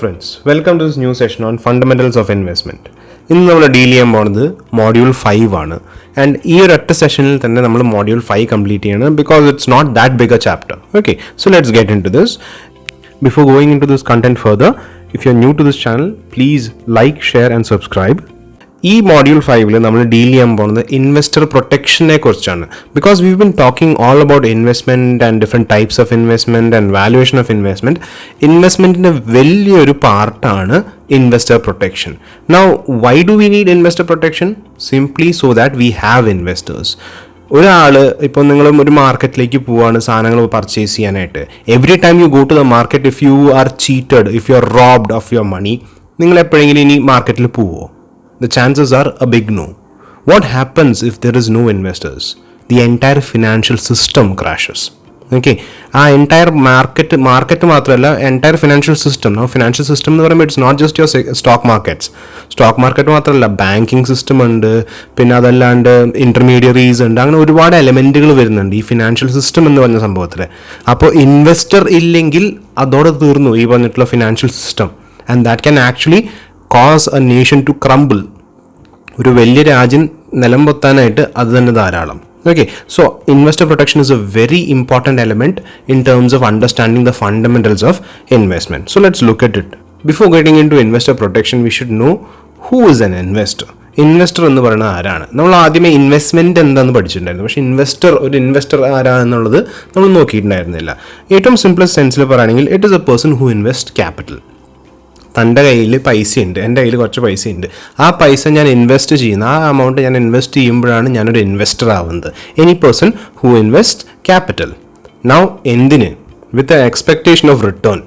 friends, welcome to this new session on fundamentals of investment. ഇന്ന് നമ്മൾ deal ചെയ്യാൻ പോകുന്നത് മോഡ്യൂൾ 5 ആണ്. ആൻഡ് ഈ ഒരൊറ്റ സെഷനിൽ തന്നെ നമ്മൾ മോഡ്യൂൾ 5 കംപ്ലീറ്റ് ചെയ്യണം because it's not that big a chapter. Okay, so let's get into this. Before going into this content further, if you're new to this channel, please like, share and subscribe. ഈ module 5 നമ്മൾ deal ചെയ്യാൻ പോകുന്നത് investor പ്രൊട്ടക്ഷനെ കുറിച്ചാണ്. Because we been talking all about investment and different types of investment and valuation of investment. ഇൻവെസ്റ്റ്മെൻറ്റിൻ്റെ വലിയൊരു പാർട്ടാണ് investor protection. Now why do we need investor protection? Simply so that we have investors. ഒരാൾ ഇപ്പോൾ നിങ്ങൾ ഒരു മാർക്കറ്റിലേക്ക് പോവുകയാണ് സാധനങ്ങൾ പർച്ചേസ് ചെയ്യാനായിട്ട്. Every time you go to the market, if you are cheated, if you R robbed of your മണി, നിങ്ങൾ എപ്പോഴെങ്കിലും ഇനി മാർക്കറ്റിൽ പോവുമോ? The chances are a big no. What happens if there is no investors? The entire financial system crashes. Okay, entire market മാത്രമല്ല, entire financial system. Now financial system എന്ന് പറയുമ്പോൾ it's not just your stock markets. Stock market മാത്രമല്ല, banking system ഉണ്ട്, പിന്നെ അതല്ലാണ്ട് intermediaries ഉണ്ട്, അങ്ങനെ ഒരുപാട് എലമെന്റുകൾ വരുന്നുണ്ട് ഈ ഫിനാൻഷ്യൽ സിസ്റ്റം എന്ന് പറഞ്ഞ സംഭവത്തിൽ. അപ്പോൾ ഇൻവെസ്റ്റർ ഇല്ലെങ്കിൽ അതോടെ തീർന്നു ഈ പറഞ്ഞിട്ടുള്ള financial system. And that can actually cause a nation to crumble. ഒരു വലിയ രാജ്യം നിലം പൊത്താനായിട്ട് അത് തന്നെ ധാരാളം. Okay, so investor protection is a very important element in terms of understanding the fundamentals of investment. So let's look at it. Before getting into investor protection, we should know who is an investor. Investor എന്ന് പറയുന്നത് ആരാണ്? നമ്മൾ ആദ്യമേ investment എന്താണെന്ന് പഠിച്ചിട്ടുണ്ടായിരുന്നു, പക്ഷേ ഒരു investor ആരാണെന്നുള്ളത് നമ്മൾ നോക്കിയിട്ടുണ്ടായിരുന്നില്ല. ഏറ്റവും സിംപ്ലസ്റ്റ് സെൻസിൽ പറയുകയാണെങ്കിൽ it is A person who invest capital. തൻ്റെ കയ്യിൽ പൈസയുണ്ട്, എൻ്റെ കയ്യിൽ കുറച്ച് പൈസയുണ്ട്, ആ പൈസ ഞാൻ ഇൻവെസ്റ്റ് ചെയ്യുന്ന ആ എമൗണ്ട് ഞാൻ ഇൻവെസ്റ്റ് ചെയ്യുമ്പോഴാണ് ഞാനൊരു ഇൻവെസ്റ്റർ ആവുന്നത്. Any person who invest capital. Now എന്തിന്? വിത്ത് എക്സ്പെക്ടേഷൻ ഓഫ് റിട്ടേൺ.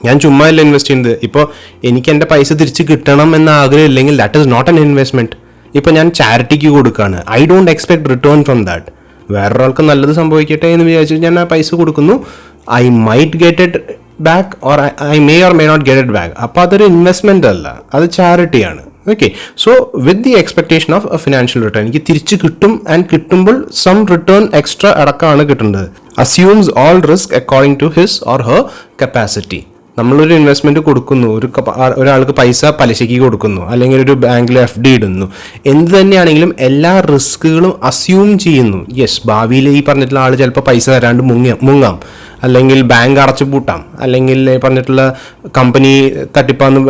ഞാൻ ചുമ്മാ അല്ല ഇൻവെസ്റ്റ് ചെയ്യുന്നത്. ഇപ്പോൾ എനിക്ക് എൻ്റെ പൈസ തിരിച്ച് കിട്ടണം എന്ന ആഗ്രഹം ഇല്ലെങ്കിൽ that is not an investment. ഇപ്പോൾ ഞാൻ ചാരിറ്റിക്ക് കൊടുക്കുകയാണ്, I don't expect return from that. വേറൊരാൾക്ക് നല്ലത് സംഭവിക്കട്ടെ എന്ന് വിചാരിച്ചിട്ട് ഞാൻ ആ പൈസ കൊടുക്കുന്നു. I might get it back or I may or may not get it back. അപ്പോൾ അതൊരു ഇൻവെസ്റ്റ്മെൻ്റ് അല്ല, അത് ചാരിറ്റിയാണ്. Okay, so with the expectation of a financial return, എനിക്ക് തിരിച്ച് കിട്ടും, ആൻഡ് കിട്ടുമ്പോൾ സം റിട്ടേൺ എക്സ്ട്രാ അടക്കമാണ് കിട്ടുന്നത്. Assumes all risk according to his or her capacity. നമ്മളൊരു ഇൻവെസ്റ്റ്മെൻറ്റ് കൊടുക്കുന്നു, ഒരാൾക്ക് പൈസ പലിശയ്ക്ക് കൊടുക്കുന്നു, അല്ലെങ്കിൽ ഒരു ബാങ്കിൽ FD ഇടുന്നു, എന്ത് തന്നെയാണെങ്കിലും എല്ലാ റിസ്കുകളും അസ്യൂം ചെയ്യുന്നു. യെസ്, ഭാവിയിൽ ഈ പറഞ്ഞിട്ടുള്ള ആൾ ചിലപ്പോൾ പൈസ തരാണ്ട് മുങ്ങാം, അല്ലെങ്കിൽ ബാങ്ക് അടച്ചു പൂട്ടാം, അല്ലെങ്കിൽ പറഞ്ഞിട്ടുള്ള കമ്പനി തട്ടിപ്പാന്ന്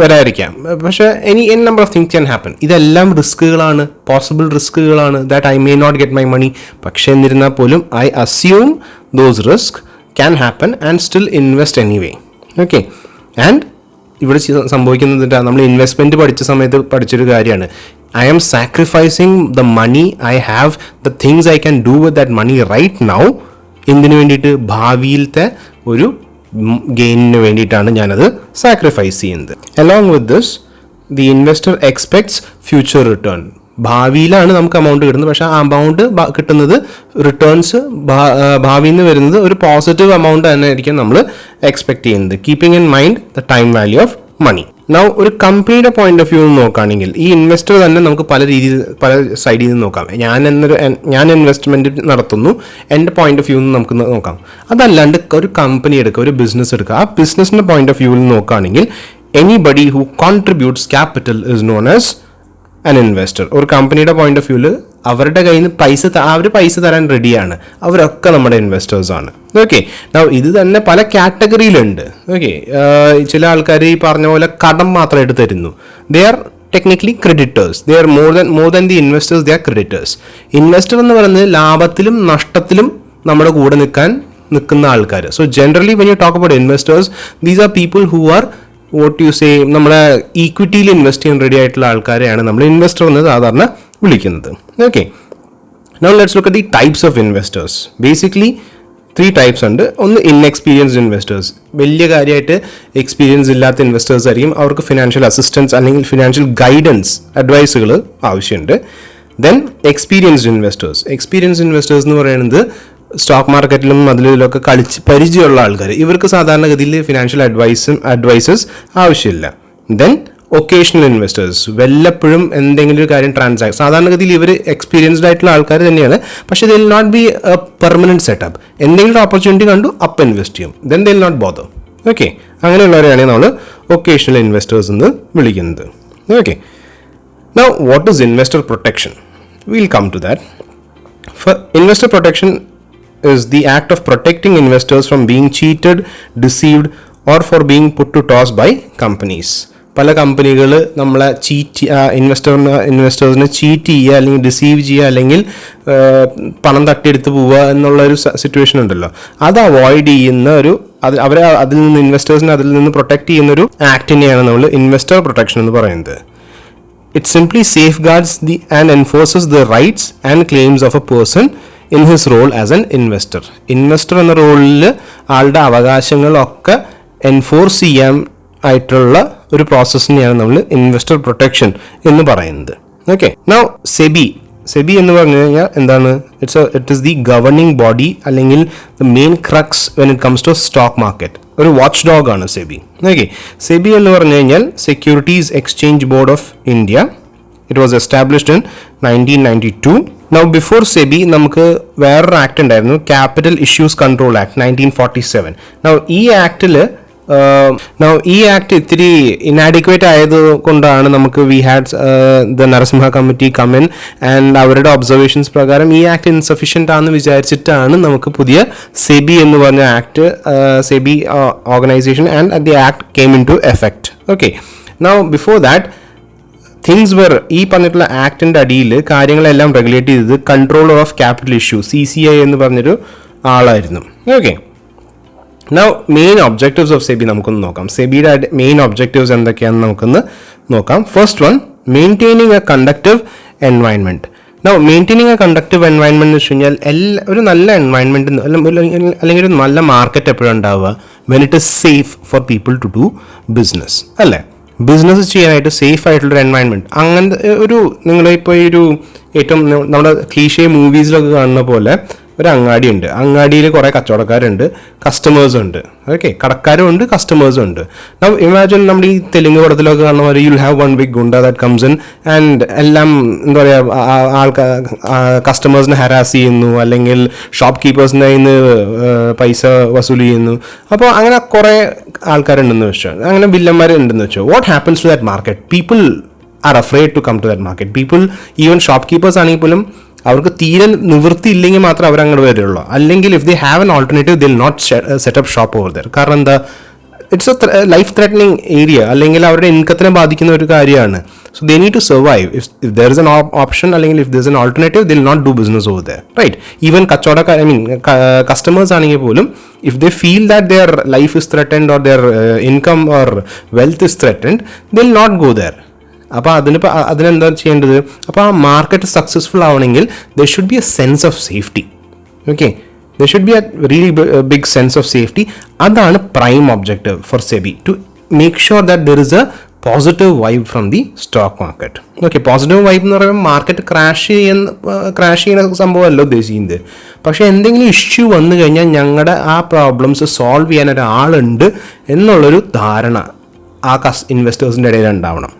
വരാതിരിക്കാം. പക്ഷേ any number of things can happen. ഇതെല്ലാം റിസ്കുകളാണ്, പോസിബിൾ റിസ്കുകളാണ്, that I may not get my money. പക്ഷേ എന്നിരുന്നാൽ പോലും I assume those risk can happen and still invest anyway. Okay, and ഇവിടെ സംഭവിക്കുന്നത് നമ്മൾ ഇൻവെസ്റ്റ്മെൻറ്റ് പഠിച്ച സമയത്ത് പഠിച്ചൊരു കാര്യമാണ്. I am sacrificing the money I have, the things I can do with that money right now. എന്തിനു വേണ്ടിയിട്ട്? ഭാവിയിലത്തെ ഒരു ഗെയിനിന് വേണ്ടിയിട്ടാണ് ഞാനത് സാക്രിഫൈസ് ചെയ്യുന്നത്. Along with this, the investor expects future return. ഭാവിയിലാണ് നമുക്ക് എമൗണ്ട് കിട്ടുന്നത്, പക്ഷേ ആ എമൗണ്ട് കിട്ടുന്നത് റിട്ടേൺസ് ഭാവിയിൽ നിന്ന് വരുന്നത് ഒരു പോസിറ്റീവ് എമൗണ്ട് തന്നെ ആയിരിക്കും നമ്മൾ എക്സ്പെക്ട് ചെയ്യുന്നത്, keeping in mind the time value of money. Now ഒരു കമ്പനിയുടെ പോയിന്റ് ഓഫ് വ്യൂ നോക്കുകയാണെങ്കിൽ ഈ ഇൻവെസ്റ്റർ തന്നെ നമുക്ക് പല സൈഡിൽ നിന്ന് നോക്കാം. ഞാൻ ഇൻവെസ്റ്റ്മെൻറ്റ് നടത്തുന്നു, എൻ്റെ പോയിന്റ് ഓഫ് വ്യൂ നമുക്ക് നോക്കാം. അതല്ലാണ്ട് ഒരു കമ്പനി എടുക്കുക, ഒരു ബിസിനസ് എടുക്കുക, ആ ബിസിനസ്സിൻ്റെ പോയിന്റ് ഓഫ് വ്യൂവിൽ നോക്കുകയാണെങ്കിൽ anybody who contributes capital is known as an investor. ഒരു കമ്പനിയുടെ പോയിന്റ് ഓഫ് വ്യൂവിൽ അവരുടെ കയ്യിൽ നിന്ന് അവർ പൈസ തരാൻ റെഡിയാണ്, അവരൊക്കെ നമ്മുടെ ഇൻവെസ്റ്റേഴ്സാണ്. ഓക്കെ, ഇത് തന്നെ പല കാറ്റഗറിയിലുണ്ട്. ഓക്കെ, ചില ആൾക്കാർ ഈ പറഞ്ഞ പോലെ കടം മാത്രമായിട്ട് തരുന്നു. They are technically creditors. They are more than the investors, they are creditors. Investor എന്ന് പറയുന്നത് ലാഭത്തിലും നഷ്ടത്തിലും നമ്മുടെ കൂടെ നിൽക്കുന്ന ആൾക്കാർ. So generally when you talk about investors, these are people who are നമ്മുടെ ഈക്വിറ്റിയിൽ ഇൻവെസ്റ്റ് ചെയ്യാൻ റെഡി ആയിട്ടുള്ള ആൾക്കാരെയാണ് നമ്മൾ ഇൻവെസ്റ്റർ എന്ന് സാധാരണ വിളിക്കുന്നത്. Okay, now let's look at the types of investors. Basically 3 types ഉണ്ട്. ഒന്ന് ഇൻഎക്സ്പീരിയൻസ്ഡ് ഇൻവെസ്റ്റേഴ്സ്. വലിയ കാര്യമായിട്ട് എക്സ്പീരിയൻസ് ഇല്ലാത്ത ഇൻവെസ്റ്റേഴ്സ് ആയിരിക്കും. അവർക്ക് ഫിനാൻഷ്യൽ അസിസ്റ്റൻസ് അല്ലെങ്കിൽ ഫിനാൻഷ്യൽ ഗൈഡൻസ്, അഡ്വൈസുകൾ ആവശ്യമുണ്ട്. Then experienced investors. Experienced investors എന്ന് പറയുന്നത് സ്റ്റോക്ക് മാർക്കറ്റിലും അതിലൊക്കെ പരിചയമുള്ള ആൾക്കാർ. ഇവർക്ക് സാധാരണഗതിയിൽ ഫിനാൻഷ്യൽ അഡ്വൈസസ് ആവശ്യമില്ല. Then occasional investors. വല്ലപ്പോഴും എന്തെങ്കിലും ഒരു കാര്യം സാധാരണഗതിയിൽ ഇവർ എക്സ്പീരിയൻസ്ഡ് ആയിട്ടുള്ള ആൾക്കാർ തന്നെയാണ്, പക്ഷേ they will not be a permanent setup. എന്തെങ്കിലും ഒരു ഓപ്പർച്യൂണിറ്റി കണ്ടു അപ്പം ഇൻവെസ്റ്റ് ചെയ്യും, then they will not bother. Okay, അങ്ങനെയുള്ളവരെയാണ് നമ്മൾ ഒക്കേഷണൽ ഇൻവെസ്റ്റേഴ്സ് എന്ന് വിളിക്കുന്നത്. Okay, now what is investor protection? Will come to that. For investor protection is the act of protecting investors from being cheated, deceived or for being put to toss by companies. പല കമ്പനികൾ നമ്മളെ ഇൻവെസ്റ്റേഴ്സിനെ cheat ചെയ്യുക അല്ലെങ്കിൽ deceive ചെയ്യുക അല്ലെങ്കിൽ പണം തട്ടിയെടുത്ത് പോവുക എന്നുള്ളൊരു സിറ്റുവേഷൻ ഉണ്ടല്ലോ, അത് അവോയ്ഡ് ചെയ്യുന്ന ഒരു അവരെ അതിൽ നിന്ന് ഇൻവെസ്റ്റേഴ്സിനെ അതിൽ നിന്ന് പ്രൊട്ടക്ട് ചെയ്യുന്നൊരു ആക്ടിനെയാണ് നമ്മൾ ഇൻവെസ്റ്റർ പ്രൊട്ടക്ഷൻ എന്ന് പറയുന്നത്. It simply safeguards and enforces the rights and claims of a person in his role as an investor. Investor എന്ന റോളിൽ ആളുടെ അവകാശങ്ങളൊക്കെ എൻഫോഴ്സ് ചെയ്യാൻ ആയിട്ടുള്ള ഒരു പ്രോസസ്സിനെയാണ് നമ്മൾ ഇൻവെസ്റ്റർ പ്രൊട്ടക്ഷൻ എന്ന് പറയുന്നത്. ഓക്കെ, നൗ സെബി എന്ന് പറഞ്ഞു കഴിഞ്ഞാൽ എന്താണ്? It is the governing body അല്ലെങ്കിൽ the main crux when it comes to stock market. ഒരു വാച്ച് ഡോഗ് ആണ് സെബി. ഓക്കെ, സെബി എന്ന് പറഞ്ഞു കഴിഞ്ഞാൽ securities exchange board of India. It was established in 1992. Now before SEBI നമുക്ക് വേറൊരു act ഉണ്ടായിരുന്നു, capital issues control act 1947. Now ഈ act ഇത്തിരി ഇനാഡിക്വേറ്റ് ആയത് കൊണ്ടാണ് നമുക്ക് we had the Narasimha committee come in and അവരുടെ ഒബ്സർവേഷൻസ് പ്രകാരം ഈ ആക്ട് ഇൻസഫിഷ്യൻ്റ് ആണെന്ന് വിചാരിച്ചിട്ടാണ് നമുക്ക് പുതിയ സെബി എന്ന് പറഞ്ഞ act, SEBI organisation and the act came into effect. Okay, now before that things were ഈ പറഞ്ഞിട്ടുള്ള ആക്ടിൻ്റെ അടിയിൽ കാര്യങ്ങളെല്ലാം റെഗുലേറ്റ് ചെയ്തത് controller of capital issue CCI എന്ന് പറഞ്ഞൊരു ആളായിരുന്നു. Okay, now main objectives of SEBI നമുക്കൊന്ന് നോക്കാം. സെബിയുടെ മെയിൻ ഒബ്ജക്റ്റീവ്സ് എന്തൊക്കെയാണെന്ന് നമുക്കൊന്ന് നോക്കാം. First one, maintaining a conductive environment. Now maintaining a conductive environment എന്ന് വെച്ച് കഴിഞ്ഞാൽ ഒരു നല്ല എൻവയൺമെൻറ്റ് അല്ലെങ്കിൽ ഒരു നല്ല മാർക്കറ്റ് എപ്പോഴും ഉണ്ടാവുക when it is safe for people to do business, അല്ലേ? ബിസിനസ് ചെയ്യാനായിട്ട് സേഫ് ആയിട്ടുള്ളൊരു എൻവയൺമെൻറ്റ്. അങ്ങനത്തെ ഒരു നിങ്ങളിപ്പോൾ ഈ ഒരു ഏറ്റവും നമ്മുടെ ക്ലീഷേ മൂവീസിലൊക്കെ കാണുന്ന പോലെ ഒരു അങ്ങാടിയുണ്ട്, അങ്ങാടിയിൽ കുറേ കച്ചവടക്കാരുണ്ട്, കസ്റ്റമേഴ്സ് ഉണ്ട്. ഓക്കെ, കടക്കാരും ഉണ്ട്, കസ്റ്റമേഴ്സും ഉണ്ട്. നൗ ഇമാജിൻ നമ്മുടെ ഈ തെലുങ്ക് പടത്തിലൊക്കെ കാണുന്ന പോലെ you'll have one big goonda that comes in and എല്ലാം എന്താ പറയുക, കസ്റ്റമേഴ്സിനെ ഹരാസ് ചെയ്യുന്നു അല്ലെങ്കിൽ ഷോപ്പ് കീപ്പേഴ്സിൻ്റെ കയ്യിൽ നിന്ന് പൈസ വസൂൽ ചെയ്യുന്നു. അപ്പോൾ അങ്ങനെ കുറേ ആൾക്കാരുണ്ടെന്ന് വെച്ചോ, അങ്ങനെ വില്ലന്മാരുണ്ടെന്ന് വെച്ചോ. What happens to that market? People are afraid to come to that market. People, even shopkeepers ആണെങ്കിൽ പോലും അവർക്ക് തീരെ നിവൃത്തി ഇല്ലെങ്കിൽ മാത്രമേ അവരങ്ങോട്ട് വരുള്ളൂ. അല്ലെങ്കിൽ if they have an alternative they'll not set up shop over there. കാരണം എന്താ, it's a life threatening area, അല്ലെങ്കിൽ അവരുടെ ഇൻകത്തിനെ ബാധിക്കുന്ന ഒരു കാര്യമാണ്. So they need to survive. If there is an option അല്ലെങ്കിൽ if there is an alternative they'll not do business over there, right? Even customers ആണെങ്കിൽ പോലും if they feel that their life is threatened or their income or wealth is threatened, they'll not go there. അപ്പോൾ അതിനെന്താ ചെയ്യേണ്ടത്? അപ്പോൾ ആ market successful ആവണമെങ്കിൽ there should be a sense of safety. Okay, there should be a really big sense of safety. അതാണ് prime objective for SEBI, to make sure that there is a positive vibe from the stock market. Okay, positive vibe എന്ന് പറയുമ്പോൾ market crash ചെയ്യുന്ന സംഭവമല്ല ഉദ്ദേശിക്കുന്നത്. പക്ഷേ എന്തെങ്കിലും issue വന്നു കഴിഞ്ഞാൽ ഞങ്ങളുടെ ആ പ്രോബ്ലംസ് സോൾവ് ചെയ്യാൻ ഒരാളുണ്ട് എന്നുള്ളൊരു ധാരണ ആ ഇൻവെസ്റ്റേഴ്സിൻ്റെ ഇടയിൽ ഉണ്ടാവണം.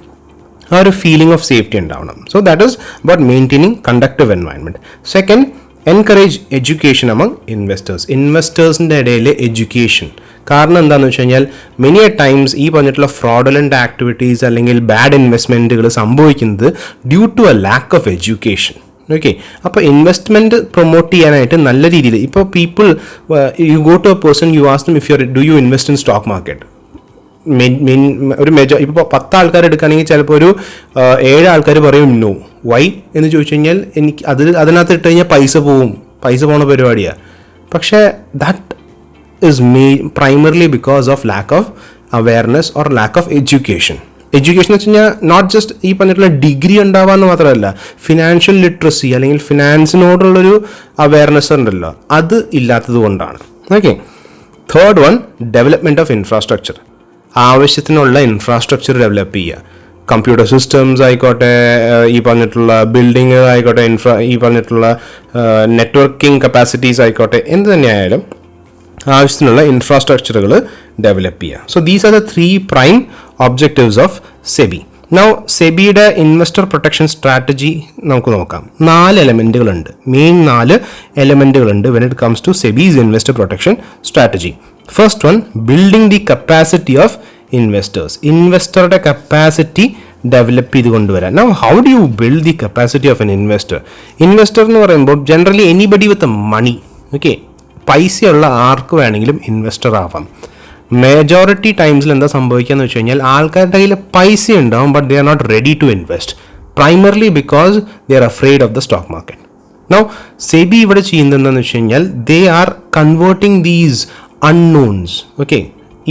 ആ ഒരു ഫീലിംഗ് ഓഫ് സേഫ്റ്റി ഉണ്ടാവണം. So that is about maintaining conductive environment. Second, encourage education among investors. ഇൻവെസ്റ്റേഴ്സിൻ്റെ ഇടയിൽ എഡ്യൂക്കേഷൻ. കാരണം എന്താണെന്ന് വെച്ച് കഴിഞ്ഞാൽ മെനി എ ടൈംസ് ഈ പറഞ്ഞിട്ടുള്ള ഫ്രോഡുലൻ്റ് ആക്ടിവിറ്റീസ് അല്ലെങ്കിൽ ബാഡ് ഇൻവെസ്റ്റ്മെൻറ്റുകൾ സംഭവിക്കുന്നത് due to a lack of education. Okay, അപ്പോൾ ഇൻവെസ്റ്റ്മെൻറ്റ് പ്രൊമോട്ട് ചെയ്യാനായിട്ട് നല്ല രീതിയിൽ ഇപ്പോൾ people you go to a person, you ask them if you do you invest in stock market. ഒരു ഇപ്പോൾ 10 ആൾക്കാർ എടുക്കുകയാണെങ്കിൽ ചിലപ്പോൾ ഒരു 7 ആൾക്കാർ പറയും നോ. വൈ എന്ന് ചോദിച്ചു കഴിഞ്ഞാൽ എനിക്ക് അതിനകത്ത് ഇട്ട് കഴിഞ്ഞാൽ പൈസ പോകുന്ന പരിപാടിയാണ്. പക്ഷേ that is primarily because of lack of awareness or lakh of education. Education എന്ന് വെച്ച് കഴിഞ്ഞാൽ നോട്ട് ജസ്റ്റ് ഈ പറഞ്ഞിട്ടുള്ള ഡിഗ്രി ഉണ്ടാവാന്ന് മാത്രമല്ല, ഫിനാൻഷ്യൽ ലിറ്ററസി അല്ലെങ്കിൽ ഫിനാൻസിനോടുള്ളൊരു അവയർനെസ് ഉണ്ടല്ലോ, അത് ഇല്ലാത്തത് കൊണ്ടാണ്. Okay, third one, development of infrastructure. ആവശ്യത്തിനുള്ള ഇൻഫ്രാസ്ട്രക്ചർ ഡെവലപ്പ് ചെയ്യുക. കമ്പ്യൂട്ടർ സിസ്റ്റംസ് ആയിക്കോട്ടെ, ഈ പറഞ്ഞിട്ടുള്ള ബിൽഡിങ് ആയിക്കോട്ടെ, ഈ പറഞ്ഞിട്ടുള്ള നെറ്റ്വർക്കിംഗ് കപ്പാസിറ്റീസ് ആയിക്കോട്ടെ, എന്ത് തന്നെയായാലും ആവശ്യത്തിനുള്ള ഇൻഫ്രാസ്ട്രക്ചറുകൾ ഡെവലപ്പ് ചെയ്യുക. So these are the 3 prime objectives of SEBI. Now സെബിയുടെ ഇൻവെസ്റ്റർ പ്രൊട്ടക്ഷൻ സ്ട്രാറ്റജി നമുക്ക് നോക്കാം. 4 എലമെന്റുകളുണ്ട്, മെയിൻ 4 എലമെന്റുകളുണ്ട് when it comes to SEBI's investor protection strategy. First one, building the capacity of investors. ഇൻവെസ്റ്ററുടെ കപ്പാസിറ്റി ഡെവലപ്പ് ചെയ്ത് കൊണ്ടുവരാൻ. Now how do you build the capacity of an investor? Investor എന്ന് പറയുമ്പോൾ generally anybody with money, okay, പൈസയുള്ള ആർക്ക് വേണമെങ്കിലും investor ആവാം. മേജോറിറ്റി ടൈംസിൽ എന്താ സംഭവിക്കുക എന്ന് വെച്ച് കഴിഞ്ഞാൽ ആൾക്കാരുടെ കയ്യിൽ പൈസ ഉണ്ടാവും, but they are not ready to invest, primarily because they are afraid of the stock market. Now SEBI ഇവിടെ ചെയ്യുന്നതെന്ന് വെച്ച് കഴിഞ്ഞാൽ they are converting these unknowns, okay,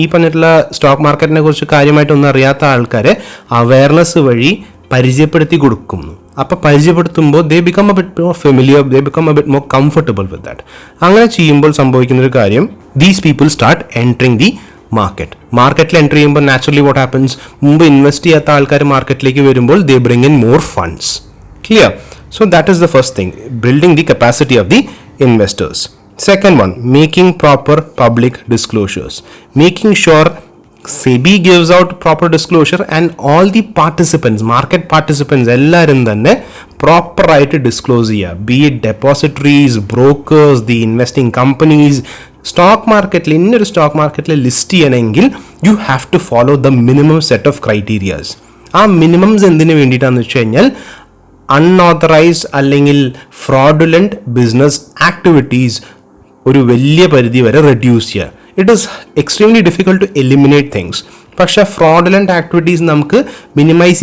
ഈ പറഞ്ഞിട്ടുള്ള സ്റ്റോക്ക് മാർക്കറ്റിനെ കുറിച്ച് കാര്യമായിട്ടൊന്നും അറിയാത്ത ആൾക്കാരെ അവയർനെസ് വഴി പരിചയപ്പെടുത്തി കൊടുക്കുന്നു. അപ്പോൾ പരിചയപ്പെടുത്തുമ്പോൾ they become a bit more familiar, they become a bit more comfortable with that. അങ്ങനെ ചെയ്യുമ്പോൾ സംഭവിക്കുന്നൊരു കാര്യം, these people start entering the മാർക്കറ്റിൽ എൻട്രി ചെയ്യുമ്പോൾ നാച്ചുറലി വാട്ട് ഹാപ്പൻസ്, മുമ്പ് ഇൻവെസ്റ്റ് ചെയ്യാത്ത ആൾക്കാർ മാർക്കറ്റിലേക്ക് വരുമ്പോൾ they bring in more funds. Clear? So that is the first thing, building the capacity of the investors. Second one, making proper public disclosures. Making sure SEBI gives out proper disclosure and all the participants, market participants, എല്ലാവരും തന്നെ പ്രോപ്പറായിട്ട് disclose ചെയ്യുക. Be it depositories, brokers, the investing companies. Stock മാർക്കറ്റിൽ, ഇന്നൊരു stock മാർക്കറ്റിൽ list ചെയ്യണമെങ്കിൽ you have to follow the minimum set of criterias. ആ minimums എന്തിനു വേണ്ടിയിട്ടാണെന്ന് വെച്ച് കഴിഞ്ഞാൽ അൺഓതറൈസ്ഡ് അല്ലെങ്കിൽ ഫ്രോഡുലൻറ്റ് ബിസിനസ് ആക്ടിവിറ്റീസ് ഒരു വലിയ പരിധി വരെ റെഡ്യൂസ് ചെയ്യുക. It is extremely difficult to eliminate things. പക്ഷേ ഫ്രോഡുലൻറ്റ് ആക്ടിവിറ്റീസ് നമുക്ക് മിനിമൈസ്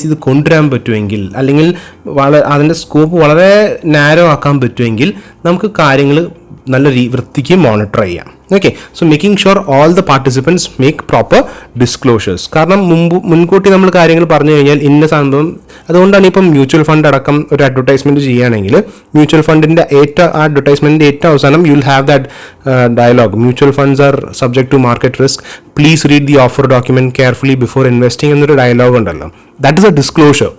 ചെയ്ത് കൊണ്ടുവരാൻ പറ്റുമെങ്കിൽ, അല്ലെങ്കിൽ അതിൻ്റെ സ്കോപ്പ് വളരെ നാരോ ആക്കാൻ പറ്റുമെങ്കിൽ നമുക്ക് കാര്യങ്ങൾ നല്ല വൃത്തിക്ക് മോണിറ്റർ ചെയ്യാം. Okay, so making sure all the participants make proper disclosures. കാരണം മുൻകൂട്ടി നമ്മൾ കാര്യങ്ങൾ പറഞ്ഞു കഴിഞ്ഞാൽ ഇന്ന സംഭവം, അതുകൊണ്ടാണ് ഇപ്പം മ്യൂച്വൽ ഫണ്ട് അടക്കം ഒരു അഡ്വർടൈസ്മെൻറ്റ് ചെയ്യുകയാണെങ്കിൽ മ്യൂച്വൽ ഫണ്ടിൻ്റെ അഡ്വർടൈസ്മെൻറ്റിൻ്റെ ഏറ്റവും അവസാനം you will have that dialogue, mutual funds are subject to market risk, please read the offer document carefully before investing എന്നൊരു ഡയലോഗ് ഉണ്ടല്ലോ. That is a disclosure.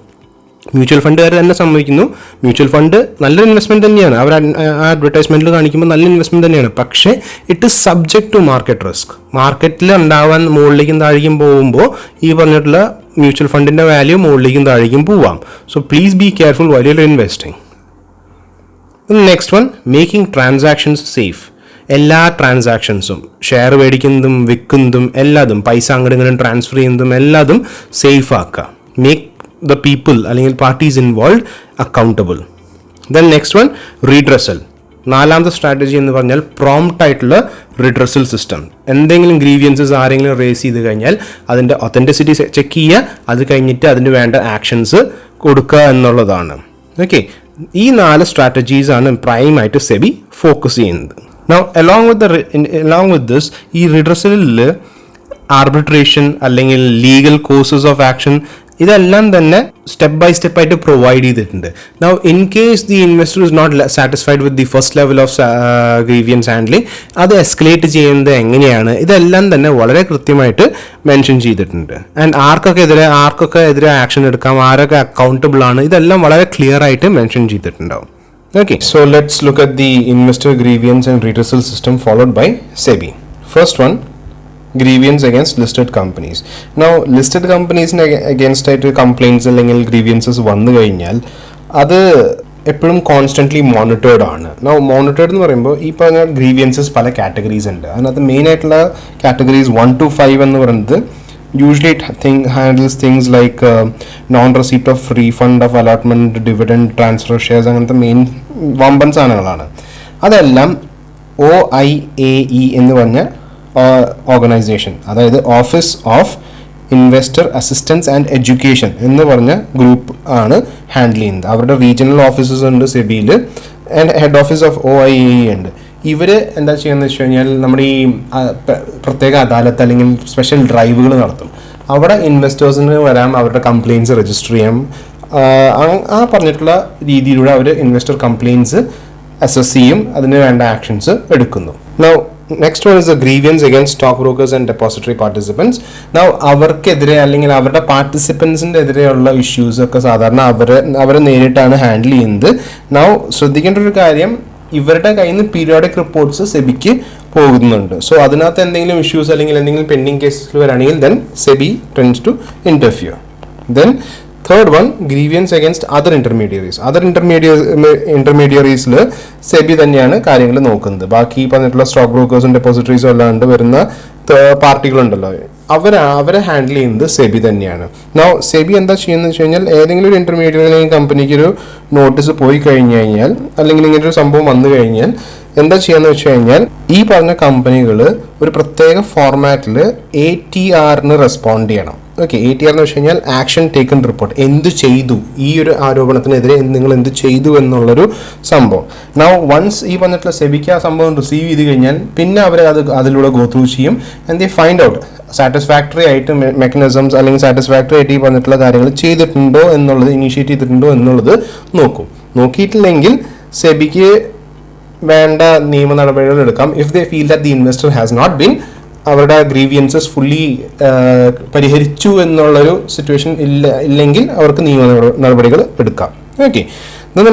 Mutual ഫണ്ടുകാർ തന്നെ സമ്മതിക്കുന്നു മ്യൂച്വൽ ഫണ്ട് നല്ലൊരു ഇൻവെസ്റ്റ്മെൻറ്റ് തന്നെയാണ്, അവർ ആ അഡ്വർടൈസ്മെൻറ്റിൽ കാണിക്കുമ്പോൾ നല്ല ഇൻവെസ്റ്റ്മെൻറ്റ് തന്നെയാണ്. പക്ഷേ it is subject to market risk. മാർക്കറ്റിൽ ഉണ്ടാവാൻ മുകളിലേക്കും താഴേക്കും പോകുമ്പോൾ ഈ പറഞ്ഞിട്ടുള്ള മ്യൂച്വൽ ഫണ്ടിൻ്റെ വാല്യൂ മുകളിലേക്കും താഴേക്കും പോവാം. So please be careful while you are investing. Next one, making transactions safe. എല്ലാ ട്രാൻസാക്ഷൻസും, ഷെയർ മേടിക്കുന്നതും വിൽക്കുന്നതും എല്ലാതും, പൈസ അങ്ങോട്ടും ഇങ്ങോട്ടും ട്രാൻസ്ഫർ ചെയ്യുന്നതും എല്ലാതും സേഫ് ആക്കുക. മേക്ക് the people അല്ലെങ്കിൽ parties involved accountable. Then next one, redressal. നാലാമത്തെ സ്ട്രാറ്റജി എന്ന് പറഞ്ഞാൽ പ്രോംപ്റ്റ് ആയിട്ടുള്ള റിഡ്രസൽ സിസ്റ്റം. എന്തെങ്കിലും ഗ്രീവിയൻസസ് ആരെങ്കിലും റേസ് ചെയ്ത് കഴിഞ്ഞാൽ അതിൻ്റെ ഒത്തൻറ്റിസിറ്റി ചെക്ക് ചെയ്യുക, അത് കഴിഞ്ഞിട്ട് അതിന് വേണ്ട ആക്ഷൻസ് കൊടുക്കുക എന്നുള്ളതാണ്. ഓക്കെ, ഈ 4 സ്ട്രാറ്റജീസാണ് പ്രൈമായിട്ട് സെബി ഫോക്കസ് ചെയ്യുന്നത്. Now along with this ഈ റിഡ്രസലിൽ ആർബിട്രേഷൻ അല്ലെങ്കിൽ ലീഗൽ കോഴ്സസ് ഓഫ് ആക്ഷൻ ഇതെല്ലാം തന്നെ സ്റ്റെപ്പ് ബൈ സ്റ്റെപ്പ് ആയിട്ട് പ്രൊവൈഡ് ചെയ്തിട്ടുണ്ട്. Now in case the investor is not satisfied with the first level of grievance handling, അത് എസ്കലേറ്റ് ചെയ്യുന്നത് എങ്ങനെയാണ്, ഇതെല്ലാം തന്നെ വളരെ കൃത്യമായിട്ട് മെൻഷൻ ചെയ്തിട്ടുണ്ട്. ആൻഡ് ആർക്കൊക്കെ എതിരെ ആക്ഷൻ എടുക്കാം, ആരൊക്കെ അക്കൗണ്ടബിൾ ആണ്, ഇതെല്ലാം വളരെ ക്ലിയർ ആയിട്ട് മെൻഷൻ ചെയ്തിട്ടുണ്ടാവും. Okay, so let's look at the investor grievance and redressal system followed by SEBI. First one, grievance against listed companies. Now listed companies against ആയിട്ട് കംപ്ലയിൻറ്റ്സ് അല്ലെങ്കിൽ ഗ്രീവിയൻസസ് വന്നു കഴിഞ്ഞാൽ അത് എപ്പോഴും കോൺസ്റ്റൻ്റ്ലി മോണിറ്റേർഡ് ആണ്. നൗ മോണിറ്റേർഡ് എന്ന് പറയുമ്പോൾ ഈ പറഞ്ഞ ഗ്രീവിയൻസസ് പല കാറ്റഗറീസ് ഉണ്ട്. അതിനകത്ത് മെയിൻ ആയിട്ടുള്ള കാറ്റഗറീസ് 1 to 5 എന്ന് പറയുന്നത് usually it handles things like non-receipt of refund of allotment, dividend, transfer shares, അങ്ങനത്തെ മെയിൻ വമ്പൻ സാധനങ്ങളാണ്. അതെല്ലാം OIAE എന്ന് പറഞ്ഞ ഓർഗനൈസേഷൻ, അതായത് office of investor assistance and education എന്ന് പറഞ്ഞ ഗ്രൂപ്പ് ആണ് ഹാൻഡിൽ ചെയ്യുന്നത്. അവരുടെ റീജിയണൽ ഓഫീസസ് ഉണ്ട് സെബിയിൽ and head office of OIAE ഉണ്ട്. ഇവർ എന്താ ചെയ്യുന്നത് വെച്ച് കഴിഞ്ഞാൽ നമ്മുടെ ഈ പ്രത്യേക അദാലത്ത് അല്ലെങ്കിൽ സ്പെഷ്യൽ ഡ്രൈവുകൾ നടത്തും. അവിടെ ഇൻവെസ്റ്റേഴ്സിന് വരാം, അവരുടെ കംപ്ലയിൻറ്റ്സ് രജിസ്റ്റർ ചെയ്യാം. ആ പറഞ്ഞിട്ടുള്ള രീതിയിലൂടെ അവർ ഇൻവെസ്റ്റർ കംപ്ലയിൻറ്റ്സ് അസസ് ചെയ്യും, അതിന് വേണ്ട ആക്ഷൻസ് എടുക്കുന്നു. Now next one is A grievance against stock brokers and depository participants. Now അവർക്കെതിരെ അല്ലെങ്കിൽ അവരുടെ പാർട്ടിസിപ്പൻസിൻ്റെ എതിരെയുള്ള ഇഷ്യൂസ് ഒക്കെ സാധാരണ അവരെ നേരിട്ടാണ് ഹാൻഡിൽ ചെയ്യുന്നത്. നൗ ശ്രദ്ധിക്കേണ്ട ഒരു കാര്യം, ഇവരുടെ കയ്യിൽ നിന്ന് പീരിയോഡിക് റിപ്പോർട്ട്സ് സെബിക്ക് പോകുന്നുണ്ട്. സോ അതിനകത്ത് എന്തെങ്കിലും ഇഷ്യൂസ് അല്ലെങ്കിൽ എന്തെങ്കിലും പെൻഡിങ് കേസസ് വരാണെങ്കിൽ then SEBI tends to interfere. Then third one, grievance against other intermediaries. Other intermediariesൽ സെബി തന്നെയാണ് കാര്യങ്ങൾ നോക്കുന്നത്. ബാക്കി പറഞ്ഞിട്ടുള്ള സ്റ്റോക്ക് ബ്രോക്കേഴ്സും ഡെപ്പോസിറ്ററീസും അല്ലാണ്ട് വരുന്ന പാർട്ടികളുണ്ടല്ലോ, അവരെ ഹാൻഡിൽ ചെയ്യുന്നത് സെബി തന്നെയാണ്. നൗ സെബി എന്താ ചെയ്യുന്നത് വെച്ച് കഴിഞ്ഞാൽ, ഏതെങ്കിലും ഒരു ഇന്റർമീഡിയറ്റ് അല്ലെങ്കിൽ കമ്പനിക്ക് ഒരു നോട്ടീസ് പോയി കഴിഞ്ഞു കഴിഞ്ഞാൽ, അല്ലെങ്കിൽ ഇങ്ങനെ ഒരു സംഭവം വന്നു കഴിഞ്ഞാൽ എന്താ ചെയ്യാന്ന് വെച്ച് കഴിഞ്ഞാൽ, ഈ പറഞ്ഞ കമ്പനികൾ ഒരു പ്രത്യേക ഫോർമാറ്റിൽ ATR റെസ്പോണ്ട് ചെയ്യണം. ഓക്കെ, ATR എന്ന് വെച്ച് കഴിഞ്ഞാൽ ആക്ഷൻ ടേക്കൺ റിപ്പോർട്ട്. എന്ത് ചെയ്തു, ഈ ഒരു ആരോപണത്തിനെതിരെ നിങ്ങൾ എന്ത് ചെയ്തു എന്നുള്ളൊരു സംഭവം. നൗ വൺസ് ഈ പറഞ്ഞിട്ടുള്ള സെബിക്ക് ആ സംഭവം റിസീവ് ചെയ്ത് കഴിഞ്ഞാൽ പിന്നെ അവർ അതിലൂടെ ഗോ ത്രൂ ചെയ്യും. And they find out satisfactory ആയിട്ട് മെക്കാനിസംസ് അല്ലെങ്കിൽ സാറ്റിസ്ഫാക്ടറി ആയിട്ട് ഈ പറഞ്ഞിട്ടുള്ള കാര്യങ്ങൾ ചെയ്തിട്ടുണ്ടോ എന്നുള്ളത്, ഇനീഷ്യേറ്റ് ചെയ്തിട്ടുണ്ടോ എന്നുള്ളത് നോക്കും. നോക്കിയിട്ടില്ലെങ്കിൽ സെബിക്ക് വേണ്ട നിയമ നടപടികൾ എടുക്കാം. If they feel that the investor has not been, അവരുടെ ഗ്രീവിയൻസസ് ഫുള്ളി പരിഹരിച്ചു എന്നുള്ളൊരു സിറ്റുവേഷൻ ഇല്ലെങ്കിൽ അവർക്ക് നിയമ നടപടികൾ എടുക്കാം. Okay,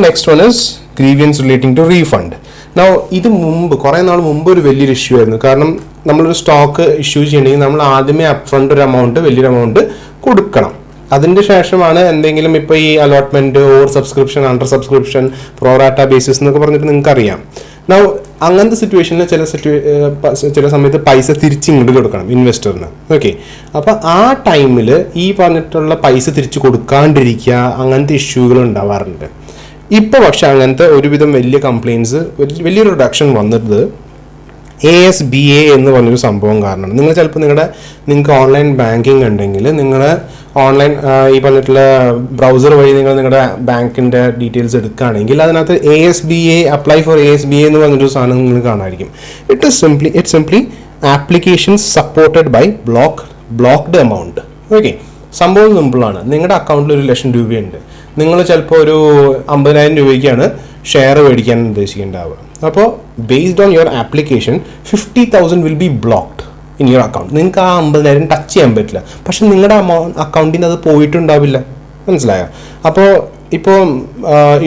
next one is grievance relating to refund. Now ഇത് കുറേ നാൾ മുമ്പ് ഒരു വലിയൊരു ഇഷ്യൂ ആയിരുന്നു. കാരണം നമ്മളൊരു സ്റ്റോക്ക് ഇഷ്യൂ ചെയ്യണമെങ്കിൽ നമ്മൾ ആദ്യമേ അപ്ഫ്രണ്ട് ഒരു വലിയൊരു എമൗണ്ട് കൊടുക്കണം. അതിൻ്റെ ശേഷമാണ് എന്തെങ്കിലും ഇപ്പോൾ ഈ allotment, over subscription, under subscription, pro rata basis എന്നൊക്കെ പറഞ്ഞിട്ട് നിങ്ങൾക്ക് അറിയാം. നൗ അങ്ങനത്തെ സിറ്റുവേഷനിൽ ചില സമയത്ത് പൈസ തിരിച്ചിങ്ങോട്ട് കൊടുക്കണം ഇൻവെസ്റ്ററിന്. ഓക്കെ, അപ്പോൾ ആ ടൈമിൽ ഈ പറഞ്ഞിട്ടുള്ള പൈസ തിരിച്ചു കൊടുക്കാണ്ടിരിക്കുക, അങ്ങനത്തെ ഇഷ്യൂകൾ ഉണ്ടാവാറുണ്ട്. ഇപ്പോൾ പക്ഷെ അങ്ങനത്തെ ഒരുവിധം വലിയ കംപ്ലയിൻസ്, വലിയൊരു റിഡക്ഷൻ വന്നത് ASBA എന്ന് പറഞ്ഞൊരു സംഭവം കാരണമാണ്. നിങ്ങൾ ചിലപ്പോൾ നിങ്ങൾക്ക് ഓൺലൈൻ ബാങ്കിങ് ഉണ്ടെങ്കിൽ നിങ്ങളുടെ ഓൺലൈൻ ഈ പറഞ്ഞിട്ടുള്ള ബ്രൗസർ വഴി നിങ്ങൾ നിങ്ങളുടെ ബാങ്കിൻ്റെ ഡീറ്റെയിൽസ് എടുക്കുകയാണെങ്കിൽ അതിനകത്ത് ASBA, അപ്ലൈ ഫോർ ASBA എന്ന് പറഞ്ഞൊരു സാധനം നിങ്ങൾ കാണാമായിരിക്കും. It simply applications supported by blocked amount. Okay, സംഭവം സിമ്പിളാണ്. നിങ്ങളുടെ അക്കൗണ്ടിൽ 1,00,000 രൂപയുണ്ട്. നിങ്ങൾ ചിലപ്പോൾ ഒരു 50,000 രൂപയ്ക്കാണ് ഷെയർ മേടിക്കാൻ ഉദ്ദേശിക്കേണ്ടാവുക. അപ്പോൾ based on your application 50,000 will be blocked in your account. നിങ്ങൾക്ക് ആ 50,000 ടച്ച് ചെയ്യാൻ പറ്റില്ല. പക്ഷെ നിങ്ങളുടെ അക്കൗണ്ടിൽ നിന്ന് അത് പോയിട്ടുണ്ടാവില്ല. മനസ്സിലായോ? അപ്പോൾ ഇപ്പോൾ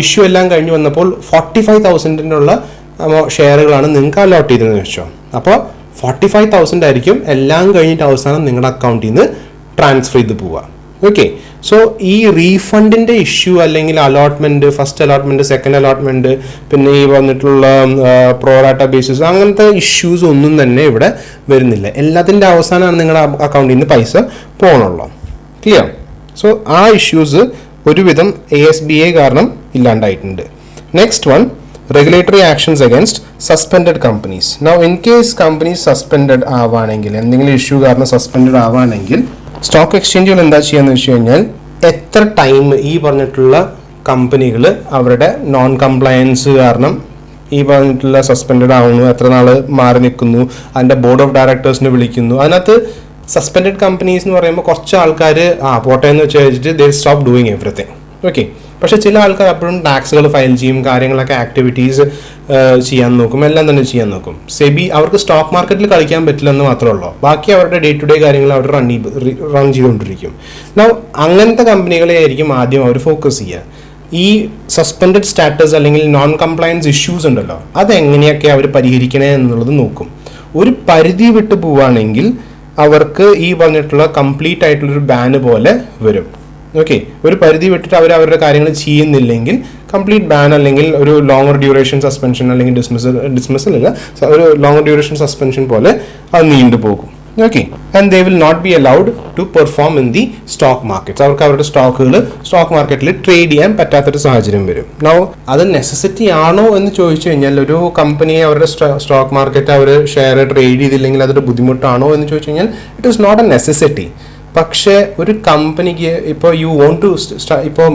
ഇഷ്യൂ എല്ലാം കഴിഞ്ഞ് വന്നപ്പോൾ 45,000 ഷെയറുകളാണ് നിങ്ങൾക്ക് അലോട്ട് ചെയ്തതെന്ന് വെച്ചോ. അപ്പോൾ 45,000 ആയിരിക്കും എല്ലാം കഴിഞ്ഞിട്ട് അവസാനം നിങ്ങളുടെ അക്കൗണ്ടിൽ നിന്ന് ട്രാൻസ്ഫർ ചെയ്ത് പോവുക. ഓക്കെ, സോ ഈ റീഫണ്ടിൻ്റെ ഇഷ്യൂ അല്ലെങ്കിൽ allotment, first allotment, second allotment, പിന്നെ ഈ വന്നിട്ടുള്ള പ്രോറാറ്റ ബേസിസ്, അങ്ങനത്തെ ഇഷ്യൂസ് ഒന്നും തന്നെ ഇവിടെ വരുന്നില്ല. എല്ലാത്തിൻ്റെ അവസാനമാണ് നിങ്ങളുടെ അക്കൗണ്ടിൽ നിന്ന് പൈസ പോകണുള്ളൂ. ക്ലിയർ? സോ ആ ഇഷ്യൂസ് ഒരുവിധം ASBA കാരണം ഇല്ലാണ്ടായിട്ടുണ്ട്. Next one, regulatory actions against suspended companies. Now in case companies suspended ആവുകയാണെങ്കിൽ, എന്തെങ്കിലും ഇഷ്യൂ കാരണം സസ്പെൻഡഡ് ആവുകയാണെങ്കിൽ സ്റ്റോക്ക് എക്സ്ചേഞ്ചുകൾ എന്താ ചെയ്യാന്ന് വെച്ച് കഴിഞ്ഞാൽ, എത്ര ടൈം ഈ പറഞ്ഞിട്ടുള്ള കമ്പനികൾ അവരുടെ നോൺ കംപ്ലയൻസ് കാരണം ഈ പറഞ്ഞിട്ടുള്ള സസ്പെൻഡഡ് ആവുന്നു, എത്ര നാൾ മാറി നിൽക്കുന്നു, അതിൻ്റെ ബോർഡ് ഓഫ് ഡയറക്ടേഴ്സിനെ വിളിക്കുന്നു. അതിനകത്ത് സസ്പെൻഡഡ് കമ്പനീസ് എന്ന് പറയുമ്പോൾ കുറച്ച് ആൾക്കാർ പോട്ടെ എന്ന് വെച്ചിട്ട് ദേ സ്റ്റോപ്പ് ഡൂയിങ് എവറിത്തിങ്. ഓക്കെ, പക്ഷെ ചില ആൾക്കാർ അപ്പോഴും ടാക്സുകൾ ഫയൽ ചെയ്യും, കാര്യങ്ങളൊക്കെ ആക്ടിവിറ്റീസ് ചെയ്യാൻ നോക്കും, എല്ലാം തന്നെ ചെയ്യാൻ നോക്കും. സെബി അവർക്ക് സ്റ്റോക്ക് മാർക്കറ്റിൽ കളിക്കാൻ പറ്റില്ലെന്ന് മാത്രമേ ഉള്ളൂ. ബാക്കി അവരുടെ ഡേ ടു ഡേ കാര്യങ്ങൾ അവർ റൺ ചെയ്തുകൊണ്ടിരിക്കും. അങ്ങനത്തെ കമ്പനികളെ ആയിരിക്കും ആദ്യം അവർ ഫോക്കസ് ചെയ്യുക. ഈ സസ്പെൻഡഡ് സ്റ്റാറ്റസ് അല്ലെങ്കിൽ നോൺ കംപ്ലയൻസ് ഇഷ്യൂസ് ഉണ്ടല്ലോ, അതെങ്ങനെയൊക്കെ അവർ പരിഹരിക്കണേ എന്നുള്ളത് നോക്കും. ഒരു പരിധി വിട്ട് പോവുകയാണെങ്കിൽ അവർക്ക് ഈ പറഞ്ഞിട്ടുള്ള കംപ്ലീറ്റ് ആയിട്ടുള്ളൊരു ബാന് പോലെ വരും. ഓക്കെ, ഒരു പരിധി വിട്ടിട്ട് അവരുടെ കാര്യങ്ങൾ ചെയ്യുന്നില്ലെങ്കിൽ കംപ്ലീറ്റ് ബാൻ അല്ലെങ്കിൽ ഒരു ലോങ്ങർ ഡ്യൂറേഷൻ സസ്പെൻഷൻ അല്ലെങ്കിൽ ഡിസ്മിസൽ അല്ല, ഒരു ലോങ്ങർ ഡ്യൂറേഷൻ സസ്പെൻഷൻ പോലെ അത് നീണ്ടുപോകും. Okay, and they will not be allowed to perform in the stock markets. അവർക്ക് അവരുടെ സ്റ്റോക്കുകൾ സ്റ്റോക്ക് മാർക്കറ്റിൽ ട്രേഡ് ചെയ്യാൻ പറ്റാത്തൊരു സാഹചര്യം വരും. നൗ അത് നെസസിറ്റി ആണോ എന്ന് ചോദിച്ചു കഴിഞ്ഞാൽ, ഒരു കമ്പനിയെ അവരുടെ സ്റ്റോക്ക് മാർക്കറ്റ് അവർ ഷെയർ ട്രേഡ് ചെയ്തില്ലെങ്കിൽ അതൊരു ബുദ്ധിമുട്ടാണോ എന്ന് ചോദിച്ചു കഴിഞ്ഞാൽ, it is not a necessity. പക്ഷേ ഒരു കമ്പനിക്ക് ഇപ്പോൾ യു വോണ്ട് ടു ഇപ്പോൾ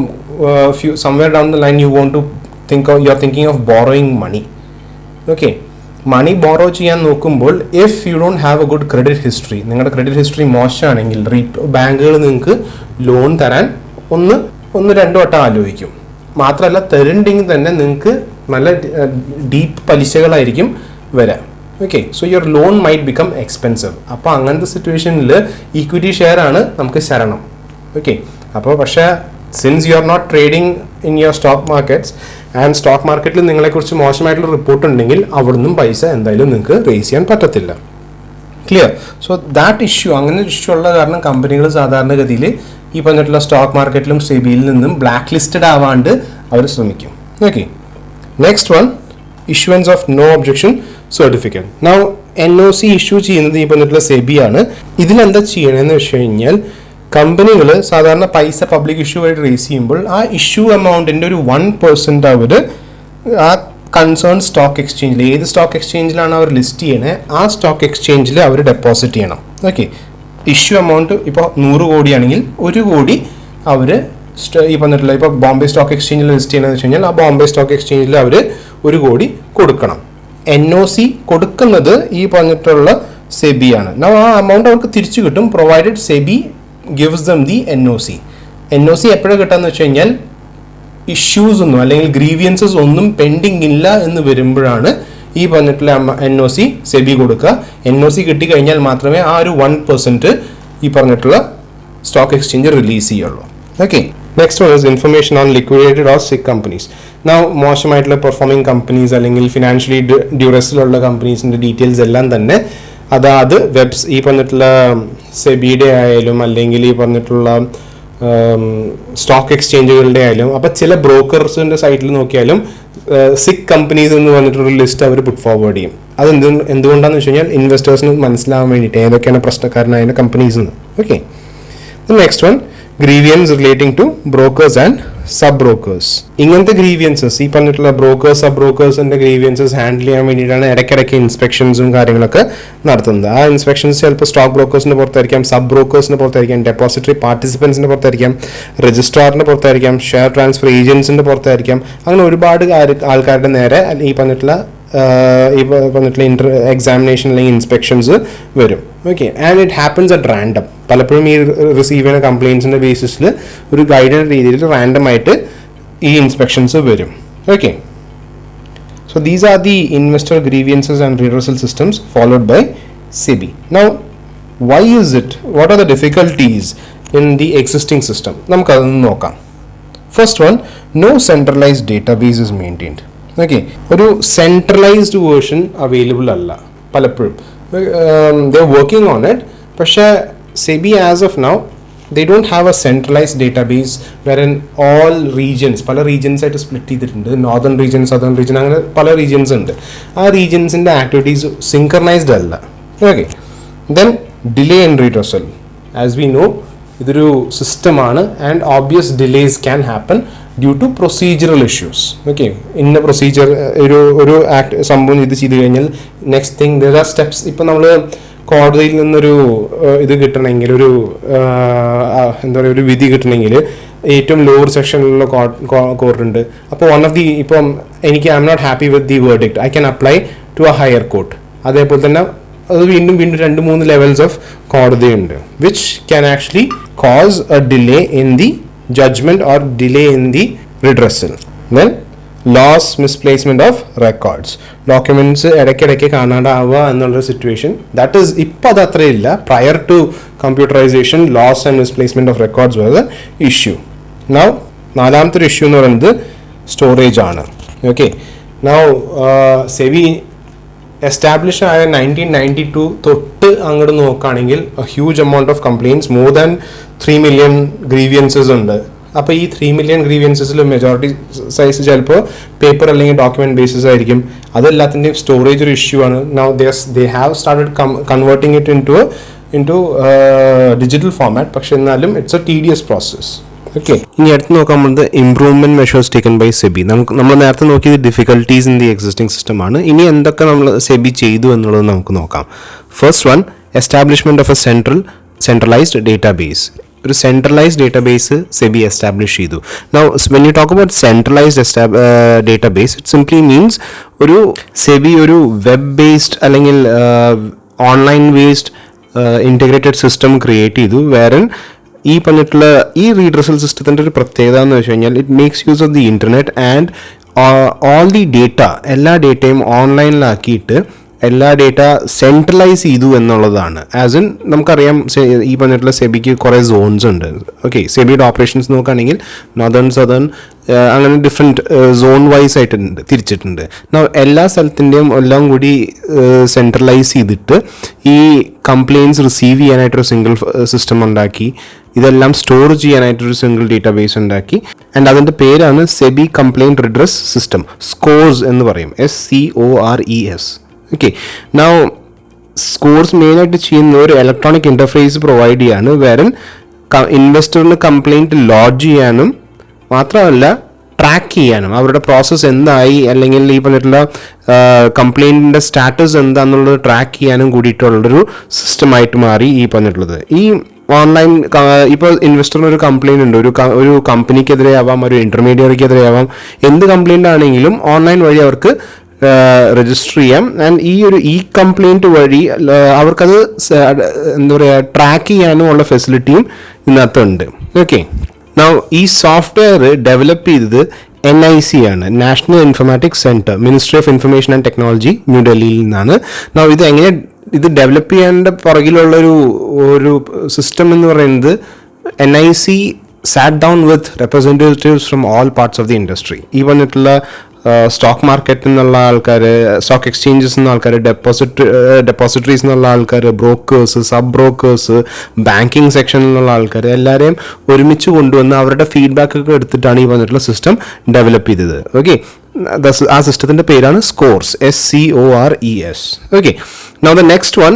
somewhere down the line you want to you are thinking of borrowing money. Okay, money borrow ചെയ്യാൻ നോക്കുമ്പോൾ if you don't have a good credit history, നിങ്ങളുടെ credit history മോശമാണെങ്കിൽ ബാങ്കുകൾ നിങ്ങൾക്ക് ലോൺ തരാൻ ഒന്ന് രണ്ട് വട്ടം ആലോചിക്കും. മാത്രമല്ല തരുന്നുണ്ടെങ്കിൽ തന്നെ നിങ്ങൾക്ക് നല്ല ഡീപ്പ് പലിശകളായിരിക്കും വരാം. Okay, so your loan might become expensive. അപ്പോൾ അങ്ങനത്തെ സിറ്റുവേഷനിൽ ഈക്വിറ്റി ഷെയർ ആണ് നമുക്ക് ശരണം. ഓക്കെ, അപ്പോൾ പക്ഷേ since you are not trading in your stock markets and stock മാർക്കറ്റിൽ നിങ്ങളെക്കുറിച്ച് മോശമായിട്ടുള്ള റിപ്പോർട്ട് ഉണ്ടെങ്കിൽ അവിടെ നിന്നും പൈസ എന്തായാലും നിങ്ങൾക്ക് റേസ് ചെയ്യാൻ പറ്റത്തില്ല. ക്ലിയർ? സോ ദാറ്റ് ഇഷ്യൂ, അങ്ങനെ ഇഷ്യൂ ഉള്ള കാരണം കമ്പനികൾ സാധാരണഗതിയിൽ ഈ പറഞ്ഞിട്ടുള്ള സ്റ്റോക്ക് മാർക്കറ്റിലും സെബിയിൽ നിന്നും ബ്ലാക്ക് ലിസ്റ്റഡ് ആവാണ്ട് അവർ ശ്രമിക്കും. Okay, next one issuance of no objection certificate. Now NOC issue ചെയ്യുന്നത് ഈ പറഞ്ഞിട്ടുള്ള സെബി ആണ്. ഇതിലെന്താ ചെയ്യണമെന്ന് വെച്ച് കഴിഞ്ഞാൽ കമ്പനികൾ സാധാരണ പൈസ പബ്ലിക് ഇഷ്യൂ ആയിട്ട് റേസ് ചെയ്യുമ്പോൾ ആ ഇഷ്യൂ എമൗണ്ടിൻ്റെ ഒരു 1% അവർ ആ കൺസേൺ സ്റ്റോക്ക് എക്സ്ചേഞ്ചിൽ, ഏത് സ്റ്റോക്ക് എക്സ്ചേഞ്ചിലാണ് അവർ ലിസ്റ്റ് ചെയ്യണേ ആ സ്റ്റോക്ക് എക്സ്ചേഞ്ചിൽ അവർ ഡെപ്പോസിറ്റ് ചെയ്യണം. ഓക്കെ, ഇഷ്യൂ എമൗണ്ട് ഇപ്പോൾ 100 കോടിയാണെങ്കിൽ 1 കോടി അവർ ഈ പറഞ്ഞിട്ടുള്ള ഇപ്പോൾ ബോംബെ സ്റ്റോക്ക് എക്സ്ചേഞ്ചിൽ ലിസ്റ്റ് ചെയ്യണമെന്ന് വെച്ച് കഴിഞ്ഞാൽ ആ ബോംബെ സ്റ്റോക്ക് എക്സ്ചേഞ്ചിൽ അവർ 1 കോടി കൊടുക്കണം. NOC കൊടുക്കുന്നത് ഈ പറഞ്ഞിട്ടുള്ള സെബി ആണ്. ആ എമൗണ്ട് അവർക്ക് തിരിച്ചു കിട്ടും provided SEBI gives dum the NOC. NOC എപ്പോഴാണ് കിട്ടാന്ന് വെച്ച് കഴിഞ്ഞാൽ ഇഷ്യൂസ് ഒന്നും അല്ലെങ്കിൽ ഗ്രീവിയൻസസ് ഒന്നും പെൻഡിങ് ഇല്ല എന്ന് വരുമ്പോഴാണ് ഈ പറഞ്ഞിട്ടുള്ള NOC സെബി കൊടുക്കുക. NOC കിട്ടിക്കഴിഞ്ഞാൽ മാത്രമേ ആ ഒരു 1% ഈ പറഞ്ഞിട്ടുള്ള സ്റ്റോക്ക് എക്സ്ചേഞ്ച് റിലീസ് ചെയ്യുള്ളൂ. Okay, next one is information on liquidated or സിക്ക് കമ്പനീസ്. മോശമായിട്ടുള്ള പെർഫോമിംഗ് കമ്പനീസ് അല്ലെങ്കിൽ ഫിനാൻഷ്യലി ഡ്യൂറസിലുള്ള കമ്പനീസിൻ്റെ ഡീറ്റെയിൽസ് എല്ലാം തന്നെ അതാത് ഈ പറഞ്ഞിട്ടുള്ള സെബിയുടെ ആയാലും അല്ലെങ്കിൽ ഈ പറഞ്ഞിട്ടുള്ള സ്റ്റോക്ക് എക്സ്ചേഞ്ചുകളുടെ ആയാലും, അപ്പോൾ ചില ബ്രോക്കേഴ്സിൻ്റെ സൈറ്റിൽ നോക്കിയാലും സിക്ക് കമ്പനീസ് എന്ന് പറഞ്ഞിട്ടൊരു ലിസ്റ്റ് അവർ പുട്ട് ഫോർവേഡ് ചെയ്യും. അത് എന്തുകൊണ്ടാണെന്ന് വെച്ച് കഴിഞ്ഞാൽ ഇൻവെസ്റ്റേഴ്സിന് മനസ്സിലാവാൻ വേണ്ടിയിട്ട് ഏതൊക്കെയാണ് പ്രശ്നക്കാരനായ കമ്പനീസ് എന്ന്. Okay, next one grievance relating to brokers and sub brokers. ഇങ്ങനത്തെ ഗ്രീവിയൻസസ് ഈ പറഞ്ഞിട്ടുള്ള ബ്രോക്കേഴ്സ് സബ് ബ്രോക്കേഴ്സിന്റെ ഗ്രീവിയൻസസ് ഹാൻഡിൽ ചെയ്യാൻ വേണ്ടിയിട്ടാണ് ഇടയ്ക്കിടയ്ക്ക് ഇൻസ്പെക്ഷൻസും കാര്യങ്ങളൊക്കെ നടത്തുന്നത്. ആ ഇൻസ്പെക്ഷൻസ് ചിലപ്പോൾ സ്റ്റോക്ക് ബ്രോക്കേഴ്സിന് പുറത്തായിരിക്കാം, സബ് ബ്രോക്കേഴ്സിന് പുറത്തായിരിക്കാം, ഡെപ്പോസിറ്ററി പാർട്ടിസിപ്പൻസിന് പുറത്തായിരിക്കാം, രജിസ്ട്രാറിന് പുറത്തായിരിക്കാം, ഷെയർ ട്രാൻസ്ഫർ ഏജൻസിന്റെ പുറത്തായിരിക്കാം. അങ്ങനെ ഒരുപാട് ആൾക്കാരുടെ നേരെ ഈ പറഞ്ഞിട്ടുള്ള എക്സാമിനേഷൻ അല്ലെങ്കിൽ ഇൻസ്പെക്ഷൻസ് വരും. Okay, and it happens at random. പലപ്പോഴും ഈ റിസീവ് ചെയ്യുന്ന കംപ്ലയിൻസിൻ്റെ ബേസിസിൽ ഒരു ഗൈഡഡ് രീതിയിൽ റാൻഡം ആയിട്ട് ഈ ഇൻസ്പെക്ഷൻസ് വരും. Okay, so these are the investor grievances and redressal systems followed by SEBI. Now, why is it? What are the difficulties in the existing system? നമുക്കതൊന്ന് നോക്കാം. First one, no centralized database is maintained. Okay, ഒരു centralised version available അല്ല പലപ്പോഴും. They are working on it. പക്ഷേ SEBI as of now they don't have a centralised database when all regions, പല regions ആയിട്ട് split ചെയ്തിട്ടുണ്ട്. Northern region, southern region, അങ്ങനെ പല regions ഉണ്ട്. ആ റീജിയൻസിൻ്റെ ആക്ടിവിറ്റീസ് സിങ്ക്രണൈസ്ഡ് അല്ല. Okay, then delay and redressal. As we know ഇതൊരു സിസ്റ്റമാണ് and obvious delays can happen due to procedural issues. Okay, ഇന്ന പ്രൊസീജിയർ ഒരു സംഭവം ഇത് ചെയ്ത് കഴിഞ്ഞാൽ next thing there are steps. ഇപ്പം നമ്മൾ കോടതിയിൽ നിന്നൊരു ഇത് കിട്ടണമെങ്കിൽ, എന്താ പറയുക, ഒരു വിധി കിട്ടണമെങ്കിൽ ഏറ്റവും ലോവർ സെക്ഷനിലുള്ള കോർട്ടുണ്ട്. അപ്പോൾ വൺ ഓഫ് ദി, ഇപ്പം എനിക്ക് I'm not happy with the verdict, I can apply to a higher court. അതേപോലെ തന്നെ അത് വീണ്ടും 2-3 ലെവൽസ് ഓഫ് കോടതിയുണ്ട്, which can actually cause a delay in the judgment or delay in the redressal. Then loss, misplacement of records. Documents ഇടയ്ക്കിടയ്ക്ക് കാണാണ്ടാവുക എന്നുള്ള situation, that is ഇപ്പോൾ അത് അത്രയില്ല. Prior to computerisation loss and misplacement of records was a issue. Now നാലാമത്തെ ഒരു issue എന്ന് പറയുന്നത് storage ആണ്. ഓക്കെ, നൗ സെബി എസ്റ്റാബ്ലിഷ് ആയ 1992 തൊട്ട് അങ്ങോട്ട് നോക്കുകയാണെങ്കിൽ huge amount of compliance, more than 3 million grievances ഉണ്ട്. അപ്പോൾ ഈ 3 million ഗ്രീവിയൻസസിൽ മെജോറിറ്റി സൈസ് ചിലപ്പോൾ പേപ്പർ അല്ലെങ്കിൽ ഡോക്യുമെന്റ് ബേസിസ് ആയിരിക്കും. അതെല്ലാത്തിൻ്റെയും സ്റ്റോറേജ് ഒരു ഇഷ്യൂ ആണ്. Now they have started converting it into digital format. പക്ഷെ എന്നാലും it's a tedious process. Okay, ഇനി അടുത്ത് നോക്കാൻ പോകുന്നത് improvement measures taken by SEBI. നമ്മൾ നേരത്തെ നോക്കിയത് difficulties in the existing system ആണ്. ഇനി എന്തൊക്കെ നമ്മൾ സെബി ചെയ്തു എന്നുള്ളത് നമുക്ക് നോക്കാം. First one, establishment of A centralised database. ഒരു സെൻട്രലൈസ്ഡ് ഡേറ്റാബേസ് സെബി എസ്റ്റാബ്ലിഷ് ചെയ്തു. Now when you talk about centralised database, it simply means ഒരു സെബി ഒരു വെബ് ബേസ്ഡ് അല്ലെങ്കിൽ online based integrated system create ചെയ്തു. വേറെ ഈ പറഞ്ഞിട്ടുള്ള ഈ റീഡ്രസൽ സിസ്റ്റത്തിൻ്റെ ഒരു പ്രത്യേകത എന്ന് വെച്ച് കഴിഞ്ഞാൽ it makes use of the internet and all the data, എല്ലാ ഡേറ്റയും ഓൺലൈനിലാക്കിയിട്ട് എല്ലാ ഡേറ്റ സെൻട്രലൈസ് ചെയ്തു എന്നുള്ളതാണ്. ആസ് ഇൻ നമുക്കറിയാം ഈ പറഞ്ഞിട്ടുള്ള സെബിക്ക് കുറേ സോൺസ് ഉണ്ട്. ഓക്കെ, സെബിയുടെ ഓപ്പറേഷൻസ് നോക്കുകയാണെങ്കിൽ നോർത്തേൺ, സദേൺ, അങ്ങനെ ഡിഫറെൻറ്റ് സോൺ വൈസ് ആയിട്ടുണ്ട്, തിരിച്ചിട്ടുണ്ട്. എല്ലാ സ്ഥലത്തിൻ്റെയും എല്ലാം കൂടി സെൻട്രലൈസ് ചെയ്തിട്ട് ഈ കംപ്ലയിൻറ്റ്സ് റിസീവ് ചെയ്യാനായിട്ടൊരു സിംഗിൾ സിസ്റ്റം ഉണ്ടാക്കി, ഇതെല്ലാം സ്റ്റോർ ചെയ്യാനായിട്ടൊരു സിംഗിൾ ഡേറ്റാബേസ് ഉണ്ടാക്കി. ആൻഡ് അതിൻ്റെ പേരാണ് SEBI complaint redress system, scores എന്ന് പറയും, SCORES. ഓക്കെ, നൗ സ്കോർസ് മെയിനായിട്ട് ചെയ്യുന്ന ഒരു ഇലക്ട്രോണിക് ഇൻ്റർഫേസ് പ്രൊവൈഡ് ചെയ്യാണ്, വേറെ ഇൻവെസ്റ്ററിന് കംപ്ലയിൻറ്റ് ലോഡ്ജ് ചെയ്യാനും മാത്രമല്ല ട്രാക്ക് ചെയ്യാനും, അവരുടെ പ്രോസസ്സ് എന്തായി അല്ലെങ്കിൽ ഈ പറഞ്ഞിട്ടുള്ള കംപ്ലയിൻറ്റിൻ്റെ സ്റ്റാറ്റസ് എന്താണെന്നുള്ളത് ട്രാക്ക് ചെയ്യാനും കൂടിയിട്ടുള്ളൊരു സിസ്റ്റമായിട്ട് മാറി ഈ പറഞ്ഞിട്ടുള്ളത്. ഈ ഓൺലൈൻ ഇപ്പോൾ ഇൻവെസ്റ്ററിന് ഒരു കംപ്ലയിൻ്റ് ഉണ്ട്, ഒരു കമ്പനിക്കെതിരെ ആവാം, ഒരു ഇൻ്റർമീഡിയറിക്കെതിരെ ആവാം, എന്ത് കംപ്ലയിൻ്റ് ആണെങ്കിലും ഓൺലൈൻ വഴി അവർക്ക് രജിസ്റ്റർ ചെയ്യാം. ആൻഡ് ഈ കംപ്ലയിൻറ്റ് വഴി അവർക്കത് എന്താ പറയുക ട്രാക്ക് ചെയ്യാനും ഉള്ള ഫെസിലിറ്റിയും ഇതിനകത്തുണ്ട്. ഓക്കെ, നൗ ഈ സോഫ്റ്റ്വെയർ ഡെവലപ്പ് ചെയ്തത് NIC ആണ്, national informatics centre, ministry of information and technology, ന്യൂഡൽഹിയിൽ നിന്നാണ്. നൗ ഇത് ഡെവലപ്പ് ചെയ്യേണ്ട പുറകിലുള്ള സിസ്റ്റം എന്ന് പറയുന്നത് NIC sat down with representatives from all parts of the industry. ഈ വന്നിട്ടുള്ള സ്റ്റോക്ക് മാർക്കറ്റിൽ നിന്നുള്ള ആൾക്കാർ, സ്റ്റോക്ക് എക്സ്ചേഞ്ചസ് നിന്നുള്ള ആൾക്കാർ, ഡെപ്പോസിറ്ററീസ് എന്നുള്ള ആൾക്കാർ, ബ്രോക്കേഴ്സ്, സബ് ബ്രോക്കേഴ്സ്, ബാങ്കിങ് സെക്ഷനിൽ നിന്നുള്ള ആൾക്കാർ എല്ലാവരെയും ഒരുമിച്ച് കൊണ്ടുവന്ന് അവരുടെ ഫീഡ്ബാക്ക് ഒക്കെ എടുത്തിട്ടാണ് ഈ വന്നിട്ടുള്ള സിസ്റ്റം ഡെവലപ്പ് ചെയ്തത്. ഓക്കെ, ആ സിസ്റ്റത്തിൻ്റെ പേരാണ് scores, SCORES. Okay, now the next one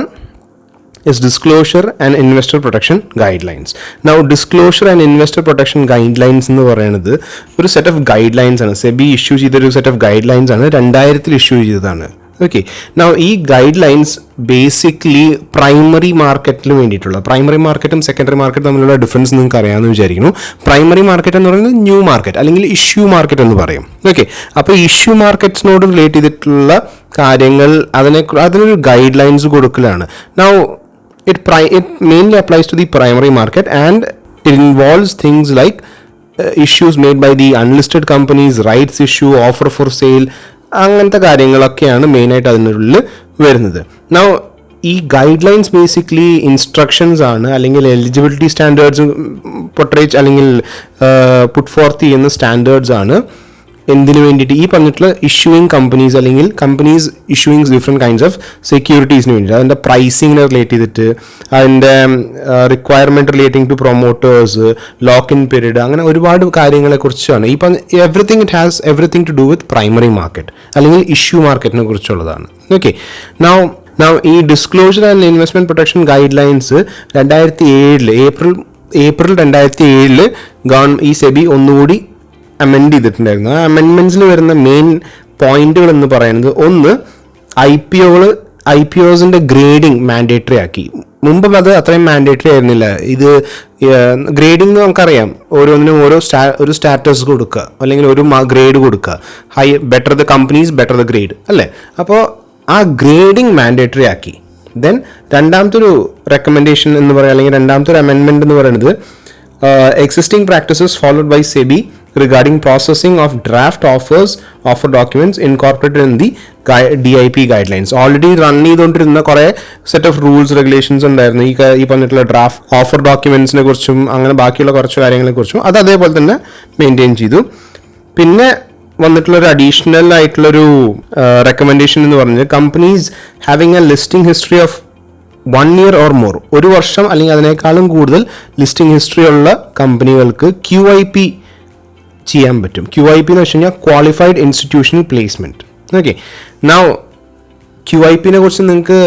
is disclosure and investor protection guidelines. Now disclosure and investor protection guidelines എന്ന് പറയുന്നത് ഒരു സെറ്റ് ഓഫ് ഗൈഡ്ലൈൻസ് ആണ്. സെബി ഇഷ്യൂ ചെയ്തൊരു സെറ്റ് ഓഫ് ഗൈഡ്ലൈൻസ് ആണ്, 2000 ഇഷ്യൂ ചെയ്തതാണ്. ഓക്കെ, നൗ ഈ ഗൈഡ് ലൈൻസ് ബേസിക്കലി പ്രൈമറി മാർക്കറ്റിന് വേണ്ടിയിട്ടുള്ള, primary മാർക്കറ്റും സെക്കൻഡറി മാർക്കറ്റും തമ്മിലുള്ള ഡിഫറൻസ് നിങ്ങൾക്ക് അറിയാമെന്ന് വിചാരിക്കുന്നു. പ്രൈമറി മാർക്കറ്റ് എന്ന് പറയുന്നത് ന്യൂ മാർക്കറ്റ് അല്ലെങ്കിൽ ഇഷ്യൂ മാർക്കറ്റ് എന്ന് പറയും. ഓക്കെ, അപ്പോൾ ഇഷ്യൂ മാർക്കറ്റ്സിനോട് റിലേറ്റ് ചെയ്തിട്ടുള്ള കാര്യങ്ങൾ അതിനൊരു ഗൈഡ് ലൈൻസ് കൊടുക്കലാണ്. Now it mainly applies to the primary market and it involves things like issues made by the unlisted companies, rights issue, offer for sale, അങ്ങനത്തെ കാര്യങ്ങളൊക്കെയാണ് മെയിനായിട്ട് അതിനുള്ളിൽ വരുന്നത്. നൗ ഈ ഗൈഡ് ലൈൻസ് ബേസിക്കലി ഇൻസ്ട്രക്ഷൻസ് ആണ്, അല്ലെങ്കിൽ eligibility standards പൊട്രേറ്റ് അല്ലെങ്കിൽ puttu fourth ചെയ്യുന്ന സ്റ്റാൻഡേർഡ്സ് ആണ്. എന്തിനു വേണ്ടിയിട്ട് ഈ പറഞ്ഞിട്ടുള്ള ഇഷ്യൂയിങ് കമ്പനീസ് അല്ലെങ്കിൽ companies issuing different kinds of സെക്യൂരിറ്റീസിന് വേണ്ടിയിട്ട്, അതിൻ്റെ പ്രൈസിങ്ങിനെ റിലേറ്റ് ചെയ്തിട്ട്, അതിൻ്റെ requirement relating to promoters, lock in period, അങ്ങനെ ഒരുപാട് കാര്യങ്ങളെക്കുറിച്ചാണ് ഈ everything. It has everything to do with primary market അല്ലെങ്കിൽ ഇഷ്യൂ മാർക്കറ്റിനെ കുറിച്ചുള്ളതാണ്. ഓക്കെ, നൗ ഈ disclosure and investment protection guidelines 2007 April 2007 ഈ സെബി ഒന്നുകൂടി അമെൻഡ് ചെയ്തിട്ടുണ്ടായിരുന്നു. ആ അമെൻമെൻറ്റ്സിൽ വരുന്ന മെയിൻ പോയിന്റുകൾ എന്ന് പറയുന്നത്, ഒന്ന്, IPOസിൻ്റെ ഗ്രേഡിംഗ് മാൻഡേറ്ററി ആക്കി. മുമ്പ് അത് അത്രയും മാൻഡേറ്ററി ആയിരുന്നില്ല. ഇത് ഗ്രേഡിംഗ് നമുക്കറിയാം, ഓരോന്നിനും ഒരു സ്റ്റാറ്റസ് കൊടുക്കുക അല്ലെങ്കിൽ ഒരു ഗ്രേഡ് കൊടുക്കുക, better the companies better the grade അല്ലേ. അപ്പോൾ ആ ഗ്രേഡിംഗ് മാൻഡേറ്ററി ആക്കി. ദെൻ രണ്ടാമത്തെ ഒരു റെക്കമെൻഡേഷൻ എന്ന് പറയുക അല്ലെങ്കിൽ രണ്ടാമത്തെ ഒരു അമെൻമെൻറ്റ് എന്ന് പറയുന്നത്, existing practices followed by SEBI regarding processing of draft offer documents incorporated in the DIP guidelines. Already run ചെയ്തുകൊണ്ടിരുന്ന കുറേ സെറ്റ് ഓഫ് റൂൾസ് റെഗുലേഷൻസ് ഉണ്ടായിരുന്നു ഈ പറഞ്ഞിട്ടുള്ള ഡ്രാഫ്റ്റ് ഓഫർ ഡോക്യുമെൻറ്റ്സിനെ കുറിച്ചും അങ്ങനെ ബാക്കിയുള്ള കുറച്ച് കാര്യങ്ങളെ കുറിച്ചും. അത് അതേപോലെ തന്നെ മെയിൻറ്റെയിൻ ചെയ്തു. പിന്നെ വന്നിട്ടുള്ളൊരു അഡീഷണൽ ആയിട്ടുള്ളൊരു റെക്കമെൻഡേഷൻ എന്ന് പറഞ്ഞത്, companies having A listing history of 1 year or more, ഒരു വർഷം അല്ലെങ്കിൽ അതിനേക്കാളും കൂടുതൽ ലിസ്റ്റിംഗ് ഹിസ്റ്ററി ഉള്ള കമ്പനികൾക്ക് QIP ചെയ്യാൻ പറ്റും. QIP എന്ന് വെച്ച് കഴിഞ്ഞാൽ qualified institutional placement. Okay, now QIPനെ കുറിച്ച് നിങ്ങൾക്ക്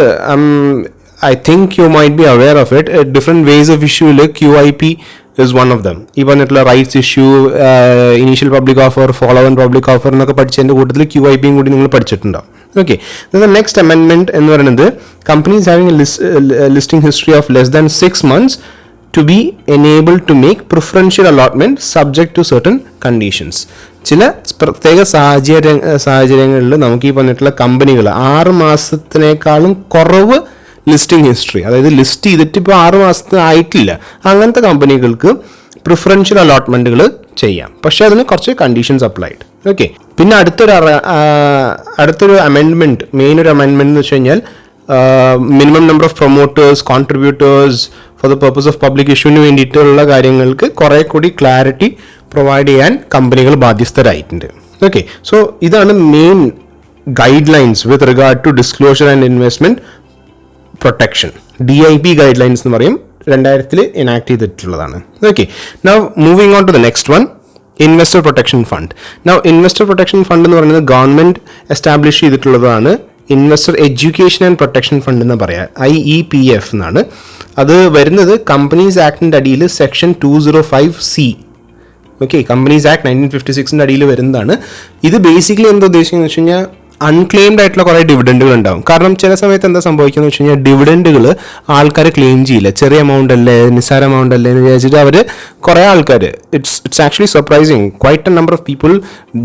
I think you might be aware of it. Different ways of ഇഷ്യൂവിൽ QIP is one of them. ഈ പറഞ്ഞിട്ടുള്ള rights issue, initial public offer, follow on public offer എന്നൊക്കെ പഠിച്ചതിൻ്റെ കൂട്ടത്തിൽ QIPയും കൂടി നിങ്ങൾ പഠിച്ചിട്ടുണ്ടാവും. ഓക്കെ, നെക്സ്റ്റ് അമെൻമെൻറ്റ് എന്ന് പറയുന്നത്, companies having listing history of less than 6 months to be enabled to make preferential allotment subject to certain conditions. ചില പ്രത്യേക സാഹചര്യങ്ങളിൽ നമുക്ക് ഈ പറഞ്ഞിട്ടുള്ള കമ്പനികൾ 6 മാസത്തിനേക്കാളും കുറവ് ലിസ്റ്റിംഗ് ഹിസ്റ്ററി, അതായത് ലിസ്റ്റ് ചെയ്തിട്ട് ഇപ്പോൾ 6 മാസത്തിന് ആയിട്ടില്ല, അങ്ങനത്തെ കമ്പനികൾക്ക് പ്രിഫറൻഷ്യൽ അലോട്ട്മെൻറ്റുകൾ ചെയ്യാം. പക്ഷേ അതിന് കുറച്ച് കണ്ടീഷൻസ് അപ്ലൈഡ്. ഓക്കെ. പിന്നെ അടുത്തൊരു അമെൻഡ്മെൻറ്റ്, മെയിൻ ഒരു അമെൻഡ്മെൻറ്റ് എന്ന് വെച്ച് കഴിഞ്ഞാൽ minimum number of promoters, contributors for the purpose of public ഇഷ്യൂവിന് വേണ്ടിയിട്ടുള്ള കാര്യങ്ങൾക്ക് കുറേ കൂടി ക്ലാരിറ്റി പ്രൊവൈഡ് ചെയ്യാൻ കമ്പനികൾ ബാധ്യസ്ഥരായിട്ടുണ്ട്. ഓക്കെ. സോ ഇതാണ് main guidelines with regard to disclosure and investment protection. DIP guidelines എന്ന് പറയും, 2000 എനാക്ട് ചെയ്തിട്ടുള്ളതാണ്. Okay. Now moving on to the next one, investor protection fund. Now investor protection fund എന്ന് പറയുന്നത് government establish ചെയ്തിട്ടുള്ളതാണ്. Investor education and protection fund എന്ന് പറയാം, IEPF എന്നാണ്. അത് വരുന്നത് കമ്പനീസ് ആക്ടിൻ്റെ അടിയിൽ section 205C. Okay. Companies act 1956 അടിയിൽ വരുന്നതാണ്. ഇത് ബേസിക്കലി എന്താ ഉദ്ദേശിക്കുന്നത് വെച്ച് കഴിഞ്ഞാൽ അൺക്ലെയിംഡ് ആയിട്ടുള്ള കുറേ ഡിവിഡൻഡുകൾ ഉണ്ടാവും. കാരണം ചില സമയത്ത് എന്താ സംഭവിക്കുന്നത് വെച്ച് കഴിഞ്ഞാൽ ഡിവിഡൻഡുകൾ ആൾക്കാർ ക്ലെയിം ചെയ്യില്ല. ചെറിയ എമൗണ്ട് അല്ലേ, നിസ്സാര എമൗണ്ട് അല്ലേ എന്ന് വിചാരിച്ചിട്ട് അവർ കുറേ ആൾക്കാർ, it's actually surprising, quite a number of people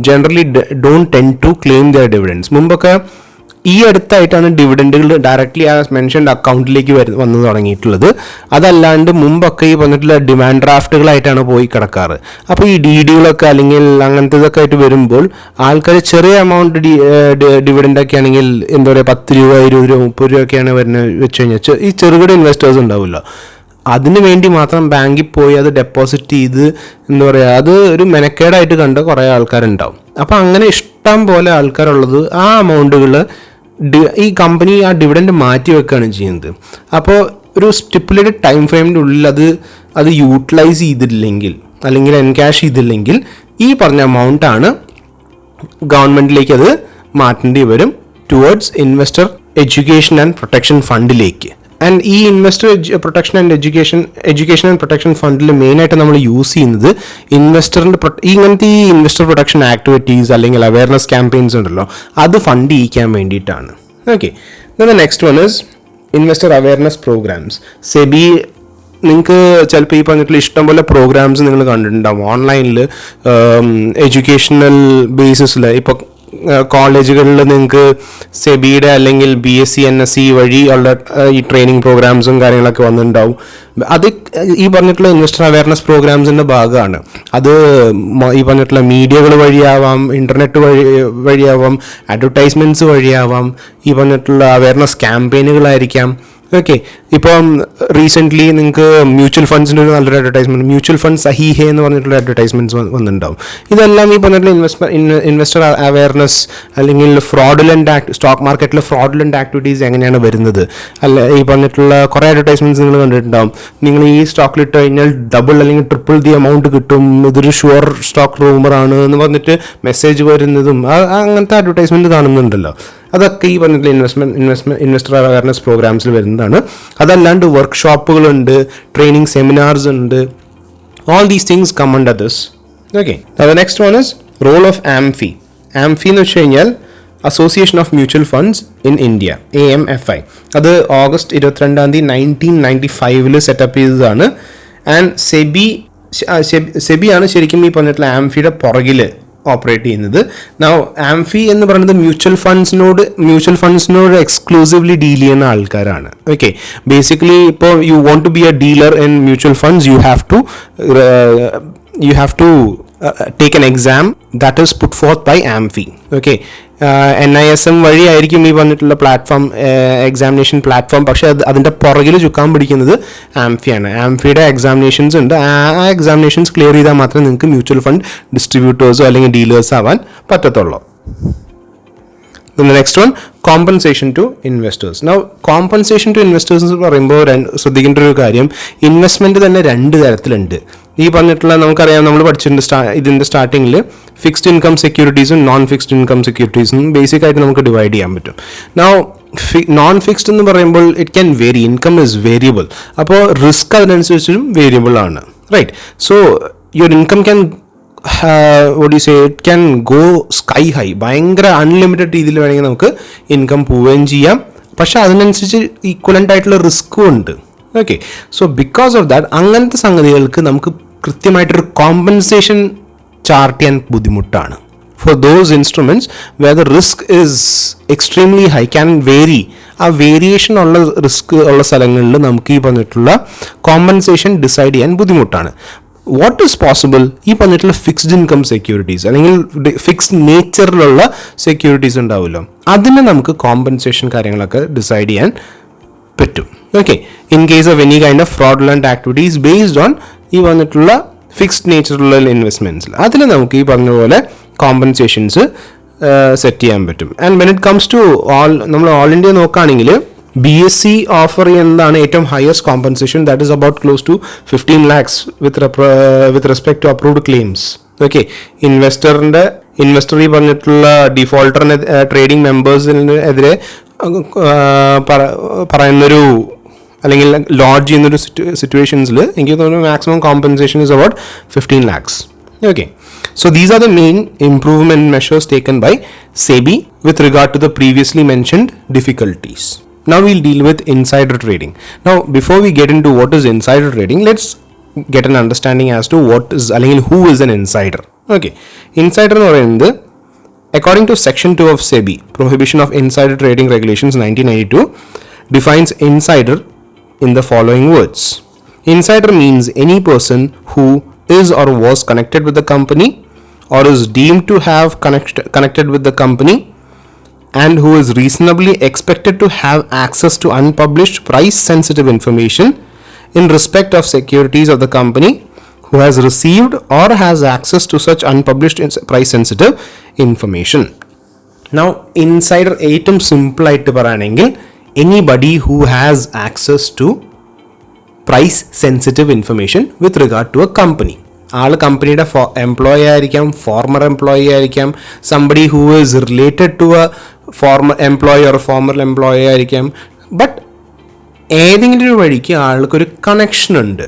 generally don't tend to claim their dividends. മുമ്പൊക്കെ ഈ അടുത്തായിട്ടാണ് ഡിവിഡൻഡുകൾ ഡയറക്റ്റ്ലി ആ മെൻഷൻഡ് അക്കൗണ്ടിലേക്ക് വന്നു തുടങ്ങിയിട്ടുള്ളത്. അതല്ലാണ്ട് മുമ്പൊക്കെ ഈ പറഞ്ഞിട്ടുള്ള ഡിമാൻഡ് ഡ്രാഫ്റ്റുകളായിട്ടാണ് പോയി കിടക്കാറ്. അപ്പോൾ ഈ DDകളൊക്കെ അല്ലെങ്കിൽ അങ്ങനത്തെ ഇതൊക്കെ ആയിട്ട് വരുമ്പോൾ ആൾക്കാർ ചെറിയ എമൗണ്ട് ഡിവിഡൻഡൊക്കെ ആണെങ്കിൽ എന്താ പറയുക 10 രൂപ 20 രൂപ 30 രൂപയൊക്കെയാണ് വരുന്നത് വെച്ച് കഴിഞ്ഞാൽ ഈ ചെറുകിട ഇൻവെസ്റ്റേഴ്സ് ഉണ്ടാവുമല്ലോ, അതിന് വേണ്ടി മാത്രം ബാങ്കിൽ പോയി അത് ഡെപ്പോസിറ്റ് ചെയ്ത് എന്താ പറയുക, അത് ഒരു മെനക്കേടായിട്ട് കണ്ട കുറേ ആൾക്കാരുണ്ടാവും. അപ്പോൾ അങ്ങനെ ഇഷ്ടം പോലെ ആൾക്കാരുള്ളത് ആ എമൗണ്ടുകൾ ഈ കമ്പനി ആ ഡിവിഡൻഡ് മാറ്റി വെക്കുകയാണ് ചെയ്യുന്നത്. അപ്പോൾ ഒരു സ്റ്റിപ്പുലേറ്റഡ് ടൈം ഫ്രെയിമിൻ്റെ ഉള്ളിൽ അത് യൂട്ടിലൈസ് ചെയ്തില്ലെങ്കിൽ അല്ലെങ്കിൽ എൻകാഷ് ചെയ്തില്ലെങ്കിൽ ഈ പറഞ്ഞ എമൗണ്ടാണ് ഗവൺമെൻറ്റിലേക്ക് അത് മാറ്റേണ്ടി വരും towards investor education and protection ഫണ്ടിലേക്ക്. ആൻഡ് ഈ investor protection and education and protection ഫണ്ടിൽ മെയിനായിട്ട് നമ്മൾ യൂസ് ചെയ്യുന്നത് ഇങ്ങനത്തെ ഈ ഇൻവെസ്റ്റർ പ്രൊട്ടക്ഷൻ ആക്ടിവിറ്റീസ് അല്ലെങ്കിൽ അവയർനെസ് ക്യാമ്പയിൻസ് ഉണ്ടല്ലോ, അത് ഫണ്ട് ചെയ്യിക്കാൻ വേണ്ടിയിട്ടാണ്. Okay. Next one is investor awareness programmes. SEBI നിങ്ങൾക്ക് ചിലപ്പോൾ ഈ പറഞ്ഞിട്ടുള്ള ഇഷ്ടംപോലെ പ്രോഗ്രാംസ് നിങ്ങൾ കണ്ടിട്ടുണ്ടാവും ഓൺലൈനിൽ, എഡ്യൂക്കേഷണൽ ബേസിസിൽ. ഇപ്പോൾ കോളേജുകളിൽ നിങ്ങൾക്ക് സെബിയുടെ അല്ലെങ്കിൽ BSc NSc വഴി ഉള്ള ഈ ട്രെയിനിങ് പ്രോഗ്രാംസും കാര്യങ്ങളൊക്കെ വന്നിട്ടുണ്ടാവും. അത് ഈ പറഞ്ഞിട്ടുള്ള ഇൻവെസ്റ്റർ അവയർനെസ് പ്രോഗ്രാംസിൻ്റെ ഭാഗമാണ്. അത് ഈ പറഞ്ഞിട്ടുള്ള മീഡിയകൾ വഴിയാവാം, ഇൻ്റർനെറ്റ് വഴിയാവാം, അഡ്വർടൈസ്മെൻറ്റ്സ് വഴിയാവാം, ഈ പറഞ്ഞിട്ടുള്ള അവയർനെസ് ക്യാമ്പയിനുകളായിരിക്കാം. ഓക്കെ. ഇപ്പം റീസെൻ്റ്ലി നിങ്ങൾക്ക് മ്യൂച്വൽ ഫണ്ട്സിൻ്റെ ഒരു നല്ലൊരു അഡ്വർടൈസ്മെൻറ്റ്, മ്യൂച്വൽ ഫണ്ട് സഹീഹെ എന്ന് പറഞ്ഞിട്ടുള്ള അഡ്വർടൈസ്മെൻറ്റ്സ് വന്നിട്ടുണ്ടാവും. ഇതെല്ലാം ഈ പറഞ്ഞിട്ടുള്ള ഇൻവെസ്റ്റർ അവയർനെസ് അല്ലെങ്കിൽ സ്റ്റോക്ക് മാർക്കറ്റിലെ ഫ്രോഡുലൻ്റ് ആക്ടിവിറ്റീസ് എങ്ങനെയാണ് വരുന്നത്, അല്ല ഈ പറഞ്ഞിട്ടുള്ള കുറേ അഡ്വർടൈസ്മെൻറ്റ്സ് നിങ്ങൾ കണ്ടിട്ടുണ്ടാവും. നിങ്ങൾ ഈ സ്റ്റോക്കിലിട്ട് കഴിഞ്ഞാൽ ഡബിൾ അല്ലെങ്കിൽ ട്രിപ്പിൾ ദി എമൗണ്ട് കിട്ടും, ഇതൊരു ഷുവർ സ്റ്റോക്ക് റൂമറാണ് എന്ന് പറഞ്ഞിട്ട് മെസ്സേജ് വരുന്നതും അങ്ങനത്തെ അഡ്വർടൈസ്മെൻറ്റ് കാണുന്നുണ്ടല്ലോ. അതൊക്കെ ഈ പറഞ്ഞിട്ടുള്ള ഇൻവെസ്റ്റർ അവയർനെസ് പ്രോഗ്രാംസിൽ വരുന്നതാണ്. അതല്ലാണ്ട് വർക്ക്ഷോപ്പുകളുണ്ട്, ട്രെയിനിങ് സെമിനാർസ് ഉണ്ട്. All these things come under this. Okay. Next one is role of AMFI. AMFI എന്ന് വെച്ച് കഴിഞ്ഞാൽ association of mutual funds in India, AMFI. അത് ഓഗസ്റ്റ് 22 1995 സെറ്റപ്പ് ചെയ്തതാണ്. ആൻഡ് സെബിയാണ് ശരിക്കും ഈ പറഞ്ഞിട്ടുള്ള AMFIയുടെ പുറകിൽ ഓപ്പറേറ്റ് ചെയ്യുന്നത്. നൗ AMFI എന്ന് പറയുന്നത് മ്യൂച്വൽ ഫണ്ട്സിനോട് എക്സ്ക്ലൂസീവ്ലി ഡീൽ ചെയ്യുന്ന ആൾക്കാരാണ്. ഓക്കെ. ബേസിക്കലി ഇപ്പോൾ you want to be a dealer in mutual funds, you have to take an exam that is put forth by AMFI. Okay. NISM വഴിയായിരിക്കും ഈ വന്നിട്ടുള്ള platform, examination platform. പക്ഷേ അതിൻ്റെ പുറകിൽ ചുക്കാൻ പിടിക്കുന്നത് AMFI ആണ്. AMFIയുടെ എക്സാമിനേഷൻസ് ഉണ്ട്. ആ എക്സാമിനേഷൻസ് ക്ലിയർ ചെയ്താൽ മാത്രമേ നിങ്ങൾക്ക് മ്യൂച്വൽ ഫണ്ട് ഡിസ്ട്രിബ്യൂട്ടേഴ്സോ അല്ലെങ്കിൽ ഡീലേഴ്സ് ആവാൻ പറ്റത്തുള്ളൂ. Next one, compensation to investors. Now compensation to investors എന്ന് പറയുമ്പോൾ ശ്രദ്ധിക്കേണ്ട ഒരു കാര്യം, ഇൻവെസ്റ്റ്മെൻറ്റ് തന്നെ 2 തരത്തിലുണ്ട്. ഈ പറഞ്ഞിട്ടുള്ള നമുക്കറിയാം, നമ്മൾ പഠിച്ചിട്ടുണ്ട് ഇതിൻ്റെ സ്റ്റാർട്ടിങ്ങിൽ ഫിക്സ്ഡ് ഇൻകം സെക്യൂരിറ്റീസും നോൺ ഫിക്സ്ഡ് ഇൻകം സെക്യൂരിറ്റീസും ബേസിക്കായിട്ട് നമുക്ക് ഡിവൈഡ് ചെയ്യാൻ പറ്റും. നൗ നോൺ ഫിക്സ്ഡ് എന്ന് പറയുമ്പോൾ it can vary, income is variable. അപ്പോൾ റിസ്ക് അതിനനുസരിച്ചും വേരിയബിൾ ആണ്, right? So your income can it can go sky high, ഭയങ്കര അൺലിമിറ്റഡ് രീതിയിൽ വേണമെങ്കിൽ നമുക്ക് ഇൻകം പോവുകയും ചെയ്യാം. പക്ഷെ അതിനനുസരിച്ച് ഈക്വലൻ്റ് ആയിട്ടുള്ള റിസ്ക്കും ഉണ്ട്. Okay. So because of that അങ്ങനത്തെ സംഗതികൾക്ക് നമുക്ക് കൃത്യമായിട്ടൊരു കോമ്പൻസേഷൻ ചാർട്ട് ചെയ്യാൻ ബുദ്ധിമുട്ടാണ്. For those instruments where the risk is extremely high, can vary, ആ വേരിയേഷൻ ഉള്ള റിസ്ക് ഉള്ള സ്ഥലങ്ങളിൽ നമുക്ക് ഈ പറഞ്ഞിട്ടുള്ള കോമ്പൻസേഷൻ ഡിസൈഡ് ചെയ്യാൻ ബുദ്ധിമുട്ടാണ്. വാട്ട് ഈസ് പോസിബിൾ ഈ പറഞ്ഞിട്ടുള്ള ഫിക്സ്ഡ് ഇൻകം സെക്യൂരിറ്റീസ് അല്ലെങ്കിൽ ഫിക്സ്ഡ് നേച്ചറിലുള്ള സെക്യൂരിറ്റീസ് ഉണ്ടാവുമല്ലോ, അതിന് നമുക്ക് കോമ്പൻസേഷൻ കാര്യങ്ങളൊക്കെ ഡിസൈഡ് ചെയ്യാൻ പറ്റും. Okay, in case of any kind of fraudulent activities based on ഈ വന്നിട്ടുള്ള ഫിക്സ്ഡ് നേച്ചറുള്ള ഇൻവെസ്റ്റ്മെന്റ്സിൽ അതിൽ നമുക്ക് ഈ പറഞ്ഞ പോലെ കോമ്പൻസേഷൻസ് സെറ്റ് ചെയ്യാൻ പറ്റും. And when it comes to നമ്മൾ ഓൾ ഇന്ത്യ നോക്കുകയാണെങ്കിൽ BSC ഓഫർ ചെയ്യുന്നതാണ് ഏറ്റവും highest compensation, that is about close to 15 lakhs with respect to approved claims. Okay, investor ഈ പറഞ്ഞിട്ടുള്ള ഡിഫോൾട്ടറിന് ട്രേഡിംഗ് മെമ്പേഴ്സിനെതിരെ പറയുന്നൊരു അല്ലെങ്കിൽ ലോഡ്ജ് ചെയ്യുന്നൊരു സിറ്റുവേഷൻസിൽ എനിക്ക് തോന്നുന്നു maximum compensation is about 15 lakhs. Okay, so these are the main improvement measures taken by SEBI with regard to the previously mentioned difficulties. Now we'll deal with insider trading. Now before we get into what is insider trading, let's get an understanding as to what is അല്ലെങ്കിൽ who is an insider. Okay, insider എന്ന് പറയുന്നത് according to section 2 of SEBI prohibition of insider trading regulations 1992 defines insider in the following words. Insider means any person who is or was connected with the company or is deemed to have connected with the company and who is reasonably expected to have access to unpublished price sensitive information in respect of securities of the company who has received or has access to such unpublished price sensitive information. Now insider ഏറ്റവും സിമ്പിൾ ആയിട്ട് പറയുകയാണെങ്കിൽ anybody who has access to price sensitive information with regard to a company. ആൾ കമ്പനിയുടെ employee ആയിരിക്കാം, former employee ആയിരിക്കാം, somebody who is related to a former employee or former employee ആയിരിക്കാം. But ഏതെങ്കിലും ഒരു വഴിക്ക് ആൾക്കൊരു കണക്ഷൻ ഉണ്ട്.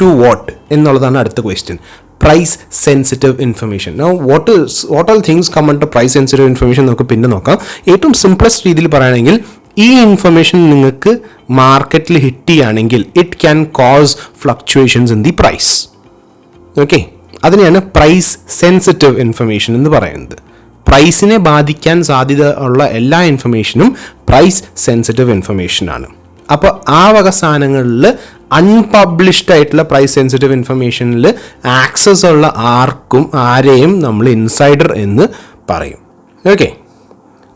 ടു വാട്ട് എന്നുള്ളതാണ് അടുത്ത question. Price sensitive information. What all things come under price sensitive information നമുക്ക് പിന്നെ നോക്കാം. ഏറ്റവും സിംപ്ലസ്റ്റ് രീതിയിൽ പറയുകയാണെങ്കിൽ ഈ ഇൻഫർമേഷൻ നിങ്ങൾക്ക് മാർക്കറ്റിൽ ഹിറ്റ് ചെയ്യുകയാണെങ്കിൽ it can cause fluctuations in the price. Okay, അതിനെയാണ് പ്രൈസ് സെൻസിറ്റീവ് ഇൻഫർമേഷൻ എന്ന് പറയുന്നത്. പ്രൈസിനെ ബാധിക്കാൻ സാധ്യത ഉള്ള എല്ലാ ഇൻഫർമേഷനും പ്രൈസ് സെൻസിറ്റീവ് ഇൻഫർമേഷനാണ്. അപ്പോൾ ആ വക സാധനങ്ങളിൽ അൺപബ്ലിഷ്ഡ് ആയിട്ടുള്ള പ്രൈസ് സെൻസിറ്റീവ് ഇൻഫർമേഷനിൽ ആക്സസ് ഉള്ള ആരെയും നമ്മൾ ഇൻസൈഡർ എന്ന് പറയും. Okay,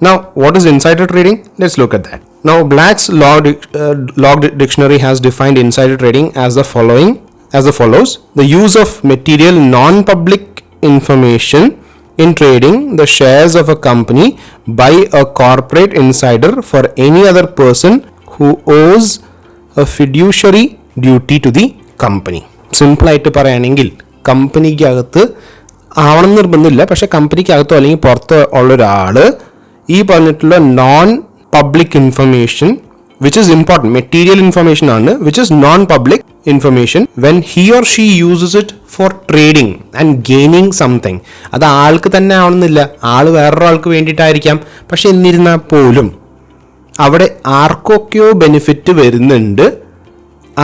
now what is insider trading? Let's look at that. Now Black's law dictionary has defined insider trading as the follows: the use of material non-public information in trading the shares of a company by a corporate insider for any other person who owes a fiduciary duty to the company. Simple ആയിട്ട് പറയുകയാണെങ്കിൽ കമ്പനിക്കകത്ത് ആവണം നിർബന്ധമില്ല, പക്ഷെ കമ്പനിക്കകത്തോ അല്ലെങ്കിൽ പുറത്തോ ഉള്ളൊരാൾ ഈ പറഞ്ഞിട്ടുള്ള non public information which is important material information ആണ്, which is non public information when he or she uses it for trading and gaining something. അത് ആൾക്ക് തന്നെ ആവണമെന്നില്ല, ആൾ വേറൊരാൾക്ക് വേണ്ടിയിട്ടായിരിക്കാം. പക്ഷെ എന്നിരുന്നാൽ പോലും അവിടെ ആർക്കൊക്കെയോ ബെനിഫിറ്റ് വരുന്നുണ്ട്.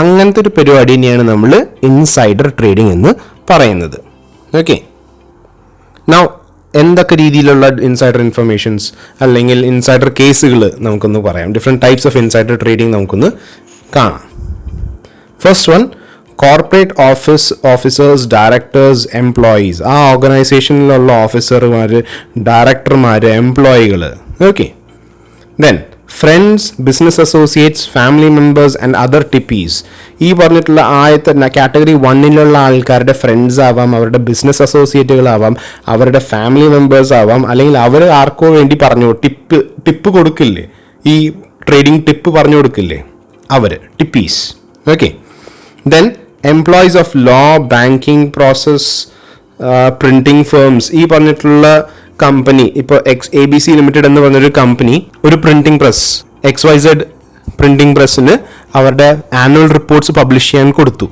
അങ്ങനത്തെ ഒരു പരിപാടി തന്നെയാണ് നമ്മൾ ഇൻസൈഡർ ട്രേഡിംഗ് എന്ന് പറയുന്നത്. ഓക്കെ, നൗ എന്തൊക്കെ രീതിയിലുള്ള ഇൻസൈഡർ ഇൻഫർമേഷൻസ് അല്ലെങ്കിൽ ഇൻസൈഡർ കേസുകൾ നമുക്കൊന്ന് പറയാം. Different types of insider trading നമുക്കൊന്ന് കാണാം. First one, corporate officers, directors, employees. ആ ഓർഗനൈസേഷനിലുള്ള ഓഫീസർമാർ, ഡയറക്ടർമാർ, എംപ്ലോയികൾ. Okay, then friends, business associates, family members and other tippees. ഈ പറഞ്ഞിട്ടുള്ള ആദ്യത്തെ കാറ്റഗറി 1 ആൾക്കാരുടെ ഫ്രണ്ട്സ് ആവാം, അവരുടെ ബിസിനസ് അസോസിയേറ്റുകളാവാം, അവരുടെ ഫാമിലി മെമ്പേഴ്സ് ആവാം, അല്ലെങ്കിൽ അവർ ആർക്കോ വേണ്ടി ടിപ്പ് കൊടുക്കില്ലേ, ഈ ട്രേഡിംഗ് ടിപ്പ് പറഞ്ഞു കൊടുക്കില്ലേ, അവർ tippees. Okay, then employees of law, banking process, printing firms. ഈ പറഞ്ഞിട്ടുള്ള കമ്പനി ഇപ്പോൾ ABC ലിമിറ്റഡ് എന്ന് പറഞ്ഞൊരു കമ്പനി ഒരു പ്രിന്റിംഗ് പ്രസ് XYZ പ്രിന്റിംഗ് പ്രസ്സിന് അവരുടെ ആനുവൽ റിപ്പോർട്ട്സ് പബ്ലിഷ് ചെയ്യാൻ കൊടുത്തു.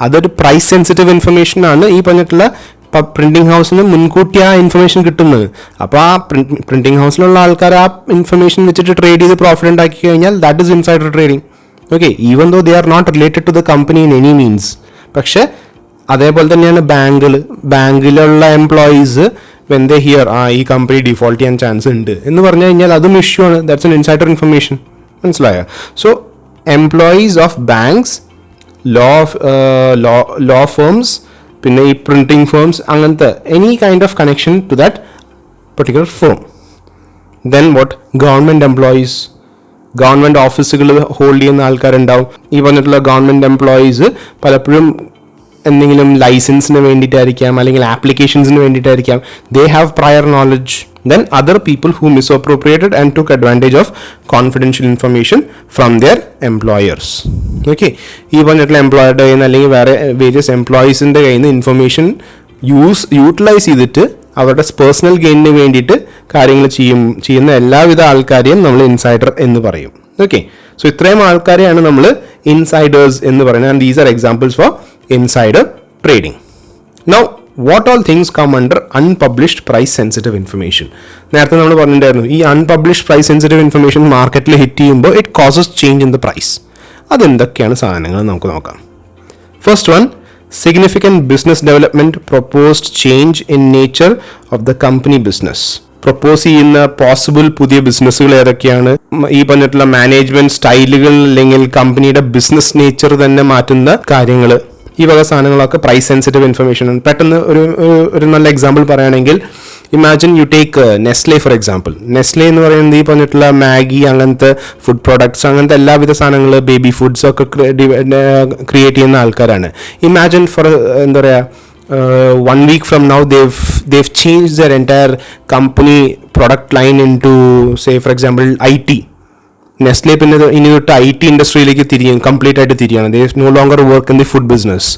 അതൊരു പ്രൈസ് സെൻസിറ്റീവ് ഇൻഫർമേഷൻ ആണ്. ഈ പറഞ്ഞിട്ടുള്ള പ്രിന്റിംഗ് ഹൗസിന് മുൻകൂട്ടി ആ ഇൻഫർമേഷൻ കിട്ടുന്നത്. അപ്പോൾ ആ പ്രിന്റിംഗ് ഹൗസിലുള്ള ആൾക്കാർ ആ ഇൻഫർമേഷൻ വെച്ചിട്ട് ട്രേഡ് ചെയ്ത് പ്രോഫിറ്റ് ഉണ്ടാക്കി കഴിഞ്ഞാൽ that is insider trading. Okay, even though they are not related to the company in any means. പക്ഷെ അതേപോലെ തന്നെയാണ് ബാങ്കിലുള്ള എംപ്ലോയീസ് when they hear ഈ കമ്പനി ഡിഫോൾട്ട് ചെയ്യാൻ ചാൻസ് ഉണ്ട് എന്ന് പറഞ്ഞു കഴിഞ്ഞാൽ അതും ഇഷ്യൂ ആണ്. That's an insider information. മനസ്സിലായോ? So employees of banks, law firms, പിന്നെ ഈ പ്രിൻറ്റിംഗ് ഫേംസ്, അങ്ങനത്തെ any kind of connection to that particular firm. Then what, government employees, government ഓഫീസുകൾ ഹോൾഡ് ചെയ്യുന്ന ആൾക്കാരുണ്ടാവും. ഈ പറഞ്ഞിട്ടുള്ള ഗവൺമെൻറ് എംപ്ലോയീസ് പലപ്പോഴും എന്തെങ്കിലും ലൈസൻസിന് വേണ്ടിയിട്ടായിരിക്കാം, അല്ലെങ്കിൽ ആപ്ലിക്കേഷൻസിന് വേണ്ടിയിട്ടായിരിക്കാം. They have prior knowledge. Then other people who misappropriated and took advantage of confidential information from their employers. Okay, ഈ പറഞ്ഞിട്ടുള്ള എംപ്ലോയറുടെ കയ്യിൽ നിന്ന് അല്ലെങ്കിൽ വേറെ വേരിയസ് എംപ്ലോയീസിൻ്റെ കയ്യിൽ നിന്ന് ഇൻഫർമേഷൻ യൂട്ടിലൈസ് ചെയ്തിട്ട് അവരുടെ പേഴ്സണൽ ഗെയിനിന് വേണ്ടിയിട്ട് കാര്യങ്ങൾ ചെയ്യുന്ന എല്ലാവിധ ആൾക്കാരെയും നമ്മൾ ഇൻസൈഡർ എന്ന് പറയും. ഓക്കെ, സോ ഇത്രയും ആൾക്കാരെയാണ് നമ്മൾ ഇൻസൈഡേഴ്സ് എന്ന് പറയുന്നത്. And these are examples for insider trading. Now what all things come under unpublished price sensitive information? നേരത്തെ നമ്മൾ പറഞ്ഞിട്ടുണ്ടായിരുന്നു, ഈ അൺപബ്ലിഷ്ഡ് പ്രൈസ് സെൻസിറ്റീവ് ഇൻഫർമേഷൻ മാർക്കറ്റിൽ ഹിറ്റ് ചെയ്യുമ്പോൾ it causes change in the price. അതെന്തൊക്കെയാണ് സാധനങ്ങൾ നമുക്ക് നോക്കാം. First one, significant business development, proposed change in nature of the company business. Propose ചെയ്യുന്ന പോസിബിൾ പുതിയ ബിസിനസ്സുകൾ ഏതൊക്കെയാണ്, ഈ പറഞ്ഞിട്ടുള്ള മാനേജ്മെൻറ്റ് സ്റ്റൈലുകൾ അല്ലെങ്കിൽ കമ്പനിയുടെ ബിസിനസ് നേച്ചർ തന്നെ മാറ്റുന്ന കാര്യങ്ങൾ, ഈ വക സാധനങ്ങളൊക്കെ പ്രൈസ് സെൻസിറ്റീവ് ഇൻഫർമേഷൻ. പെട്ടെന്ന് ഒരു നല്ല എക്സാമ്പിൾ പറയുകയാണെങ്കിൽ, imagine you take Nestle for example. Nestle എന്ന് പറയുന്നത് ഈ പറഞ്ഞിട്ടുള്ള മാഗി, അങ്ങനത്തെ ഫുഡ് പ്രോഡക്ട്സ്, അങ്ങനത്തെ എല്ലാവിധ സാധനങ്ങൾ, ബേബി ഫുഡ്സ് ഒക്കെ ക്രിയേറ്റ് ചെയ്യുന്ന ആൾക്കാരാണ്. ഇമാജിൻ ഫോർ എന്താ പറയുക, 1 week from now they've changed their entire company product line into, say for example, IT. Nestle പിന്നെ ഇനി തൊട്ട് IT ഇൻഡസ്ട്രിയിലേക്ക് കംപ്ലീറ്റ് ആയിട്ട് തിരിയാണ്. They no longer work in the food business.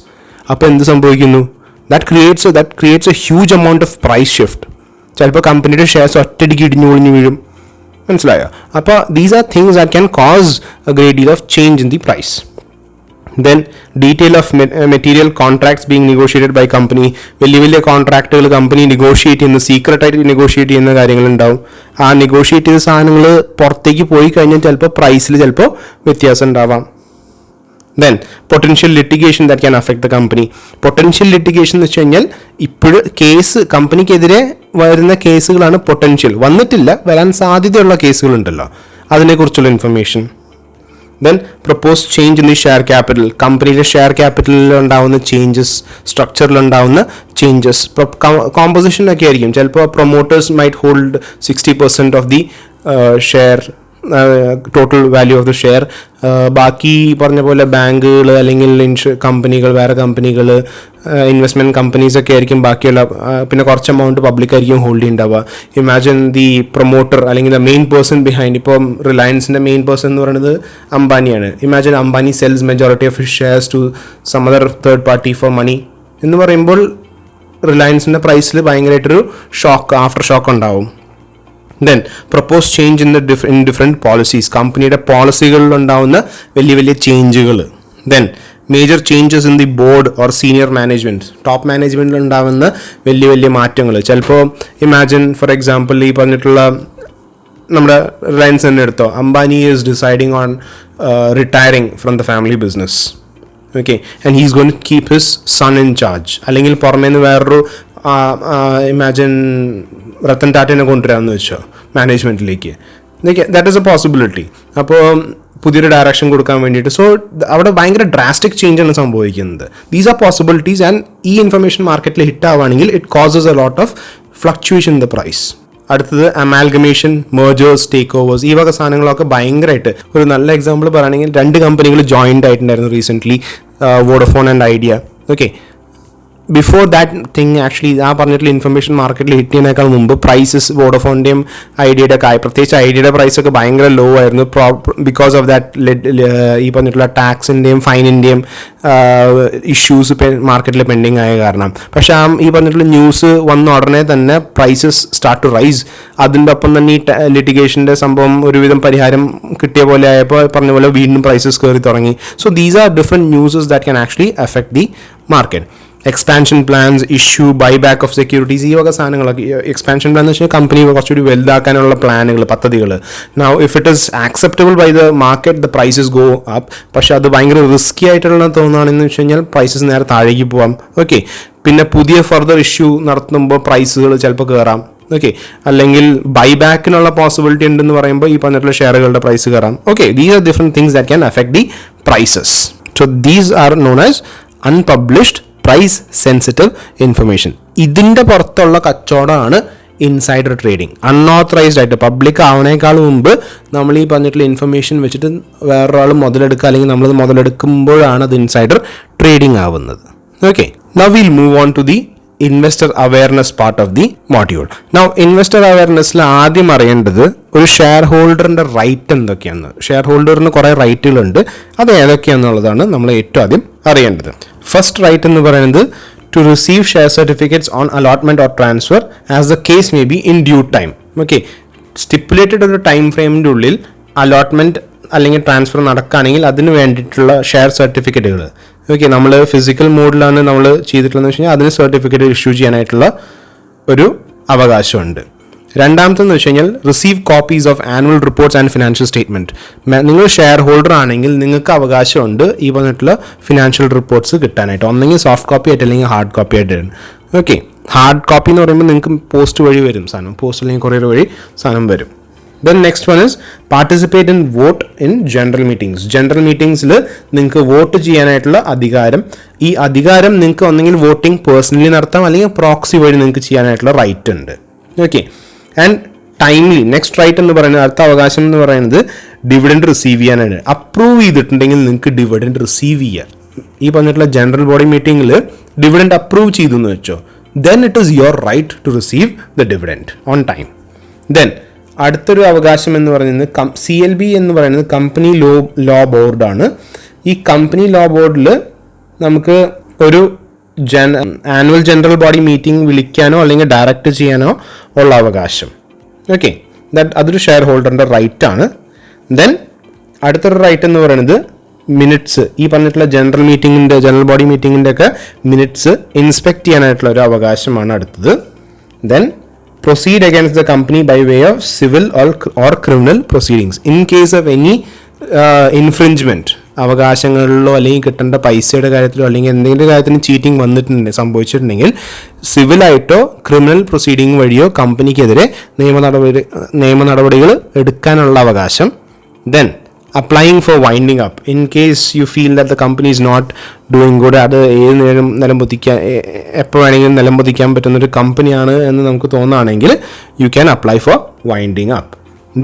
അപ്പോൾ എന്ത് സംഭവിക്കുന്നു, that creates a huge amount of price shift. ചിലപ്പോൾ കമ്പനിയുടെ ഷെയർസ് ഒറ്റയടിക്ക് ഇടിഞ്ഞു ഒളിഞ്ഞു വീഴും. മനസ്സിലായോ? അപ്പോൾ these are things that can cause a great deal of change in the price. Then detail of material contracts being negotiated by company. വലിയ കോൺട്രാക്റ്റുകൾ company negotiate ചെയ്യുന്ന, സീക്രട്ടായിട്ട് നെഗോഷിയേറ്റ് ചെയ്യുന്ന കാര്യങ്ങളുണ്ടാവും. ആ നെഗോഷിയേറ്റ് ചെയ്ത സാധനങ്ങൾ പുറത്തേക്ക് പോയി കഴിഞ്ഞാൽ ചിലപ്പോൾ പ്രൈസിൽ ചിലപ്പോൾ വ്യത്യാസം ഉണ്ടാവാം. Then potential litigation that can affect the company. Potential litigation എന്ന് വെച്ച് കഴിഞ്ഞാൽ ഇപ്പോഴും കേസ്, കമ്പനിക്കെതിരെ വരുന്ന കേസുകളാണ് പൊട്ടൻഷ്യൽ. വന്നിട്ടില്ല, വരാൻ സാധ്യതയുള്ള കേസുകളുണ്ടല്ലോ, അതിനെക്കുറിച്ചുള്ള information. Then proposed change in the share capital. കമ്പനിയുടെ ഷെയർ ക്യാപിറ്റലിൽ ഉണ്ടാവുന്ന ചേഞ്ചസ്, സ്ട്രക്ചറിൽ ഉണ്ടാവുന്ന ചേഞ്ചസ്, കോമ്പോസിഷനൊക്കെ ആയിരിക്കും. ചിലപ്പോൾ promoters might hold 60% of the share, total value of the share. ബാക്കി പറഞ്ഞ പോലെ ബാങ്കുകൾ അല്ലെങ്കിൽ കമ്പനികൾ, വേറെ കമ്പനികൾ, ഇൻവെസ്റ്റ്മെൻറ്റ് കമ്പനീസൊക്കെ ആയിരിക്കും ബാക്കിയുള്ള, പിന്നെ കുറച്ച് എമൗണ്ട് പബ്ലിക്കായിരിക്കും ഹോൾഡ് ചെയ്യുന്നുണ്ടാവുക. ഇമാജിൻ ദി പ്രൊമോട്ടർ അല്ലെങ്കിൽ ദ മെയിൻ പേഴ്സൺ ബിഹൈൻഡ്. ഇപ്പം റിലയൻസിൻ്റെ മെയിൻ പേഴ്സൺ എന്ന് പറയുന്നത് അംബാനിയാണ്. Imagine Ambani sells majority of his shares to some other third party for money എന്ന് പറയുമ്പോൾ റിലയൻസിൻ്റെ പ്രൈസിൽ ഭയങ്കരമായിട്ടൊരു ആഫ്റ്റർ ഷോക്ക് ഉണ്ടാവും. Then proposed change in different policies. കമ്പനിയുടെ പോളിസികളിലുണ്ടാവുന്ന വലിയ ചേഞ്ചുകൾ. Then major changes in the board or senior management. Top മാനേജ്മെൻറ്റിൽ ഉണ്ടാവുന്ന വലിയ മാറ്റങ്ങൾ. ചിലപ്പോൾ ഇമാജിൻ ഫോർ എക്സാമ്പിൾ ഈ പറഞ്ഞിട്ടുള്ള നമ്മുടെ റിലയൻസ് തന്നെ എടുത്തോ, Ambani is deciding on retiring from the family business. Okay, and he's going to keep his son in charge. അല്ലെങ്കിൽ പുറമേ നിന്ന് വേറൊരു ഇമാജിൻ റത്തൻ ടാറ്റനെ കൊണ്ടുവരാമെന്ന് വെച്ചോ മാനേജ്മെൻറ്റിലേക്ക്. That is a possibility. അപ്പോൾ പുതിയൊരു ഡയറക്ഷൻ കൊടുക്കാൻ വേണ്ടിയിട്ട്. സോ അവിടെ ഭയങ്കര ഡ്രാസ്റ്റിക് ചേഞ്ച് ആണ് സംഭവിക്കുന്നത്. These are possibilities. ആൻഡ് ഈ ഇൻഫർമേഷൻ മാർക്കറ്റിൽ ഹിറ്റ് ആവുകയാണെങ്കിൽ it causes a lot of fluctuation in the price. അടുത്തത് അമാൽഗമേഷൻ, മേജേഴ്സ്, ടേക്ക് ഓവേഴ്സ്. ഈ വക സാധനങ്ങളൊക്കെ ഭയങ്കരമായിട്ട്, ഒരു നല്ല എക്സാമ്പിൾ പറയുകയാണെങ്കിൽ 2 കമ്പനികൾ ജോയിൻ്റ് ആയിട്ടുണ്ടായിരുന്നു recently, Vodafone and idea. Okay, before that thing actually ആ പറഞ്ഞിട്ടുള്ള ഇൻഫർമേഷൻ മാർക്കറ്റിൽ ഹിറ്റ് ചെയ്യുന്നതിനേക്കാൾ മുമ്പ് പ്രൈസസ് വോഡഫോണിൻ്റെയും ഐഡിയയുടെ ഒക്കെ, പ്രത്യേകിച്ച് ഐഡിയയുടെ പ്രൈസൊക്കെ ഭയങ്കര ലോ ആയിരുന്നു. ബിക്കോസ് ഓഫ് ദാറ്റ് ഈ പറഞ്ഞിട്ടുള്ള ടാക്സിൻ്റെയും ഫൈനിൻ്റെയും ഇഷ്യൂസ് മാർക്കറ്റിൽ പെൻഡിങ് ആയ കാരണം. പക്ഷേ ഈ പറഞ്ഞിട്ടുള്ള ന്യൂസ് വന്ന ഉടനെ തന്നെ പ്രൈസസ് സ്റ്റാർട്ട് ടു റൈസ്. അതിൻ്റെ ഒപ്പം തന്നെ ഈ ലിറ്റിഗേഷൻ്റെ സംഭവം ഒരുവിധം പരിഹാരം കിട്ടിയ പോലെ ആയപ്പോൾ പറഞ്ഞ പോലെ വീണ്ടും പ്രൈസസ് കയറി തുടങ്ങി. So these are different newses that can actually affect the market. Expansion plans, issue, buyback of securities, ഈ വക സാധനങ്ങളൊക്കെ. എക്സ്പാൻഷൻ പ്ലാൻ എന്ന് വെച്ചാൽ കമ്പനി കുറച്ചുകൂടി വലുതാക്കാനുള്ള പ്ലാനുകൾ, പദ്ധതികൾ. Now if it is acceptable by the market the prices go up. പക്ഷെ അത് ഭയങ്കര റിസ്കി ആയിട്ടുള്ള തോന്നുകയാണെന്ന് വെച്ച് കഴിഞ്ഞാൽ പ്രൈസസ് നേരെ താഴേക്ക് പോകാം. ഓക്കെ, പിന്നെ പുതിയ ഫർദർ ഇഷ്യൂ നടത്തുമ്പോൾ പ്രൈസുകൾ ചിലപ്പോൾ കയറാം. ഓക്കെ, അല്ലെങ്കിൽ ബൈബാക്കിനുള്ള പോസിബിലിറ്റി ഉണ്ടെന്ന് പറയുമ്പോൾ ഈ പറഞ്ഞിട്ടുള്ള ഷെയറുകളുടെ പ്രൈസ് കയറാം. Okay, these are different things that can affect the prices. So these are known as unpublished price sensitive information. ഇതിൻ്റെ പുറത്തുള്ള കച്ചവടമാണ് ഇൻസൈഡർ ട്രേഡിംഗ്. അൺഓത്തറൈസ്ഡ് ആയിട്ട് പബ്ലിക് ആവണേക്കാൾ മുമ്പ് നമ്മൾ ഈ പറഞ്ഞിട്ടുള്ള ഇൻഫർമേഷൻ വെച്ചിട്ട് വേറൊരാൾ മുതലെടുക്കുക അല്ലെങ്കിൽ നമ്മൾ മുതലെടുക്കുമ്പോഴാണ് അത് ഇൻസൈഡർ ട്രേഡിംഗ് ആവുന്നത്. Okay, now will move on to the investor awareness part of the module. Now investor അവയർനെസ്സിൽ ആദ്യം അറിയേണ്ടത് ഒരു ഷെയർ ഹോൾഡറിൻ്റെ റൈറ്റ് എന്തൊക്കെയാണ്. ഷെയർ ഹോൾഡറിന് കുറേ റൈറ്റുകളുണ്ട്, അത് ഏതൊക്കെയാണെന്നുള്ളതാണ് നമ്മൾ ഏറ്റവും ആദ്യം അറിയേണ്ടത്. ഫസ്റ്റ് റൈറ്റ് എന്ന് പറയുന്നത് to receive share certificates on allotment or transfer as the case may be in due time. Okay, stipulated ഒരു ടൈം ഫ്രെയിമിൻ്റെ ഉള്ളിൽ അലോട്ട്മെൻറ്റ് അല്ലെങ്കിൽ ട്രാൻസ്ഫർ നടക്കുകയാണെങ്കിൽ അതിന് വേണ്ടിയിട്ടുള്ള ഷെയർ സർട്ടിഫിക്കറ്റുകൾ, ഓക്കെ, നമ്മൾ ഫിസിക്കൽ മോഡിലാണ് നമ്മൾ ചെയ്തിട്ടുള്ളതെന്ന് വെച്ച് കഴിഞ്ഞാൽ അതിന് സർട്ടിഫിക്കറ്റ് ഇഷ്യൂ ചെയ്യാനായിട്ടുള്ള ഒരു അവകാശമുണ്ട്. രണ്ടാമത്തെന്ന് വെച്ച് കഴിഞ്ഞാൽ receive copies of annual reports and financial statement. നിങ്ങൾ ഷെയർ ഹോൾഡർ ആണെങ്കിൽ നിങ്ങൾക്ക് അവകാശമുണ്ട് ഈ പറഞ്ഞിട്ടുള്ള ഫിനാൻഷ്യൽ റിപ്പോർട്ട്സ് കിട്ടാനായിട്ട്, ഒന്നെങ്കിൽ സോഫ്റ്റ് കോപ്പി ആയിട്ട് അല്ലെങ്കിൽ ഹാർഡ് കോപ്പി ആയിട്ട്. ഓക്കെ, ഹാർഡ് കോപ്പി എന്ന് പറയുമ്പോൾ നിങ്ങൾക്ക് പോസ്റ്റ് വഴി വരും സാധനം, പോസ്റ്റ് അല്ലെങ്കിൽ കൊറിയർ വഴി സാധനം വരും. Then next one is participate in vote in general meetings. General മീറ്റിംഗ്സിൽ നിങ്ങൾക്ക് വോട്ട് ചെയ്യാനായിട്ടുള്ള അധികാരം, ഈ അധികാരം നിങ്ങൾക്ക് ഒന്നെങ്കിൽ വോട്ടിംഗ് പേഴ്സണലി നടത്താം അല്ലെങ്കിൽ പ്രോക്സി വഴി നിങ്ങൾക്ക് ചെയ്യാനായിട്ടുള്ള റൈറ്റ് ഉണ്ട്. Okay, and timely. Next right എന്ന് പറയുന്നത്, അടുത്ത അവകാശം എന്ന് പറയുന്നത് ഡിവിഡൻഡ് റിസീവ് ചെയ്യാനാണ്. അപ്രൂവ് ചെയ്തിട്ടുണ്ടെങ്കിൽ നിങ്ങൾക്ക് ഡിവിഡൻഡ് റിസീവ് ചെയ്യാം. ഈ പറഞ്ഞിട്ടുള്ള ജനറൽ ബോഡി മീറ്റിംഗിൽ ഡിവിഡൻഡ് അപ്രൂവ് ചെയ്തു എന്ന് വെച്ചോ, then it is your right to receive the dividend on time. Then അടുത്തൊരു അവകാശം എന്ന് പറയുന്നത് CLB എന്ന് പറയുന്നത് കമ്പനി ലോ ബോർഡാണ്. ഈ കമ്പനി ലോ ബോർഡിൽ നമുക്ക് ഒരു ആനുവൽ ജനറൽ ബോഡി മീറ്റിംഗ് വിളിക്കാനോ അല്ലെങ്കിൽ ഡയറക്റ്റ് ചെയ്യാനോ ഉള്ള അവകാശം. ഓക്കെ, അതൊരു ഷെയർ ഹോൾഡറിൻ്റെ റൈറ്റ് ആണ്. ദെൻ അടുത്തൊരു റൈറ്റ് എന്ന് പറയുന്നത് മിനിറ്റ്സ്, ഈ പറഞ്ഞിട്ടുള്ള ജനറൽ ബോഡി മീറ്റിങ്ങിൻ്റെ ഒക്കെ മിനിറ്റ്സ് ഇൻസ്പെക്ട് ചെയ്യാനായിട്ടുള്ള ഒരു അവകാശമാണ് അടുത്തത്. Then proceed against the company by way of civil or criminal proceedings in case of any infringement. അവകാശങ്ങളിലോ അല്ലെങ്കിൽ കിട്ടേണ്ട പൈസയുടെ കാര്യത്തിലോ അല്ലെങ്കിൽ എന്തെങ്കിലും കാര്യത്തിന് ചീറ്റിംഗ് സംഭവിച്ചിട്ടുണ്ടെങ്കിൽ സിവിലായിട്ടോ ക്രിമിനൽ പ്രൊസീഡിംഗ് വഴിയോ കമ്പനിക്കെതിരെ നിയമ നടപടികൾ എടുക്കാനുള്ള അവകാശം. Then applying for winding up in case you feel that the company is not doing good, അത് ഏത് നേരം എപ്പോൾ വേണമെങ്കിലും നിലംപൊതിക്കാൻ പറ്റുന്നൊരു കമ്പനിയാണ് എന്ന് നമുക്ക് തോന്നുകയാണെങ്കിൽ you can apply for winding up.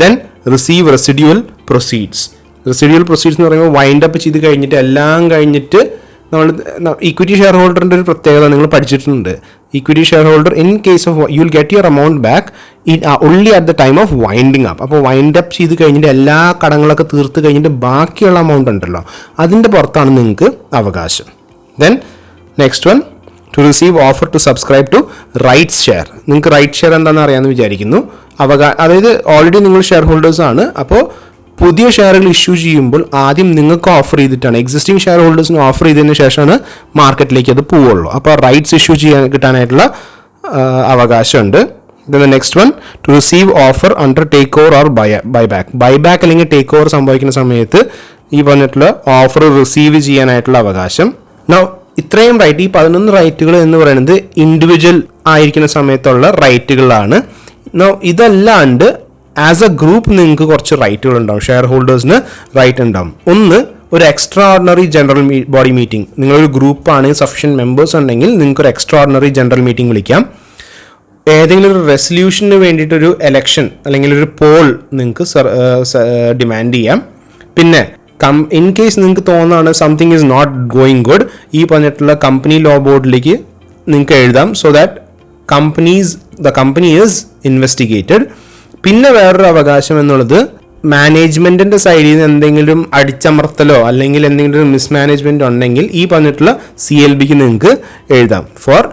Then receive residual proceeds. Residual proceeds എന്ന് പറയുമ്പോൾ വൈൻഡ് അപ്പ് ചെയ്ത് കഴിഞ്ഞിട്ട് എല്ലാം കഴിഞ്ഞിട്ട് നമ്മൾ ഇക്വിറ്റി ഷെയർ ഹോൾഡറിൻ്റെ ഒരു പ്രത്യേകത നിങ്ങൾ പഠിച്ചിട്ടുണ്ട്. Equity share holder in case of U will get your amount back only at the time of winding up. അപ്പോൾ വൈൻഡ് അപ്പ് ചെയ്ത് കഴിഞ്ഞിട്ട് എല്ലാ കടങ്ങളൊക്കെ തീർത്ത് കഴിഞ്ഞിട്ട് ബാക്കിയുള്ള എമൗണ്ട് ഉണ്ടല്ലോ അതിൻ്റെ പുറത്താണ് നിങ്ങൾക്ക് അവകാശം. Then next one to receive offer to subscribe to rights share. നിങ്ങൾക്ക് റൈറ്റ് ഷെയർ എന്താണെന്ന് അറിയാമെന്ന് വിചാരിക്കുന്നു. അതായത് ഓൾറെഡി നിങ്ങൾ ഷെയർ ഹോൾഡേഴ്സ് ആണ്, അപ്പോൾ പുതിയ ഷെയറുകൾ ഇഷ്യൂ ചെയ്യുമ്പോൾ ആദ്യം നിങ്ങൾക്ക് ഓഫർ ചെയ്തിട്ടാണ്, എക്സിസ്റ്റിംഗ് ഷെയർ ഹോൾഡേഴ്സിന് ഓഫർ ചെയ്തതിന് ശേഷമാണ് മാർക്കറ്റിലേക്ക് അത് പോവുള്ളൂ. അപ്പോൾ റൈറ്റ്സ് ഇഷ്യൂ കിട്ടാനായിട്ടുള്ള അവകാശമുണ്ട്. Then next one to receive offer under take over or buyback അല്ലെങ്കിൽ ടേക്ക് ഓവർ സംഭവിക്കുന്ന സമയത്ത് ഈ പറഞ്ഞിട്ടുള്ള ഓഫർ റിസീവ് ചെയ്യാനായിട്ടുള്ള അവകാശം. ഇത്രയും റൈറ്റ്, ഈ 11 റൈറ്റുകൾ എന്ന് പറയുന്നത് ഇൻഡിവിജ്വൽ ആയിരിക്കുന്ന സമയത്തുള്ള റൈറ്റുകളാണ്. ഇതല്ലാണ്ട് ആസ് എ ഗ്രൂപ്പ് നിങ്ങൾക്ക് കുറച്ച് റൈറ്റുകൾ ഉണ്ടാവും, ഷെയർ ഹോൾഡേഴ്സിന് റൈറ്റ് ഉണ്ടാവും. ഒന്ന്, ഒരു extra ordinary general body meeting. നിങ്ങളൊരു ഗ്രൂപ്പാണ്, സഫിഷ്യൻറ്റ് മെമ്പേഴ്സ് ഉണ്ടെങ്കിൽ നിങ്ങൾക്ക് ഒരു എക്സ്ട്രാ ഓർഡിനറി ജനറൽ മീറ്റിംഗ് വിളിക്കാം. ഏതെങ്കിലും ഒരു റെസൊല്യൂഷന് വേണ്ടിയിട്ടൊരു എലക്ഷൻ അല്ലെങ്കിൽ ഒരു പോൾ നിങ്ങൾക്ക് ഡിമാൻഡ് ചെയ്യാം. പിന്നെ ഇൻ കേസ് നിങ്ങൾക്ക് തോന്നുകയാണ് something is not going good, ഈ പറഞ്ഞിട്ടുള്ള കമ്പനി ലോ ബോർഡിലേക്ക് നിങ്ങൾക്ക് എഴുതാം, so that the company is investigated. പിന്നെ വേറൊരു അവകാശം എന്നുള്ളത് മാനേജ്മെൻറ്റിൻ്റെ സൈഡിൽ നിന്ന് എന്തെങ്കിലും അടിച്ചമർത്തലോ അല്ലെങ്കിൽ എന്തെങ്കിലും ഒരു മിസ്മാനേജ്മെൻറ്റ് ഉണ്ടെങ്കിൽ ഈ പറഞ്ഞിട്ടുള്ള CLBക്ക് നിങ്ങൾക്ക് എഴുതാം ഫോർ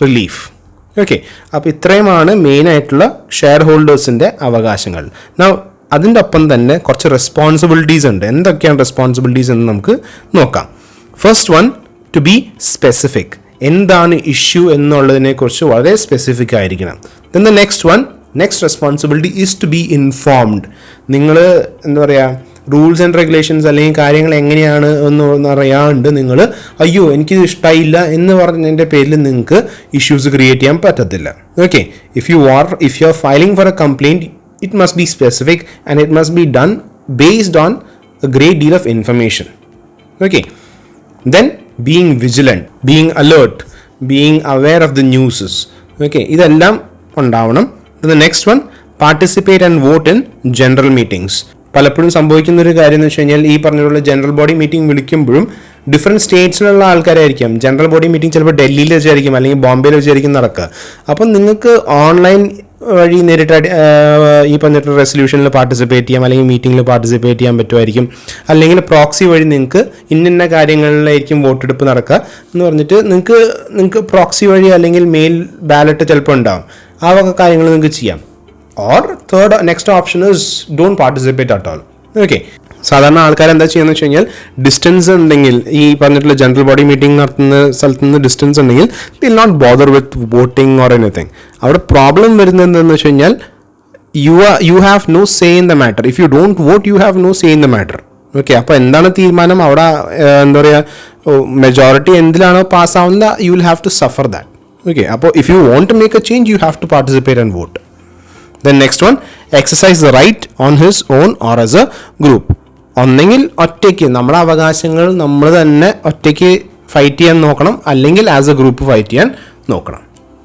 റിലീഫ്. ഓക്കെ, അപ്പോൾ ഇത്രയുമാണ് മെയിനായിട്ടുള്ള ഷെയർ ഹോൾഡേഴ്സിൻ്റെ അവകാശങ്ങൾ. അതിൻ്റെ ഒപ്പം തന്നെ കുറച്ച് റെസ്പോൺസിബിലിറ്റീസ് ഉണ്ട്. എന്തൊക്കെയാണ് റെസ്പോൺസിബിലിറ്റീസ് എന്ന് നമുക്ക് നോക്കാം. First one, to be specific. എന്താണ് ഇഷ്യൂ എന്നുള്ളതിനെക്കുറിച്ച് വളരെ സ്പെസിഫിക് ആയിരിക്കണം. Then the next responsibility is to be informed. നിങ്ങൾ എന്താ പറയുക, റൂൾസ് ആൻഡ് റെഗുലേഷൻസ് അല്ലെങ്കിൽ കാര്യങ്ങൾ എങ്ങനെയാണ് എന്ന് അറിയാണ്ട് നിങ്ങൾ അയ്യോ എനിക്കിത് ഇഷ്ടമായില്ല എന്ന് പറഞ്ഞതിൻ്റെ പേരിൽ നിങ്ങൾക്ക് ഇഷ്യൂസ് ക്രിയേറ്റ് ചെയ്യാൻ പറ്റത്തില്ല. Okay, if you are filing for a complaint, it must be specific and it must be done based on a great deal of information. Okay, Then being vigilant, being alert, being aware of the news. Okay, ഇതെല്ലാം ഉണ്ടാവണം. The next one, participate and vote in general meetings. പലപ്പോഴും സംഭവിക്കുന്ന ഒരു കാര്യം എന്ന് വെച്ച് കഴിഞ്ഞാൽ ഈ പറഞ്ഞിട്ടുള്ള ജനറൽ ബോഡി മീറ്റിംഗ് വിളിക്കുമ്പോഴും ഡിഫറെൻറ്റ് സ്റ്റേറ്റ്സിലുള്ള ആൾക്കാരായിരിക്കും. ജനറൽ ബോഡി മീറ്റിംഗ് ചിലപ്പോൾ ഡൽഹിയിൽ വെച്ചായിരിക്കും അല്ലെങ്കിൽ ബോംബെയിൽ വെച്ചായിരിക്കും നടക്കുക. അപ്പം നിങ്ങൾക്ക് ഓൺലൈൻ വഴി നേരിട്ട് ഈ പറഞ്ഞിട്ട് റെസൊല്യൂഷനിൽ പാർട്ടിസിപ്പേറ്റ് ചെയ്യാം അല്ലെങ്കിൽ മീറ്റിങ്ങിൽ പാർട്ടിസിപ്പേറ്റ് ചെയ്യാൻ പറ്റുമായിരിക്കും. അല്ലെങ്കിൽ പ്രോക്സി വഴി നിങ്ങൾക്ക് ഇന്ന കാര്യങ്ങളിലായിരിക്കും വോട്ടെടുപ്പ് നടക്കുക എന്ന് പറഞ്ഞിട്ട് നിങ്ങൾക്ക് പ്രോക്സി വഴി അല്ലെങ്കിൽ മെയിൽ ബാലറ്റ് ചിലപ്പോൾ ഉണ്ടാവും. ആ വക കാര്യങ്ങൾ നിങ്ങൾക്ക് ചെയ്യാം. Or next option is don't participate at all. Okay, സാധാരണ ആൾക്കാർ എന്താ ചെയ്യുന്നത് വെച്ച് കഴിഞ്ഞാൽ ഡിസ്റ്റൻസ് ഉണ്ടെങ്കിൽ ഈ പറഞ്ഞിട്ടുള്ള ജനറൽ ബോഡി മീറ്റിംഗ് നടത്തുന്ന സ്ഥലത്ത് നിന്ന് ഡിസ്റ്റൻസ് ഉണ്ടെങ്കിൽ will not bother with voting or anything. അവിടെ പ്രോബ്ലം വരുന്നത് എന്താണെന്ന് വെച്ച് കഴിഞ്ഞാൽ you have no say in the matter. If you don't vote you have no say in the matter. Okay, അപ്പോൾ എന്താണ് തീരുമാനം അവിടെ എന്താ പറയുക മെജോറിറ്റി എന്തിലാണോ പാസ്സാവുന്നത് you will have to suffer that. Okay, അപ്പോൾ if you want to make a change you have to participate and vote. Then next one, exercise the right on his own or as a group. ഒന്നെങ്കിൽ ഒറ്റയ്ക്ക് നമ്മുടെ അവകാശങ്ങൾ നമ്മൾ തന്നെ ഒറ്റയ്ക്ക് fight ചെയ്യാൻ നോക്കണം, അല്ലെങ്കിൽ ആസ് എ ഗ്രൂപ്പ് ഫൈറ്റ് ചെയ്യാൻ നോക്കണം.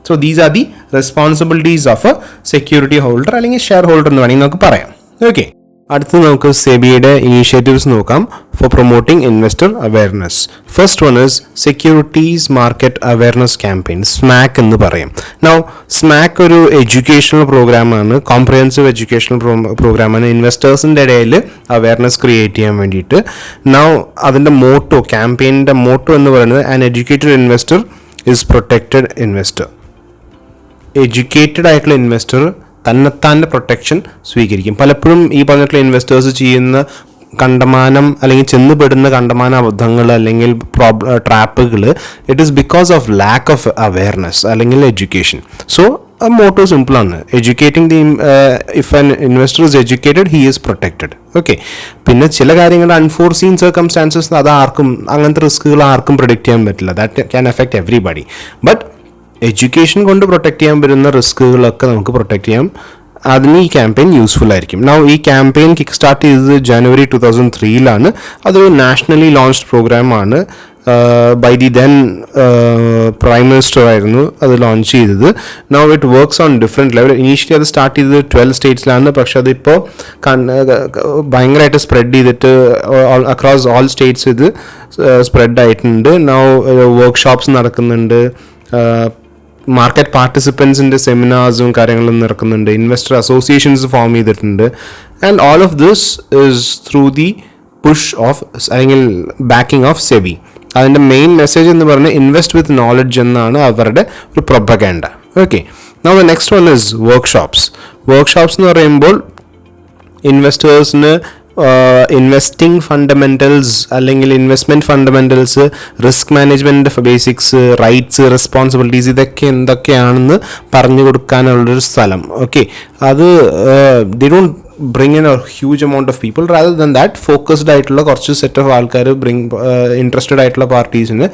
So these are the responsibilities of a security holder അല്ലെങ്കിൽ ഷെയർ ഹോൾഡർ എന്ന് വേണമെങ്കിൽ നമുക്ക് പറയാം. ഓക്കെ, അടുത്ത് നമുക്ക് സെബിയുടെ ഇനീഷ്യേറ്റീവ്സ് നോക്കാം for promoting investor awareness. First one is securities market awareness campaign, SMAC എന്ന് പറയും. നൗ സ്മാക് ഒരു എഡ്യൂക്കേഷണൽ പ്രോഗ്രാമാണ്, കോംപ്രിഹെൻസീവ് എഡ്യൂക്കേഷണൽ പ്രോഗ്രാമാണ് ഇൻവെസ്റ്റേഴ്സിൻ്റെ ഇടയിൽ അവയർനെസ് ക്രിയേറ്റ് ചെയ്യാൻ വേണ്ടിയിട്ട്. നൗ അതിൻ്റെ മോട്ടോ, ക്യാമ്പയിൻ്റെ മോട്ടോ എന്ന് പറയുന്നത് an educated investor is protected investor. Educated ആയിട്ടുള്ള ഇൻവെസ്റ്റർ തന്നെത്താൻ്റെ പ്രൊട്ടക്ഷൻ സ്വീകരിക്കും. പലപ്പോഴും ഈ പറഞ്ഞിട്ടുള്ള ഇൻവെസ്റ്റേഴ്സ് ചെയ്യുന്ന കണ്ടമാനം അല്ലെങ്കിൽ ചെന്നുപെടുന്ന കണ്ടമാന അബദ്ധങ്ങൾ അല്ലെങ്കിൽ ട്രാപ്പുകൾ, it is because of lack of awareness അല്ലെങ്കിൽ എഡ്യൂക്കേഷൻ. സോ ആ മോട്ടോ സിമ്പിളാണ്, educating the if an investor is educated he is protected. Okay, പിന്നെ ചില കാര്യങ്ങളുടെ അൺഫോർസീൻ സർക്കംസ്റ്റാൻസസ് അത് ആർക്കും അങ്ങനത്തെ റിസ്കുകൾ ആർക്കും പ്രിഡിക്റ്റ് ചെയ്യാൻ പറ്റില്ല. That can effect everybody. But education കൊണ്ട് പ്രൊട്ടക്റ്റ് ചെയ്യാൻ പറ്റുന്ന റിസ്കുകളൊക്കെ നമുക്ക് പ്രൊട്ടക്റ്റ് ചെയ്യാം. അതിന് ഈ ക്യാമ്പയിൻ യൂസ്ഫുൾ ആയിരിക്കും. നൗ ഈ ക്യാമ്പയിൻ കിക്ക് സ്റ്റാർട്ട് ചെയ്തത് ജനുവരി 2003 അതൊരു നാഷണലി ലോഞ്ച്ഡ് പ്രോഗ്രാമാണ്. By the then prime minister ആയിരുന്നു അത് ലോഞ്ച് ചെയ്തത്. Now it works on different level. Initially അത് സ്റ്റാർട്ട് ചെയ്തത് 12 സ്റ്റേറ്റ്സിലാണ്, പക്ഷെ അതിപ്പോൾ ഭയങ്കരമായിട്ട് സ്പ്രെഡ് ചെയ്തിട്ട് അക്രോസ് ഓൾ സ്റ്റേറ്റ്സ് ഇത് സ്പ്രെഡ് ആയിട്ടുണ്ട്. നൗ വർക്ക്ഷോപ്സ് നടക്കുന്നുണ്ട്, മാർക്കറ്റ് പാർട്ടിസിപ്പൻസിൻ്റെ സെമിനാർസും കാര്യങ്ങളും നടക്കുന്നുണ്ട്, ഇൻവെസ്റ്റർ അസോസിയേഷൻസ് ഫോം ചെയ്തിട്ടുണ്ട്. And all of this is through the push of അല്ലെങ്കിൽ ബാക്കിംഗ് ഓഫ് സെബി. അതിൻ്റെ മെയിൻ മെസ്സേജ് എന്ന് പറഞ്ഞാൽ ഇൻവെസ്റ്റ് വിത്ത് നോളജ് എന്നാണ് അവരുടെ ഒരു propaganda. Okay, now the next one is workshops. Workshops എന്ന് പറയുമ്പോൾ ഇൻവെസ്റ്റേഴ്സിന് ഇൻവെസ്റ്റിംഗ് ഫണ്ടമെൻ്റൽസ് അല്ലെങ്കിൽ investment fundamentals, risk management basics, rights, responsibilities, ഇതൊക്കെ എന്തൊക്കെയാണെന്ന് പറഞ്ഞു കൊടുക്കാനുള്ളൊരു സ്ഥലം. ഓക്കെ, അത് they don't bring in a huge amount of people, rather than that focused ആയിട്ടുള്ള കുറച്ച് സെറ്റ് ഓഫ് ആൾക്കാർ ഇൻട്രസ്റ്റഡ് ആയിട്ടുള്ള പാർട്ടീസിന്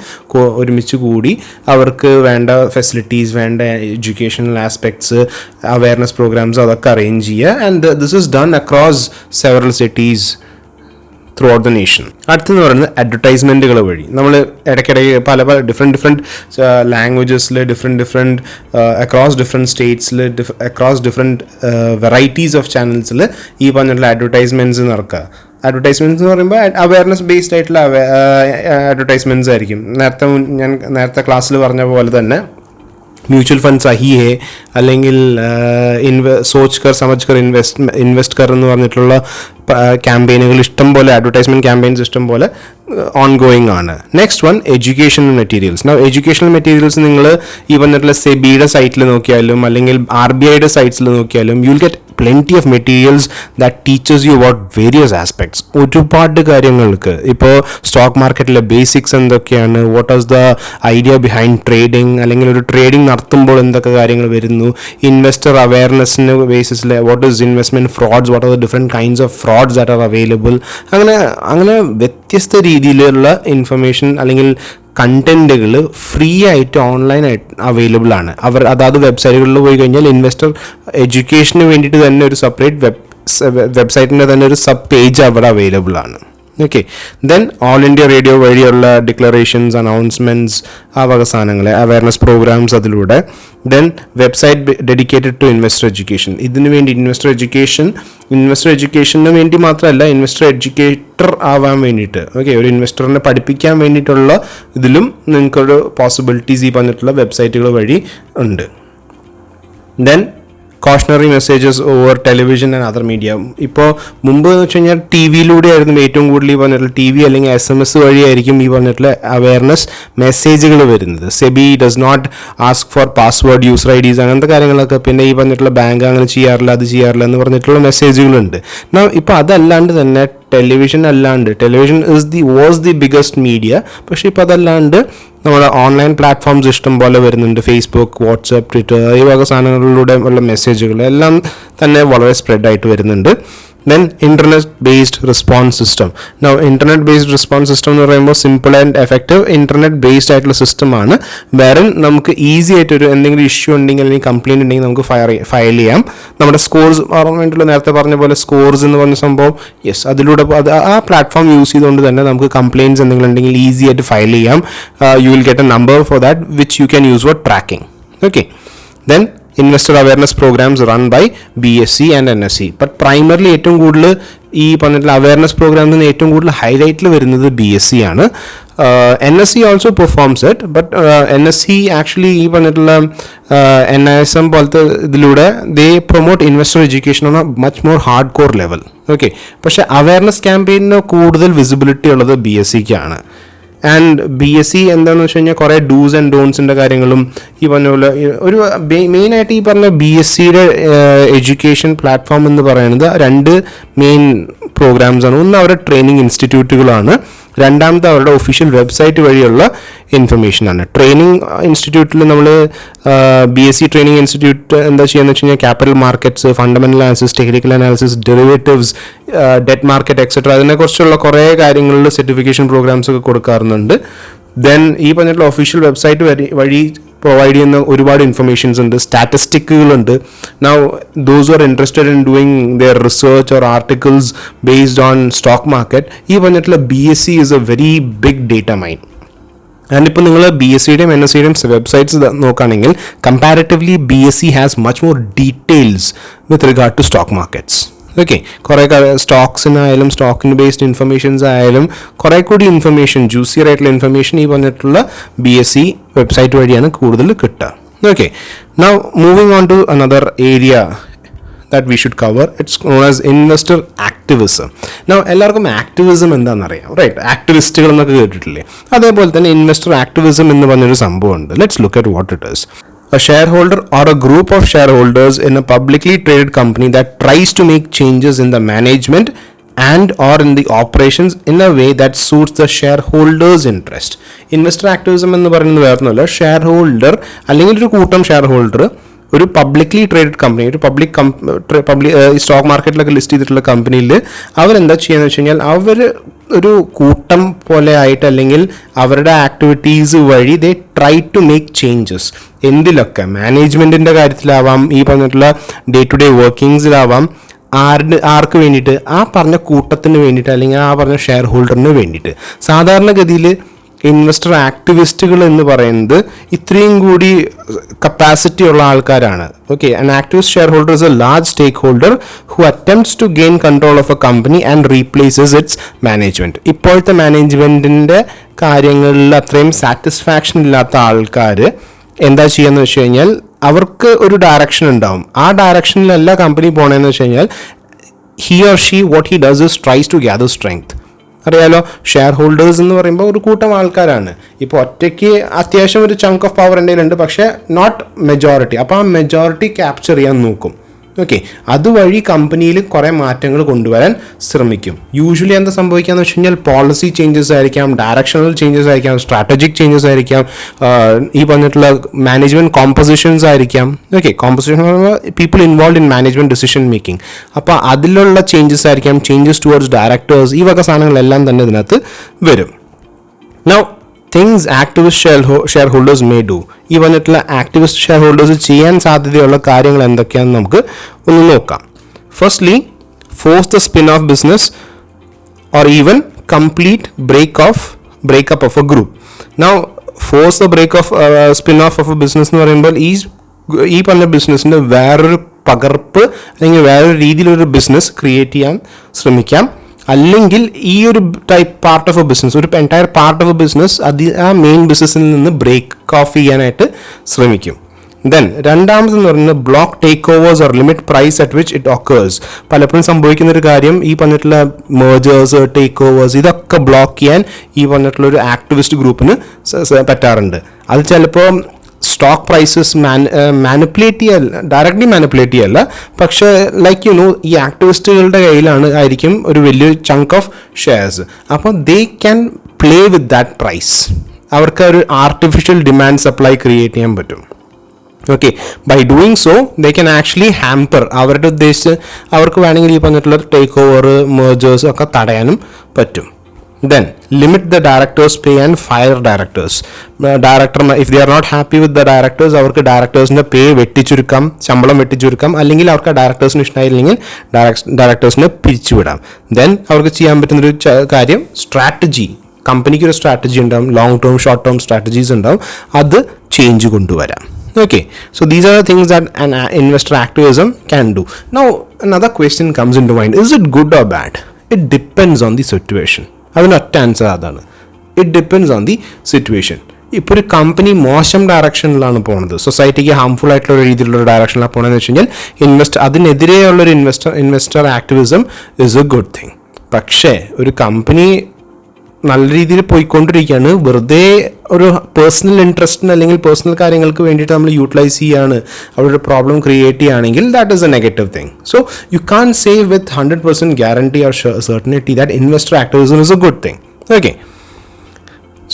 ഒരുമിച്ച് കൂടി അവർക്ക് വേണ്ട ഫെസിലിറ്റീസ്, വേണ്ട എഡ്യൂക്കേഷണൽ ആസ്പെക്ട്സ്, അവയർനെസ് പ്രോഗ്രാംസ് അതൊക്കെ അറേഞ്ച് ചെയ്യുക. And this is done across several cities throughout the nation. അടുത്തെന്ന് പറയുന്നത് അഡ്വർടൈസ്മെൻറ്റുകൾ വഴി നമ്മൾ ഇടയ്ക്കിടയ്ക്ക് പല ഡിഫറെൻറ്റ് ലാംഗ്വേജസിൽ ഡിഫറെൻറ്റ് അക്രോസ് ഡിഫറെൻറ്റ് സ്റ്റേറ്റ്സിൽ അക്രോസ് ഡിഫറെൻറ്റ് വെറൈറ്റീസ് ഓഫ് ചാനൽസിൽ ഈ പറഞ്ഞിട്ടുള്ള അഡ്വർടൈസ്മെൻറ്റ്സ് നടക്കുക. അഡ്വർടൈസ്മെൻറ്റ്സ് എന്ന് പറയുമ്പോൾ അവയർനെസ് ബേസ്ഡ് ആയിട്ടുള്ള അഡ്വർടൈസ്മെൻറ്റ്സ് ആയിരിക്കും. ഞാൻ നേരത്തെ ക്ലാസ്സിൽ പറഞ്ഞ പോലെ തന്നെ മ്യൂച്വൽ ഫണ്ട് സഹി ഹേ അല്ലെങ്കിൽ സോച്ച് കർ സമജ് കർ ഇൻവെസ്റ്റ് കർ എന്ന് പറഞ്ഞിട്ടുള്ള ക്യാമ്പയിനുകൾ ഇഷ്ടം പോലെ, അഡ്വർടൈസ്മെൻറ്റ് ക്യാമ്പയിൻസ് ഇഷ്ടം പോലെ ഓൺ ഗോയിങ് ആണ്. Next one educational materials. Educational materials നിങ്ങൾ ഈ വന്നിട്ടുള്ള സെബിയുടെ സൈറ്റിൽ നോക്കിയാലും അല്ലെങ്കിൽ RBIയുടെ സൈറ്റ്സിൽ നോക്കിയാലും U will get plenty of materials that teaches you about various aspects. ഒരുപാട് കാര്യങ്ങൾക്ക് ഇപ്പോൾ സ്റ്റോക്ക് മാർക്കറ്റിലെ ബേസിക്സ് എന്തൊക്കെയാണ്, what is the idea behind trading, അല്ലെങ്കിൽ ഒരു ട്രേഡിംഗ് നടത്തുമ്പോൾ എന്തൊക്കെ കാര്യങ്ങൾ വരുന്നു, ഇൻവെസ്റ്റർ അവയർനെസ്സിൻ്റെ ബേസിസിൽ what is investment frauds, what are the different kinds of frauds that are available. അങ്ങനെ വ്യത്യസ്ത രീതിയിലുള്ള ഇൻഫർമേഷൻ അല്ലെങ്കിൽ കണ്ടന്റുകൾ ഫ്രീ ആയിട്ട് ഓൺലൈനായിട്ട് അവൈലബിൾ ആണ്. അതാത് വെബ്സൈറ്റുകളിൽ പോയി കഴിഞ്ഞാൽ ഇൻവെസ്റ്റർ എഡ്യൂക്കേഷന് വേണ്ടിയിട്ട് തന്നെ ഒരു സെപ്പറേറ്റ് വെബ്സൈറ്റിൻ്റെ തന്നെ ഒരു സബ് പേജ് അവിടെ അവൈലബിൾ ആണ്. Okay. Then all India radio വഴിയുള്ള ഡിക്ലറേഷൻസ്, അനൗൺസ്മെൻറ്റ്സ്, ആ വക സാധനങ്ങൾ, അവയർനെസ് പ്രോഗ്രാംസ് അതിലൂടെ. Then website dedicated to investor education. ഇതിനു വേണ്ടി ഇൻവെസ്റ്റർ എഡ്യൂക്കേഷന് വേണ്ടി മാത്രമല്ല, ഇൻവെസ്റ്റർ എഡ്യൂക്കേറ്റർ ആവാൻ വേണ്ടിയിട്ട്, ഓക്കെ, ഒരു ഇൻവെസ്റ്ററിനെ പഠിപ്പിക്കാൻ വേണ്ടിയിട്ടുള്ള ഇതിലും നിങ്ങൾക്കൊരു പോസിബിലിറ്റീസ് ഈ പറഞ്ഞിട്ടുള്ള വെബ്സൈറ്റുകൾ വഴി ഉണ്ട്. Then cautionary messages over television and other media. ഇപ്പോൾ മുമ്പ് എന്ന് വെച്ച് കഴിഞ്ഞാൽ ടി വിയിലൂടെ ആയിരുന്നു ഏറ്റവും കൂടുതൽ ഈ പറഞ്ഞിട്ടുള്ള ടി വി അല്ലെങ്കിൽ SMS വഴിയായിരിക്കും ഈ പറഞ്ഞിട്ടുള്ള അവയർനെസ് മെസ്സേജുകൾ വരുന്നത്. SEBI does not ask for password, user IDs, അങ്ങനത്തെ കാര്യങ്ങളൊക്കെ. പിന്നെ ഈ പറഞ്ഞിട്ടുള്ള ബാങ്ക് അങ്ങനെ ചെയ്യാറില്ല, അത് ചെയ്യാറില്ല എന്ന് പറഞ്ഞിട്ടുള്ള മെസ്സേജുകളുണ്ട്. ഇപ്പോൾ അതല്ലാണ്ട് തന്നെ television was the biggest media. പക്ഷേ ഇപ്പോൾ അതല്ലാണ്ട് നമ്മുടെ ഓൺലൈൻ പ്ലാറ്റ്ഫോംസ് ഇഷ്ടം പോലെ വരുന്നുണ്ട്. ഫേസ്ബുക്ക്, വാട്സപ്പ്, ട്വിറ്റർ, ഈ വക സാധനങ്ങളിലൂടെ ഉള്ള മെസ്സേജുകൾ എല്ലാം തന്നെ വളരെ സ്പ്രെഡായിട്ട് വരുന്നുണ്ട്. Then internet-based response system. Now internet-based response system എന്ന് പറയുമ്പോൾ സിമ്പിൾ ആൻഡ് എഫക്റ്റീവ് internet-based ആയിട്ടുള്ള സിസ്റ്റമാണ്. വേറെ നമുക്ക് ഈസി ആയിട്ട് ഒരു എന്തെങ്കിലും ഇഷ്യൂ ഉണ്ടെങ്കിൽ അല്ലെങ്കിൽ കംപ്ലയിൻറ്റ് ഉണ്ടെങ്കിൽ നമുക്ക് ഫയൽ ചെയ്യാം. നമ്മുടെ സ്കോർസ് വേണ്ടിയിട്ടുള്ള നേരത്തെ പറഞ്ഞ പോലെ സ്കോർസ് എന്ന് പറഞ്ഞ സംഭവം, യെസ്, അതിലൂടെ ആ പ്ലാറ്റ്ഫോം യൂസ് ചെയ്തുകൊണ്ട് തന്നെ നമുക്ക് കംപ്ലയിൻറ്റ്സ് എന്തെങ്കിലും ഉണ്ടെങ്കിൽ ഈസി ആയിട്ട് ഫയൽ ചെയ്യാം. You will get a number for that which you can use for tracking. Okay. Then investor awareness programmes run by BSE and NSE. But primarily ഏറ്റവും കൂടുതൽ ഈ പറഞ്ഞിട്ടുള്ള അവയർനെസ് പ്രോഗ്രാംസിന് ഏറ്റവും കൂടുതൽ ഹൈലൈറ്റിൽ വരുന്നത് BSE ആണ്. NSE also performs it, but NSE actually ഈ പറഞ്ഞിട്ടുള്ള NISM പോലത്തെ ഇതിലൂടെ they promote investor education on a much more hard core level. Okay. പക്ഷേ അവയർനെസ് ക്യാമ്പയിന് കൂടുതൽ വിസിബിലിറ്റി ഉള്ളത് BSEക്കാണ്. ആൻഡ് BSE എന്താണെന്ന് വെച്ച് കഴിഞ്ഞാൽ കുറേ ഡൂസ് ആൻഡ് ഡോൺസിൻ്റെ കാര്യങ്ങളും ഈ പറഞ്ഞ പോലെ ഒരു മെയിനായിട്ട് ഈ പറഞ്ഞ BSEയുടെ എഡ്യൂക്കേഷൻ പ്ലാറ്റ്ഫോം എന്ന് പറയുന്നത് 2 മെയിൻ പ്രോഗ്രാംസാണ്. ഒന്ന് അവരുടെ ട്രെയിനിങ് ഇൻസ്റ്റിറ്റ്യൂട്ടുകളാണ്, രണ്ടാമത്തെ അവരുടെ ഒഫീഷ്യൽ വെബ്സൈറ്റ് വഴിയുള്ള ഇൻഫർമേഷനാണ്. ട്രെയിനിങ് ഇൻസ്റ്റിറ്റ്യൂട്ടിൽ നമ്മൾ BSE ട്രെയിനിങ് ഇൻസ്റ്റിറ്റ്യൂട്ട് എന്താ ചെയ്യുന്നത് വെച്ച് കഴിഞ്ഞാൽ capital markets, fundamental analysis, technical analysis, derivatives, debt market etcetera, അതിനെക്കുറിച്ചുള്ള കുറേ കാര്യങ്ങളിൽ സർട്ടിഫിക്കേഷൻ പ്രോഗ്രാംസ് ഒക്കെ കൊടുക്കാറുണ്ട്. ദെൻ ഈ പറഞ്ഞിട്ടുള്ള ഒഫീഷ്യൽ വെബ്സൈറ്റ് വഴി പ്രൊവൈഡ് ചെയ്യുന്ന ഒരുപാട് ഇൻഫർമേഷൻസ് ഉണ്ട്, സ്റ്റാറ്റിസ്റ്റിക്കുകളുണ്ട്. Now those are interested in doing their research or articles based on stock market. ഈ പറഞ്ഞിട്ടുള്ള BSE is a very big data mine. And ഇപ്പോൾ നിങ്ങൾ BSEയുടെയും NSEയുടെയും വെബ്സൈറ്റ്സ് നോക്കുകയാണെങ്കിൽ comparatively BSE has much more details with regard to stock markets. Okay. കുറേ സ്റ്റോക്സിനായാലും സ്റ്റോക്കിന് based informations ആയാലും കുറേ കൂടി ഇൻഫർമേഷൻ, ജ്യൂസിയർ ആയിട്ടുള്ള ഇൻഫർമേഷൻ ഈ പറഞ്ഞിട്ടുള്ള BSE വെബ്സൈറ്റ് വഴിയാണ് കൂടുതൽ കിട്ടുക. Okay. Now moving on to another area that we should cover. It's known as investor activism. Now എല്ലാവർക്കും ആക്ടിവിസം എന്താണെന്നറിയാം, റൈറ്റ്? ആക്ടിവിസ്റ്റുകൾ എന്നൊക്കെ കേട്ടിട്ടില്ലേ? അതേപോലെ തന്നെ ഇൻവെസ്റ്റർ ആക്ടിവിസം എന്ന് പറഞ്ഞൊരു സംഭവമുണ്ട്. Let's look at what it is. A shareholder or a group of shareholders in a publicly traded company that tries to make changes in the management and or in the operations in a way that suits the shareholders' interest. Investor activism എന്ന് പറയുന്നത് വേറൊന്നുമല്ല, share holder അല്ലെങ്കിൽ ഒരു കൂട്ടം share holder ഒരു publicly traded company, ഒരു public stock മാർക്കറ്റിലൊക്കെ list ചെയ്തിട്ടുള്ള കമ്പനിയിൽ അവരെന്താ ചെയ്യുന്നത് വെച്ച് കഴിഞ്ഞാൽ അവർ ഒരു കൂട്ടം പോലെ ആയിട്ട് അല്ലെങ്കിൽ അവരുടെ ആക്ടിവിറ്റീസ് വഴി they try to make changes. എന്തിലൊക്കെ? മാനേജ്മെൻറ്റിൻ്റെ കാര്യത്തിലാവാം, ഈ പറഞ്ഞിട്ടുള്ള ഡേ ടു ഡേ വർക്കിങ്സിലാവാം, ആർക്ക് വേണ്ടിയിട്ട്? ആ പറഞ്ഞ കൂട്ടത്തിന് വേണ്ടിയിട്ട് അല്ലെങ്കിൽ ആ പറഞ്ഞ ഷെയർ ഹോൾഡറിന് വേണ്ടിയിട്ട്. സാധാരണഗതിയിൽ ഇൻവെസ്റ്റർ ആക്ടിവിസ്റ്റുകൾ എന്ന് പറയുന്നത് ഇത്രയും കൂടി കപ്പാസിറ്റി ഉള്ള ആൾക്കാരാണ്. Okay. An activist shareholder is a large stakeholder who attempts to gain control of a company and replaces its management. ഇപ്പോഴത്തെ മാനേജ്മെൻറ്റിൻ്റെ കാര്യങ്ങളിൽ അത്രയും സാറ്റിസ്ഫാക്ഷൻ ഇല്ലാത്ത ആൾക്കാർ എന്താ ചെയ്യുകയെന്ന് വെച്ച് കഴിഞ്ഞാൽ അവർക്ക് ഒരു ഡയറക്ഷൻ ഉണ്ടാവും. ആ ഡയറക്ഷനിലല്ല കമ്പനി പോകണമെന്ന് വെച്ച് കഴിഞ്ഞാൽ he or she what he does is tries to gather strength. അറിയാലോ, ഷെയർ ഹോൾഡേഴ്സ് എന്ന് പറയുമ്പോൾ ഒരു കൂട്ടം ആൾക്കാരാണ്. ഇപ്പോൾ ഒറ്റയ്ക്ക് അത്യാവശ്യം ഒരു ചങ്ക് ഓഫ് പവർ എൻ്റെ കയ്യിലുണ്ട്, പക്ഷേ നോട്ട് മെജോറിറ്റി. അപ്പോൾ ആ മെജോറിറ്റി ക്യാപ്ചർ ചെയ്യാൻ നോക്കും. ഓക്കെ. അതുവഴി കമ്പനിയിൽ കുറേ മാറ്റങ്ങൾ കൊണ്ടുവരാൻ ശ്രമിക്കും. യൂഷ്വലി എന്താ സംഭവിക്കുകയെന്ന് വെച്ച് കഴിഞ്ഞാൽ പോളിസി ചേഞ്ചസ് ആയിരിക്കാം, ഡയറക്ഷണൽ ചേഞ്ചസ് ആയിരിക്കാം, സ്ട്രാറ്റജിക് ചേഞ്ചസ് ആയിരിക്കാം, ഈ പറഞ്ഞിട്ടുള്ള മാനേജ്മെൻറ്റ് കോമ്പോസിഷൻസ് ആയിരിക്കാം. ഓക്കെ. കോമ്പോസിഷൻ എന്ന് പറയുമ്പോൾ people involve in management decision making. അപ്പോൾ അതിലുള്ള ചേഞ്ചസ് ആയിരിക്കാം, ചേഞ്ചസ് ടുവേർഡ്സ് ഡയറക്ടേഴ്സ്, ഈ വക സാധനങ്ങളെല്ലാം തന്നെ ഇതിനകത്ത് വരും. Now things activist share may do. ഈ പറഞ്ഞിട്ടുള്ള ആക്ടിവിസ്റ്റ് ഷെയർ ഹോൾഡേഴ്സ് ചെയ്യാൻ സാധ്യതയുള്ള കാര്യങ്ങൾ എന്തൊക്കെയാണെന്ന് നമുക്ക് ഒന്ന് നോക്കാം. Firstly, force the spin of business or even complete breakup of a group. Now, force the spin-off of a business എന്ന് പറയുമ്പോൾ ഈ പറഞ്ഞ ബിസിനസ്സിൻ്റെ വേറൊരു പകർപ്പ് അല്ലെങ്കിൽ വേറൊരു രീതിയിലൊരു ബിസിനസ് ക്രിയേറ്റ് ചെയ്യാൻ ശ്രമിക്കാം. അല്ലെങ്കിൽ ഈ ഒരു type part of a business, ഒരു entire part of a business ആ മെയിൻ ബിസിനസ്സിൽ നിന്ന് ബ്രേക്ക് ഓഫ് ചെയ്യാനായിട്ട് ശ്രമിക്കും. ദെൻ രണ്ടാമതെന്ന് പറയുന്നത് block takeovers or limit price at which it occurs. പലപ്പോഴും സംഭവിക്കുന്ന ഒരു കാര്യം, ഈ പറഞ്ഞിട്ടുള്ള മേജേഴ്സ്, ടേക്ക് ഓവേഴ്സ്, ഇതൊക്കെ ബ്ലോക്ക് ചെയ്യാൻ ഈ പറഞ്ഞിട്ടുള്ള ഒരു ആക്ടിവിസ്റ്റ് ഗ്രൂപ്പിന് പറ്റാറുണ്ട്. അത് ചിലപ്പോൾ സ്റ്റോക്ക് പ്രൈസസ് ഡയറക്റ്റ്ലി മാനിപ്പുലേറ്റ് ചെയ്യല്ല, പക്ഷേ ഈ ആക്ടിവിസ്റ്റുകളുടെ ആയിരിക്കും ഒരു വലിയൊരു ചങ്ക് ഓഫ് ഷെയർസ്. അപ്പോൾ they can play with that price. അവർക്ക് ഒരു ആർട്ടിഫിഷ്യൽ ഡിമാൻഡ് സപ്ലൈ ക്രിയേറ്റ് ചെയ്യാൻ പറ്റും. Okay, by doing so they can actually hamper, അവരുടെ ഉദ്ദേശിച്ച് അവർക്ക് വേണമെങ്കിൽ ഈ പറഞ്ഞിട്ടുള്ള ടേക്ക് ഓവർ, മേജേഴ്സ് ഒക്കെ തടയാനും പറ്റും. Then limit the directors pay and fire directors. If they are not happy with the directors, അവർക്ക് ഡയറക്ടേഴ്സിൻ്റെ പേ വെട്ടിച്ചുരുക്കാം, ശമ്പളം വെട്ടിച്ചുരുക്കാം, അല്ലെങ്കിൽ അവർക്ക് ഡയറക്ടേഴ്സിന് ഇഷ്ടമായില്ലെങ്കിൽ ഡയറക്ടേഴ്സിനെ പിരിച്ചുവിടാം. ദെൻ അവർക്ക് ചെയ്യാൻ പറ്റുന്നൊരു കാര്യം, സ്ട്രാറ്റജി, കമ്പനിക്ക് ഒരു സ്ട്രാറ്റജി ഉണ്ടാവും, long term short term strategies ഉണ്ടാവും, അത് ചേഞ്ച് കൊണ്ടുവരാം. Okay, so these are the things that an investor activism can do. Now another question comes into mind, is it good or bad? It depends on the situation. അതിന് ഒറ്റ answer അതാണ്, it depends on the situation. ഇപ്പോൾ ഒരു company മോശം ഡയറക്ഷനിലാണ് പോകുന്നത്, സൊസൈറ്റിക്ക് harmful ആയിട്ടുള്ള രീതിയിലുള്ള ഡയറക്ഷനിലാണ് പോകുന്നതെന്ന് വെച്ച് കഴിഞ്ഞാൽ അതിനെതിരെയുള്ളൊരു investor activism is a good thing. പക്ഷേ ഒരു കമ്പനി നല്ല രീതിയിൽ പോയിക്കൊണ്ടിരിക്കുകയാണ്, വെറുതെ ഒരു പേഴ്സണൽ ഇൻട്രസ്റ്റിന് അല്ലെങ്കിൽ പേഴ്സണൽ കാര്യങ്ങൾക്ക് വേണ്ടിയിട്ട് നമ്മൾ യൂട്ടിലൈസ് ചെയ്യുകയാണ്, അവിടെ ഒരു പ്രോബ്ലം ക്രിയേറ്റ് ചെയ്യുകയാണെങ്കിൽ that is a negative thing. So you can say with 100% guarantee or certainty that investor activism is a good thing. Okay,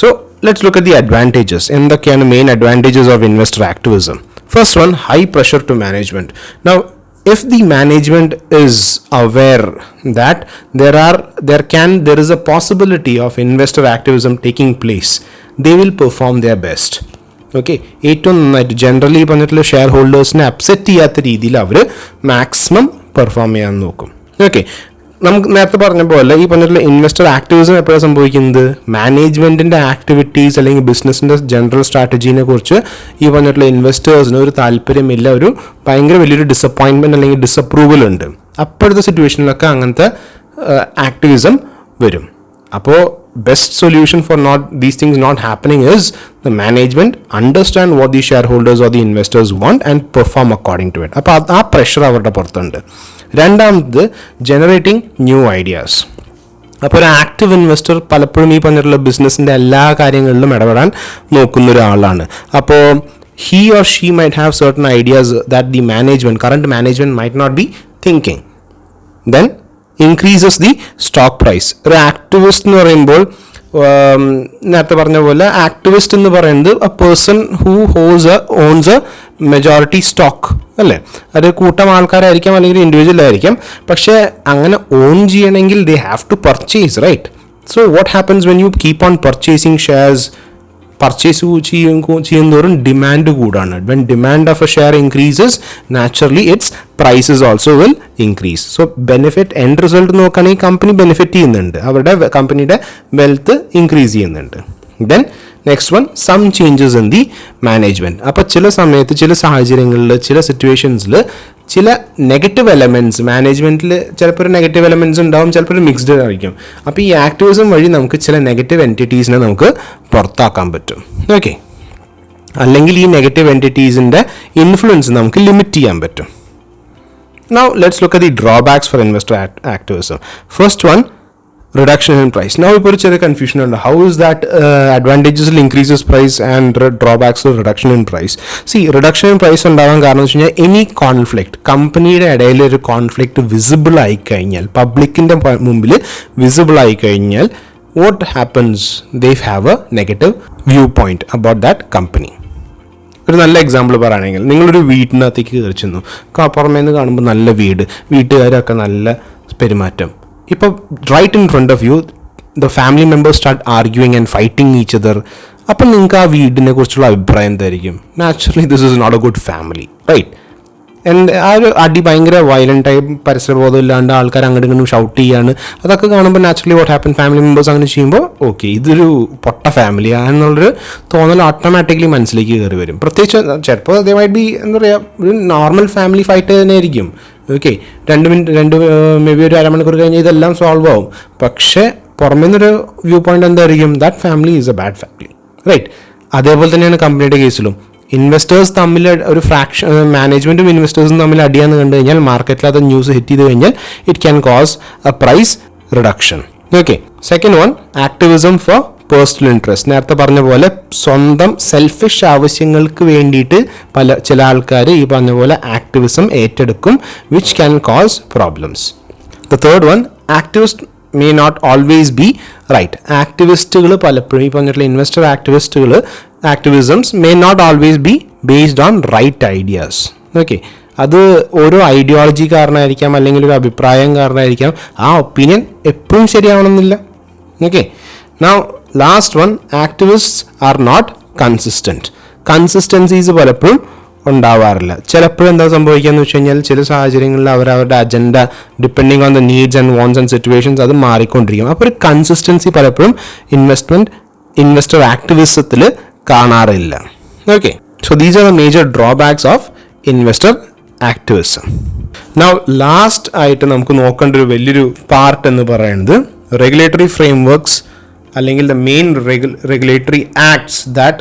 so let's look at the advantages. എന്തൊക്കെയാണ് main advantages of investor activism? First one, high pressure to management. Now if the management is aware that there is a possibility of investor activism taking place, they will perform their best. Okay, ഏറ്റവും നന്നായിട്ട് generally പറഞ്ഞിട്ടുള്ള share ഹോൾഡേഴ്സിനെ upset ചെയ്യാത്ത രീതിയിൽ അവർ maximum perform ചെയ്യാൻ നോക്കും. Okay, നമുക്ക് നേരത്തെ പറഞ്ഞ പോലെ ഈ പറഞ്ഞിട്ടുള്ള ഇൻവെസ്റ്റർ ആക്ടിവിസം എപ്പോഴാണ് സംഭവിക്കുന്നത്? മാനേജ്മെൻറ്റിൻ്റെ ആക്ടിവിറ്റീസ് അല്ലെങ്കിൽ ബിസിനസ്സിൻ്റെ ജനറൽ സ്ട്രാറ്റജീനെ കുറിച്ച് ഈ പറഞ്ഞിട്ടുള്ള ഇൻവെസ്റ്റേഴ്സിന് ഒരു താല്പര്യമില്ല, ഒരു ഭയങ്കര വലിയൊരു ഡിസപ്പോയിൻമെൻറ്റ് അല്ലെങ്കിൽ ഡിസപ്രൂവൽ ഉണ്ട്. അപ്പോഴത്തെ സിറ്റുവേഷനിലൊക്കെ അങ്ങനത്തെ ആക്ടിവിസം വരും. അപ്പോൾ best solution for these things not happening is the management understand what the shareholders or the investors want and perform according to it. അപ്പോൾ ആ പ്രഷർ അവരുടെ പുറത്തുണ്ട്. രണ്ടാമത്, ജനറേറ്റിംഗ് ന്യൂ ഐഡിയാസ്. അപ്പോൾ ഒരു ആക്റ്റീവ് ഇൻവെസ്റ്റർ പലപ്പോഴും ഈ പറഞ്ഞിട്ടുള്ള ബിസിനസ്സിൻ്റെ എല്ലാ കാര്യങ്ങളിലും ഇടപെടാൻ നോക്കുന്ന ഒരാളാണ്. അപ്പോൾ he or she might have certain ideas that the current management might not be thinking. Then increases the stock price. ഒരു ആക്ടിവിസ്റ്റ് എന്ന് പറയുമ്പോൾ നേരത്തെ പറഞ്ഞ പോലെ ആക്ടിവിസ്റ്റ് എന്ന് പറയുന്നത് a person who owns a majority stock അല്ലേ. അത് കൂട്ടം ആൾക്കാരായിരിക്കാം അല്ലെങ്കിൽ ഇൻഡിവിജ്വൽ ആയിരിക്കാം. പക്ഷേ അങ്ങനെ ഓൺ ചെയ്യണമെങ്കിൽ they have to purchase, right? So what happens when you keep on purchasing shares? Purchase ചെയ്യുന്നതോറും ഡിമാൻഡ് കൂടാണ്. When demand of a share increases, naturally its prices also will increase. So benefit, end result നോക്കുകയാണെങ്കിൽ company benefit ചെയ്യുന്നുണ്ട്, അവരുടെ കമ്പനിയുടെ wealth increase ചെയ്യുന്നുണ്ട്. Then next one, some changes in the management. അപ്പോൾ ചില സമയത്ത്, ചില സാഹചര്യങ്ങളിൽ, ചില സിറ്റുവേഷൻസിൽ ചില നെഗറ്റീവ് എലമെൻറ്റ്സ് മാനേജ്മെൻറ്റിൽ ചിലപ്പോൾ ഒരു നെഗറ്റീവ് എലമെൻറ്റ്സ് ഉണ്ടാവും, ചിലപ്പോൾ ഒരു മിക്സ്ഡ് ആയിരിക്കും. അപ്പോൾ ഈ ആക്ടിവിസം വഴി നമുക്ക് ചില നെഗറ്റീവ് എൻറ്റിറ്റീസിനെ നമുക്ക് പുറത്താക്കാൻ പറ്റും. ഓക്കെ, അല്ലെങ്കിൽ ഈ നെഗറ്റീവ് എൻറ്റിറ്റീസിൻ്റെ ഇൻഫ്ലുവൻസ് നമുക്ക് ലിമിറ്റ് ചെയ്യാൻ പറ്റും. Now let's look at the drawbacks for investor activism. First one, reduction in price. Now ഇപ്പോൾ ഒരു ചെറിയ കൺഫ്യൂഷൻ ഉണ്ട്. How is that advantages increases price and drawbacks of reduction in price? See, reduction in price ഉണ്ടാവാൻ കാരണം വെച്ച് കഴിഞ്ഞാൽ any conflict, കമ്പനിയുടെ ഇടയിൽ ഒരു കോൺഫ്ലിക്റ്റ് വിസിബിൾ ആയി കഴിഞ്ഞാൽ, പബ്ലിക്കിൻ്റെ മുമ്പിൽ വിസിബിൾ ആയി കഴിഞ്ഞാൽ, what happens? They have a negative viewpoint about that company. ഒരു നല്ല എക്സാമ്പിൾ പറയുകയാണെങ്കിൽ, നിങ്ങളൊരു വീട്ടിനകത്തേക്ക് കയറി ചെന്നു, പുറമേ നിന്ന് കാണുമ്പോൾ നല്ല വീട്ടുകാരൊക്കെ നല്ല പെരുമാറ്റം. ഇപ്പോൾ right in front of you the family members start arguing and fighting each other. അപ്പം നിങ്ങൾക്ക് ആ വീടിനെ കുറിച്ചുള്ള അഭിപ്രായം എന്തായിരിക്കും? Naturally this is not a good family, right? ആ ഒരു അടി ഭയങ്കര വയലൻ്റായി, പരിസരബോധം ഇല്ലാണ്ട് ആൾക്കാർ അങ്ങോട്ടും ഇങ്ങോട്ടും ഷൗട്ട് ചെയ്യാണ്. അതൊക്കെ കാണുമ്പോൾ naturally what happen, family members അങ്ങനെ ചെയ്യുമ്പോൾ ഓക്കെ ഇതൊരു പൊട്ട ഫാമിലിയാണെന്നുള്ളൊരു തോന്നൽ ഓട്ടോമാറ്റിക്കലി മനസ്സിലേക്ക് കയറി വരും. പ്രത്യേകിച്ച് ചിലപ്പോൾ ദേ മൈറ്റ് ബി എന്താ പറയുക, ഒരു നോർമൽ ഫാമിലി ഫൈറ്റ് തന്നെ ആയിരിക്കും. ഓക്കെ, 2 മിനിറ്റ് മേ ബി ഒരു അരമണിക്കൂർ കഴിഞ്ഞ് ഇതെല്ലാം സോൾവ് ആവും. പക്ഷേ പുറമേ നിന്നൊരു വ്യൂ പോയിന്റ് എന്തായിരിക്കും, that family is a bad family, right? അതേപോലെ തന്നെയാണ് കമ്പനിയുടെ കേസിലും. ഇൻവെസ്റ്റേഴ്സ് തമ്മിൽ ഒരു ഫ്രാക്ഷൻ, മാനേജ്മെൻറ്റും ഇൻവെസ്റ്റേഴ്സും തമ്മിൽ അടിയാന്ന് കണ്ടു കഴിഞ്ഞാൽ, മാർക്കറ്റിൽ അത് ന്യൂസ് ഹിറ്റ് ചെയ്ത് കഴിഞ്ഞാൽ it can cause a price reduction. Okay, second one, activism for personal interest. നേരത്തെ പറഞ്ഞ പോലെ സ്വന്തം സെൽഫിഷ് ആവശ്യങ്ങൾക്ക് വേണ്ടിയിട്ട് ചില ആൾക്കാർ ഈ പറഞ്ഞ പോലെ ആക്ടിവിസം ഏറ്റെടുക്കും, which can cause problems. The third one, activist may not always be right. ആക്ടിവിസ്റ്റുകൾ പലപ്പോഴും ഈ പറഞ്ഞിട്ടുള്ള investor activisms may not always be based on right ideas. Okay, അത് ഓരോ ഐഡിയോളജി കാരണമായിരിക്കാം, അല്ലെങ്കിൽ ഒരു അഭിപ്രായം കാരണമായിരിക്കാം. ആ ഒപ്പീനിയൻ എപ്പോഴും ശരിയാവണമെന്നില്ല. Okay, now last one, activists are not consistent. Consistencies പലപ്പോഴും ഉണ്ടാവാറില്ല. ചിലപ്പോഴും എന്താ സംഭവിക്കുക എന്ന് വെച്ച് കഴിഞ്ഞാൽ, ചില സാഹചര്യങ്ങളിൽ അവരുടെ agenda depending on the needs and wants and situations അത് മാറിക്കൊണ്ടിരിക്കും. അപ്പോൾ ഒരു കൺസിസ്റ്റൻസി പലപ്പോഴും ഇൻവെസ്റ്റർ ആക്ടിവിസത്തിൽ കാണാറില്ല. Okay, so these are the major drawbacks of investor activism. Now last ആയിട്ട് നമുക്ക് നോക്കേണ്ട ഒരു വലിയൊരു പാർട്ട് എന്ന് പറയുന്നത് റെഗുലേറ്ററി ഫ്രെയിംവർക്സ്, അല്ലെങ്കിൽ the main regulatory acts that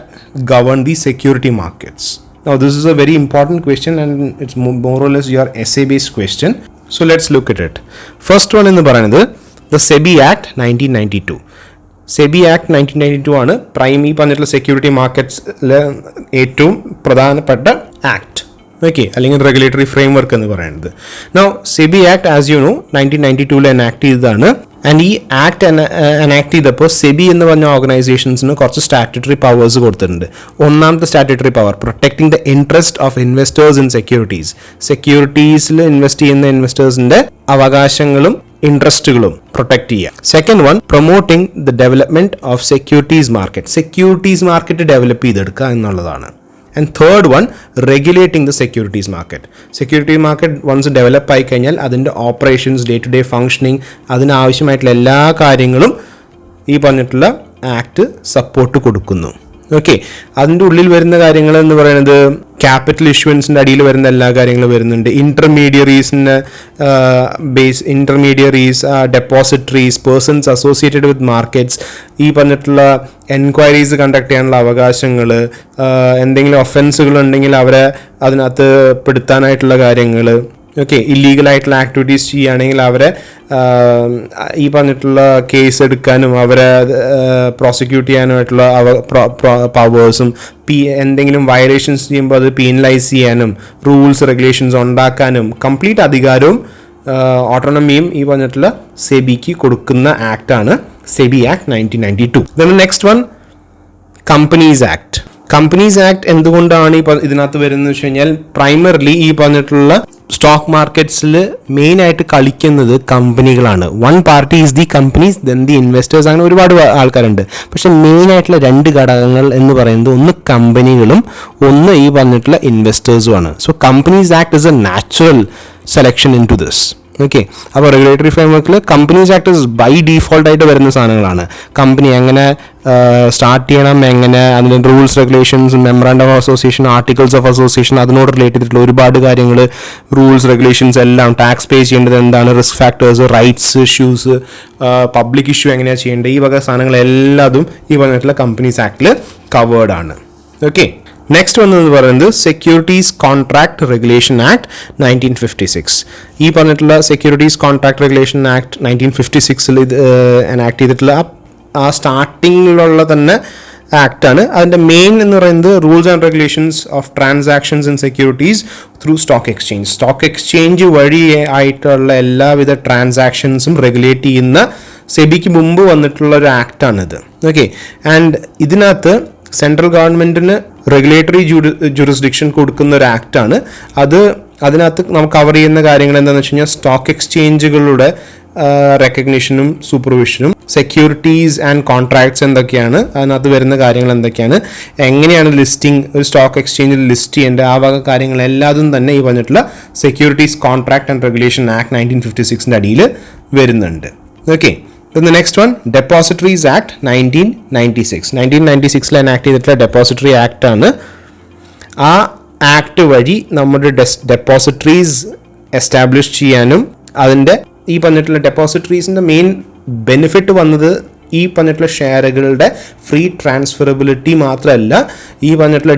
govern the security markets. Now this is a very important question and it's more or less your essay based question. So let's look at it. First one എന്ന് പറയുന്നത് the SEBI Act 1992. SEBI Act 1992 ആണ് ഈ പറഞ്ഞിട്ടുള്ള security മാർക്കറ്റ്സിലെ ഏറ്റവും പ്രധാനപ്പെട്ട act. Okay, അല്ലെങ്കിൽ regulatory framework എന്ന് പറയുന്നത്. Now SEBI Act as you know 1992 enact ചെയ്തതാണ്. ആൻഡ് ഈ ആക്ട് എനാക്ട് ചെയ്തപ്പോൾ സെബി എന്ന് പറഞ്ഞ ഓർഗനൈസേഷൻസിന് കുറച്ച് സ്റ്റാറ്റ്യൂട്ടറി പവേഴ്സ് കൊടുത്തിട്ടുണ്ട്. ഒന്നാമത്തെ statutory power, protecting the interest of investors in securities. സെക്യൂരിറ്റീസിൽ ഇൻവെസ്റ്റ് ചെയ്യുന്ന ഇൻവെസ്റ്റേഴ്സിന്റെ അവകാശങ്ങളും ഇൻട്രസ്റ്റുകളും പ്രൊട്ടക്ട് ചെയ്യുക. Second one, promoting the development of securities market. Securities market develop ചെയ്തെടുക്കുക എന്നുള്ളതാണ്. And third one, regulating the securities market. Security market once develop ആയി കഴിഞ്ഞാൽ അതിൻ്റെ operations, day to day functioning, അതിനാവശ്യമായിട്ടുള്ള എല്ലാ കാര്യങ്ങളും ഈ പറഞ്ഞിട്ടുള്ള ആക്ട് സപ്പോർട്ട് കൊടുക്കുന്നു. ഓക്കെ, അതിൻ്റെ ഉള്ളിൽ വരുന്ന കാര്യങ്ങൾ എന്ന് പറയുന്നത് ക്യാപിറ്റൽ ഇഷ്യൂവൻസിൻ്റെ അടിയിൽ വരുന്ന എല്ലാ കാര്യങ്ങളും വരുന്നുണ്ട്. Intermediaries, depositories, persons associated with markets, ഈ പറഞ്ഞിട്ടുള്ള എൻക്വയറീസ് കണ്ടക്ട് ചെയ്യാനുള്ള അവകാശങ്ങൾ, എന്തെങ്കിലും ഒഫൻസുകൾ ഉണ്ടെങ്കിൽ അവരെ അതിനകത്ത് പെടുത്താനായിട്ടുള്ള കാര്യങ്ങൾ. ഓക്കെ, ഇല്ലീഗലായിട്ടുള്ള ആക്ടിവിറ്റീസ് ചെയ്യുകയാണെങ്കിൽ അവരെ ഈ പറഞ്ഞിട്ടുള്ള കേസ് എടുക്കാനും അവരെ പ്രോസിക്യൂട്ട് ചെയ്യാനുമായിട്ടുള്ള പവേഴ്സും, എന്തെങ്കിലും വയലേഷൻസ് ചെയ്യുമ്പോൾ അത് പീനലൈസ് ചെയ്യാനും റൂൾസ് റെഗുലേഷൻസ് ഉണ്ടാക്കാനും കംപ്ലീറ്റ് അധികാരവും ഓട്ടോണമിയും ഈ പറഞ്ഞിട്ടുള്ള സെബിക്ക് കൊടുക്കുന്ന ആക്ടാണ് SEBI Act 1992. Then the next one, Companies Act. Companies act എന്തുകൊണ്ടാണ് ഇതിനകത്ത് വരുന്നത് വെച്ച് കഴിഞ്ഞാൽ, പ്രൈമർലി ഈ പറഞ്ഞിട്ടുള്ള സ്റ്റോക്ക് മാർക്കറ്റ്സിൽ മെയിൻ ആയിട്ട് കളിക്കുന്നത് കമ്പനികളാണ്. One party is the companies, then the investors, അങ്ങനെ ഒരുപാട് ആൾക്കാരുണ്ട്. പക്ഷെ മെയിൻ ആയിട്ടുള്ള 2 ഘടകങ്ങൾ എന്ന് പറയുന്നത് ഒന്ന് കമ്പനികളും ഒന്ന് ഈ പറഞ്ഞിട്ടുള്ള ഇൻവെസ്റ്റേഴ്സുമാണ്. So companies act is a natural selection into this. Okay, അപ്പോൾ റെഗുലേറ്ററി ഫ്രെയിംവർക്കിൽ കമ്പനീസ് ആക്ട് ബൈ ഡീഫോൾട്ട് ആയിട്ട് വരുന്ന സാധനങ്ങളാണ്. കമ്പനി എങ്ങനെ സ്റ്റാർട്ട് ചെയ്യണം, എങ്ങനെ അതിൻ്റെ rules regulations, memorandum of association, articles of association, അതിനോട് റിലേറ്റ് ചെയ്തിട്ടുള്ള ഒരുപാട് കാര്യങ്ങൾ, റൂൾസ് റെഗുലേഷൻസ് എല്ലാം, ടാക്സ് പേ ചെയ്യേണ്ടത് എന്താണ്, risk factors, rights issues, public issue എങ്ങനെയാണ് ചെയ്യേണ്ടത്, ഈ വക സാധനങ്ങളെല്ലാതും ഈ പറഞ്ഞിട്ടുള്ള കമ്പനീസ് ആക്ടിൽ കവേർഡ് ആണ്. ഓക്കെ, നെക്സ്റ്റ് വന്നെന്ന് പറയുന്നത് സെക്യൂരിറ്റീസ് കോൺട്രാക്ട് റെഗുലേഷൻ ആക്ട് 1956. ഈ പറഞ്ഞിട്ടുള്ള സെക്യൂരിറ്റീസ് കോൺട്രാക്ട് റെഗുലേഷൻ ആക്ട് 1956 ഇത് എനാക്ട് ചെയ്തിട്ടുള്ള ആ സ്റ്റാർട്ടിങ്ങിലുള്ള തന്നെ ആക്ടാണ്. അതിൻ്റെ മെയിൻ എന്ന് പറയുന്നത് rules and regulations of transactions in securities through stock exchange. Stock exchange വഴി ആയിട്ടുള്ള എല്ലാവിധ ട്രാൻസാക്ഷൻസും റെഗുലേറ്റ് ചെയ്യുന്ന സെബിക്ക് മുമ്പ് വന്നിട്ടുള്ള ഒരു ആക്ടാണിത്. ഓക്കെ, ആൻഡ് ഇതിനകത്ത് സെൻട്രൽ ഗവൺമെൻറ്റിന് റെഗുലേറ്ററി ജുറിസ്ഡിക്ഷൻ കൊടുക്കുന്ന ഒരു ആക്ടാണ്. അതിനകത്ത് നമുക്ക് കവർ ചെയ്യുന്ന കാര്യങ്ങൾ എന്താണെന്ന് വെച്ച് കഴിഞ്ഞാൽ, സ്റ്റോക്ക് എക്സ്ചേഞ്ചുകളുടെ റെക്കഗ്നിഷനും സൂപ്പർവിഷനും സെക്യൂരിറ്റീസ് ആൻഡ് കോൺട്രാക്ട്സ് എന്തൊക്കെയാണ്, അതിനകത്ത് വരുന്ന കാര്യങ്ങൾ എന്തൊക്കെയാണ്, എങ്ങനെയാണ് ലിസ്റ്റിംഗ്, ഒരു സ്റ്റോക്ക് എക്സ്ചേഞ്ചിൽ ലിസ്റ്റ് ചെയ്യേണ്ട ആ വക കാര്യങ്ങളെല്ലാതും തന്നെ ഈ പറഞ്ഞിട്ടുള്ള securities contract and regulation act 1956 അടിയിൽ വരുന്നുണ്ട്. Okay, then the next one, Depositories Act 1996. 1996 enact ചെയ്തിട്ടുള്ള ഡെപ്പോസിറ്ററി ആക്ട് ആണ്. ആ ആക്ട് വഴി നമ്മുടെ ഡെപ്പോസിറ്ററീസ് എസ്റ്റാബ്ലിഷ് ചെയ്യാനും അതിൻ്റെ ഈ പറഞ്ഞിട്ടുള്ള ഡെപ്പോസിറ്ററീസിൻ്റെ മെയിൻ ബെനിഫിറ്റ് വന്നത് ഈ പറഞ്ഞിട്ടുള്ള ഷെയറുകളുടെ ഫ്രീ ട്രാൻസ്ഫറബിലിറ്റി മാത്രമല്ല, ഈ പറഞ്ഞിട്ടുള്ള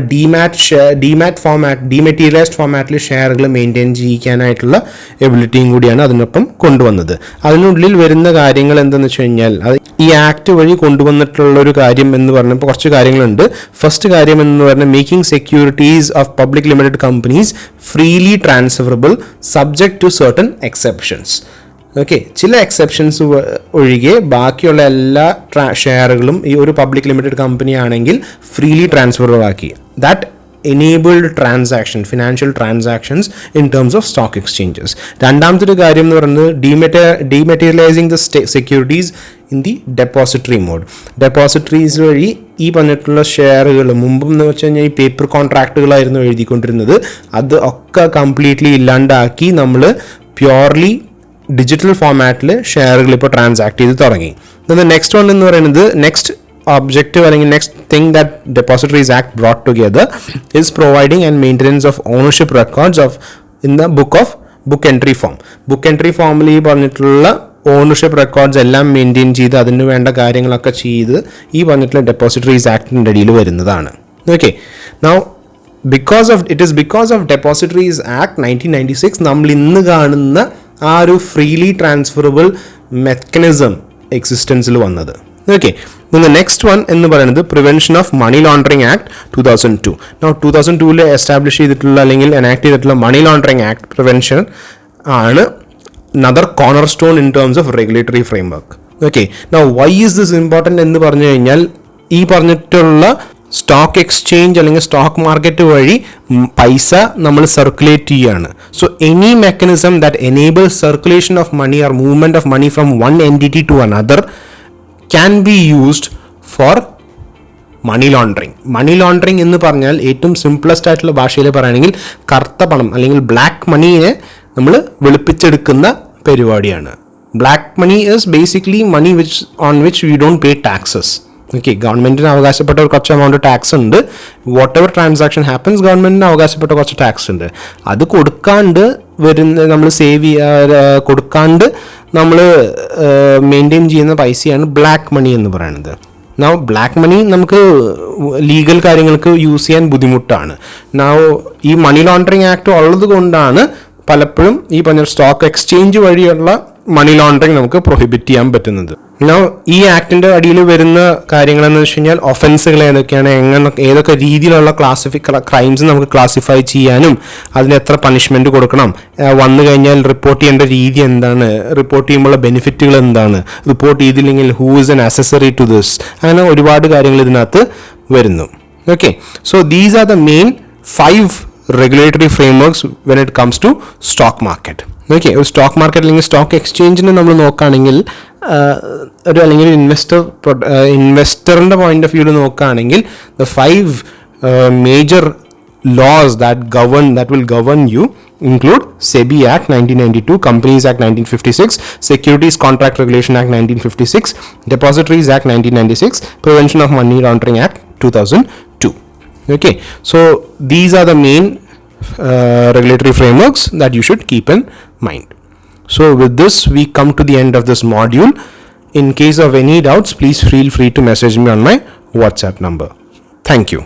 ഡിമാറ്റ് ഫോമാറ്റ്, ഡിമെറ്റീരിയലൈസ്ഡ് ഫോമാറ്റിൽ ഷെയറുകൾ മെയിൻറ്റെയിൻ ചെയ്യിക്കാനായിട്ടുള്ള എബിലിറ്റിയും കൂടിയാണ് അതിനൊപ്പം കൊണ്ടുവന്നത്. അതിനുള്ളിൽ വരുന്ന കാര്യങ്ങൾ എന്തെന്ന് വെച്ച് കഴിഞ്ഞാൽ, അത് ഈ ആക്ട് വഴി കൊണ്ടുവന്നിട്ടുള്ള ഒരു കാര്യം എന്ന് പറഞ്ഞപ്പോൾ കുറച്ച് കാര്യങ്ങളുണ്ട്. ഫസ്റ്റ് കാര്യം എന്ന് പറഞ്ഞാൽ making securities of public limited companies freely transferable subject to certain exceptions. Okay, ചില എക്സെപ്ഷൻസ് ഒഴികെ ബാക്കിയുള്ള എല്ലാ ഷെയറുകളും ഈ ഒരു പബ്ലിക് ലിമിറ്റഡ് കമ്പനി ആണെങ്കിൽ ഫ്രീലി ട്രാൻസ്ഫറബിൾ ആക്കി. That enabled transaction, financial transactions in terms of stock exchanges. രണ്ടാമത്തെ ഒരു കാര്യം എന്ന് പറയുന്നത് dematerialising the securities in the depository mode. Depositories വഴി ഈ പറഞ്ഞിട്ടുള്ള ഷെയറുകൾ മുമ്പെന്ന് വെച്ച് കഴിഞ്ഞാൽ ഈ പേപ്പർ കോൺട്രാക്റ്റുകളായിരുന്നു എഴുതിക്കൊണ്ടിരുന്നത്, അത് ഒക്കെ കംപ്ലീറ്റ്ലി ഇല്ലാണ്ടാക്കി നമ്മൾ പ്യോർലി ഡിജിറ്റൽ ഫോമാറ്റിൽ ഷെയറുകൾ ഇപ്പോൾ ട്രാൻസാക്ട് ചെയ്ത് തുടങ്ങി. നെക്സ്റ്റ് വൺ എന്ന് പറയുന്നത്, നെക്സ്റ്റ് objective അല്ലെങ്കിൽ next thing that Depositories Act brought together is providing and maintenance of ownership records of in the book entry form. book entry formally പറഞ്ഞിട്ടുള്ള ownership records എല്ലാം maintain ചെയ്ത് അതിന് വേണ്ട കാര്യങ്ങളൊക്കെ ചെയ്ത് ഈ പറഞ്ഞിട്ടുള്ള ഡെപ്പോസിറ്ററീസ് ആക്ടിൻ്റെ അടിയിൽ വരുന്നതാണ്. Okay, now because of Depositories Act 1996 നമ്മൾ ഇന്ന് കാണുന്ന ആ ഒരു ഫ്രീലി ട്രാൻസ്ഫറബിൾ മെക്കാനിസം എക്സിസ്റ്റൻസിൽ വന്നത്. ഓക്കെ, the next one എന്ന് പറയുന്നത് prevention of money laundering act 2002. Now 2002 establish ചെയ്തിട്ടുള്ള അല്ലെങ്കിൽ എനാക്ട് ചെയ്തിട്ടുള്ള മണി ലോണ്ടറിങ് ആക്ട് പ്രിവെൻഷൻ ആണ് another cornerstone in terms of regulatory framework. Okay, now why is this important എന്ന് പറഞ്ഞു കഴിഞ്ഞാൽ, ഈ പറഞ്ഞിട്ടുള്ള സ്റ്റോക്ക് എക്സ്ചേഞ്ച് അല്ലെങ്കിൽ സ്റ്റോക്ക് മാർക്കറ്റ് വഴി പൈസ നമ്മൾ സർക്കുലേറ്റ് ചെയ്യുകയാണ്. So any mechanism that enables circulation of money or movement of money from one entity to another can be used for money laundering. Money laundering എന്ന് പറഞ്ഞാൽ ഏറ്റവും സിംപ്ലസ്റ്റ് ആയിട്ടുള്ള ഭാഷയിൽ പറയുകയാണെങ്കിൽ കറുത്ത പണം അല്ലെങ്കിൽ ബ്ലാക്ക് മണിയെ നമ്മൾ വെളുപ്പിച്ചെടുക്കുന്ന പരിപാടിയാണ്. Black money is basically money on which we don't pay taxes. Okay, ഗവൺമെൻറ്റിന് അവകാശപ്പെട്ട ഒരു കുറച്ച് എമൗണ്ട് ടാക്സ് ഉണ്ട്. വാട്ട് എവർ ട്രാൻസാക്ഷൻ ഹാപ്പൻസ് ഗവൺമെൻറ്റിന് അവകാശപ്പെട്ട കുറച്ച് ടാക്സ് ഉണ്ട്. അത് കൊടുക്കാണ്ട് നമ്മൾ കൊടുക്കാണ്ട് നമ്മൾ മെയിൻറ്റെയിൻ ചെയ്യുന്ന പൈസയാണ് ബ്ലാക്ക് മണി എന്ന് പറയുന്നത്. നൗ ബ്ലാക്ക് മണി നമുക്ക് ലീഗൽ കാര്യങ്ങൾക്ക് യൂസ് ചെയ്യാൻ ബുദ്ധിമുട്ടാണ്. നൗ ഈ മണി ലോണ്ടറിങ് ആക്ട് ഉള്ളത് കൊണ്ടാണ് പലപ്പോഴും ഈ പറഞ്ഞ സ്റ്റോക്ക് എക്സ്ചേഞ്ച് വഴിയുള്ള മണി ലോണ്ടറിങ് നമുക്ക് പ്രൊഹിബിറ്റ് ചെയ്യാൻ പറ്റുന്നത്. നൗ ഈ ആക്ടിൻ്റെ അടിയിൽ വരുന്ന കാര്യങ്ങളെന്ന് വെച്ച് കഴിഞ്ഞാൽ ഒഫൻസുകൾ ഏതൊക്കെയാണ്, ഏതൊക്കെ രീതിയിലുള്ള ക്രൈംസ് നമുക്ക് ക്ലാസിഫൈ ചെയ്യാനും അതിന് എത്ര പണിഷ്മെൻറ്റ് കൊടുക്കണം, വന്നു കഴിഞ്ഞാൽ റിപ്പോർട്ട് ചെയ്യേണ്ട രീതി എന്താണ്, റിപ്പോർട്ട് ചെയ്യുമ്പോഴുള്ള ബെനിഫിറ്റുകൾ എന്താണ്, റിപ്പോർട്ട് ചെയ്തില്ലെങ്കിൽ who is an accessory to this, അങ്ങനെ ഒരുപാട് കാര്യങ്ങൾ ഇതിനകത്ത് വരുന്നു. Okay, so these are the main 5 regulatory frameworks when it comes to stock market. Okay, ഒരു സ്റ്റോക്ക് മാർക്കറ്റ് അല്ലെങ്കിൽ സ്റ്റോക്ക് എക്സ്ചേഞ്ചിനെ നമ്മൾ നോക്കുകയാണെങ്കിൽ ഒരു അല്ലെങ്കിൽ ഇൻവെസ്റ്ററിൻ്റെ പോയിന്റ് ഓഫ് വ്യൂവിൽ നോക്കുകയാണെങ്കിൽ the 5 major laws that will govern you include SEBI Act 1992, Companies Act 1956, Securities Contract Regulation Act 1956, Depositories Act 1996, Prevention of Money Laundering Act 2002. Okay, so these are the main regulatory frameworks that you should keep in mind. So with this we come to the end of this module. In case of any doubts, please feel free to message me on my WhatsApp number. Thank you.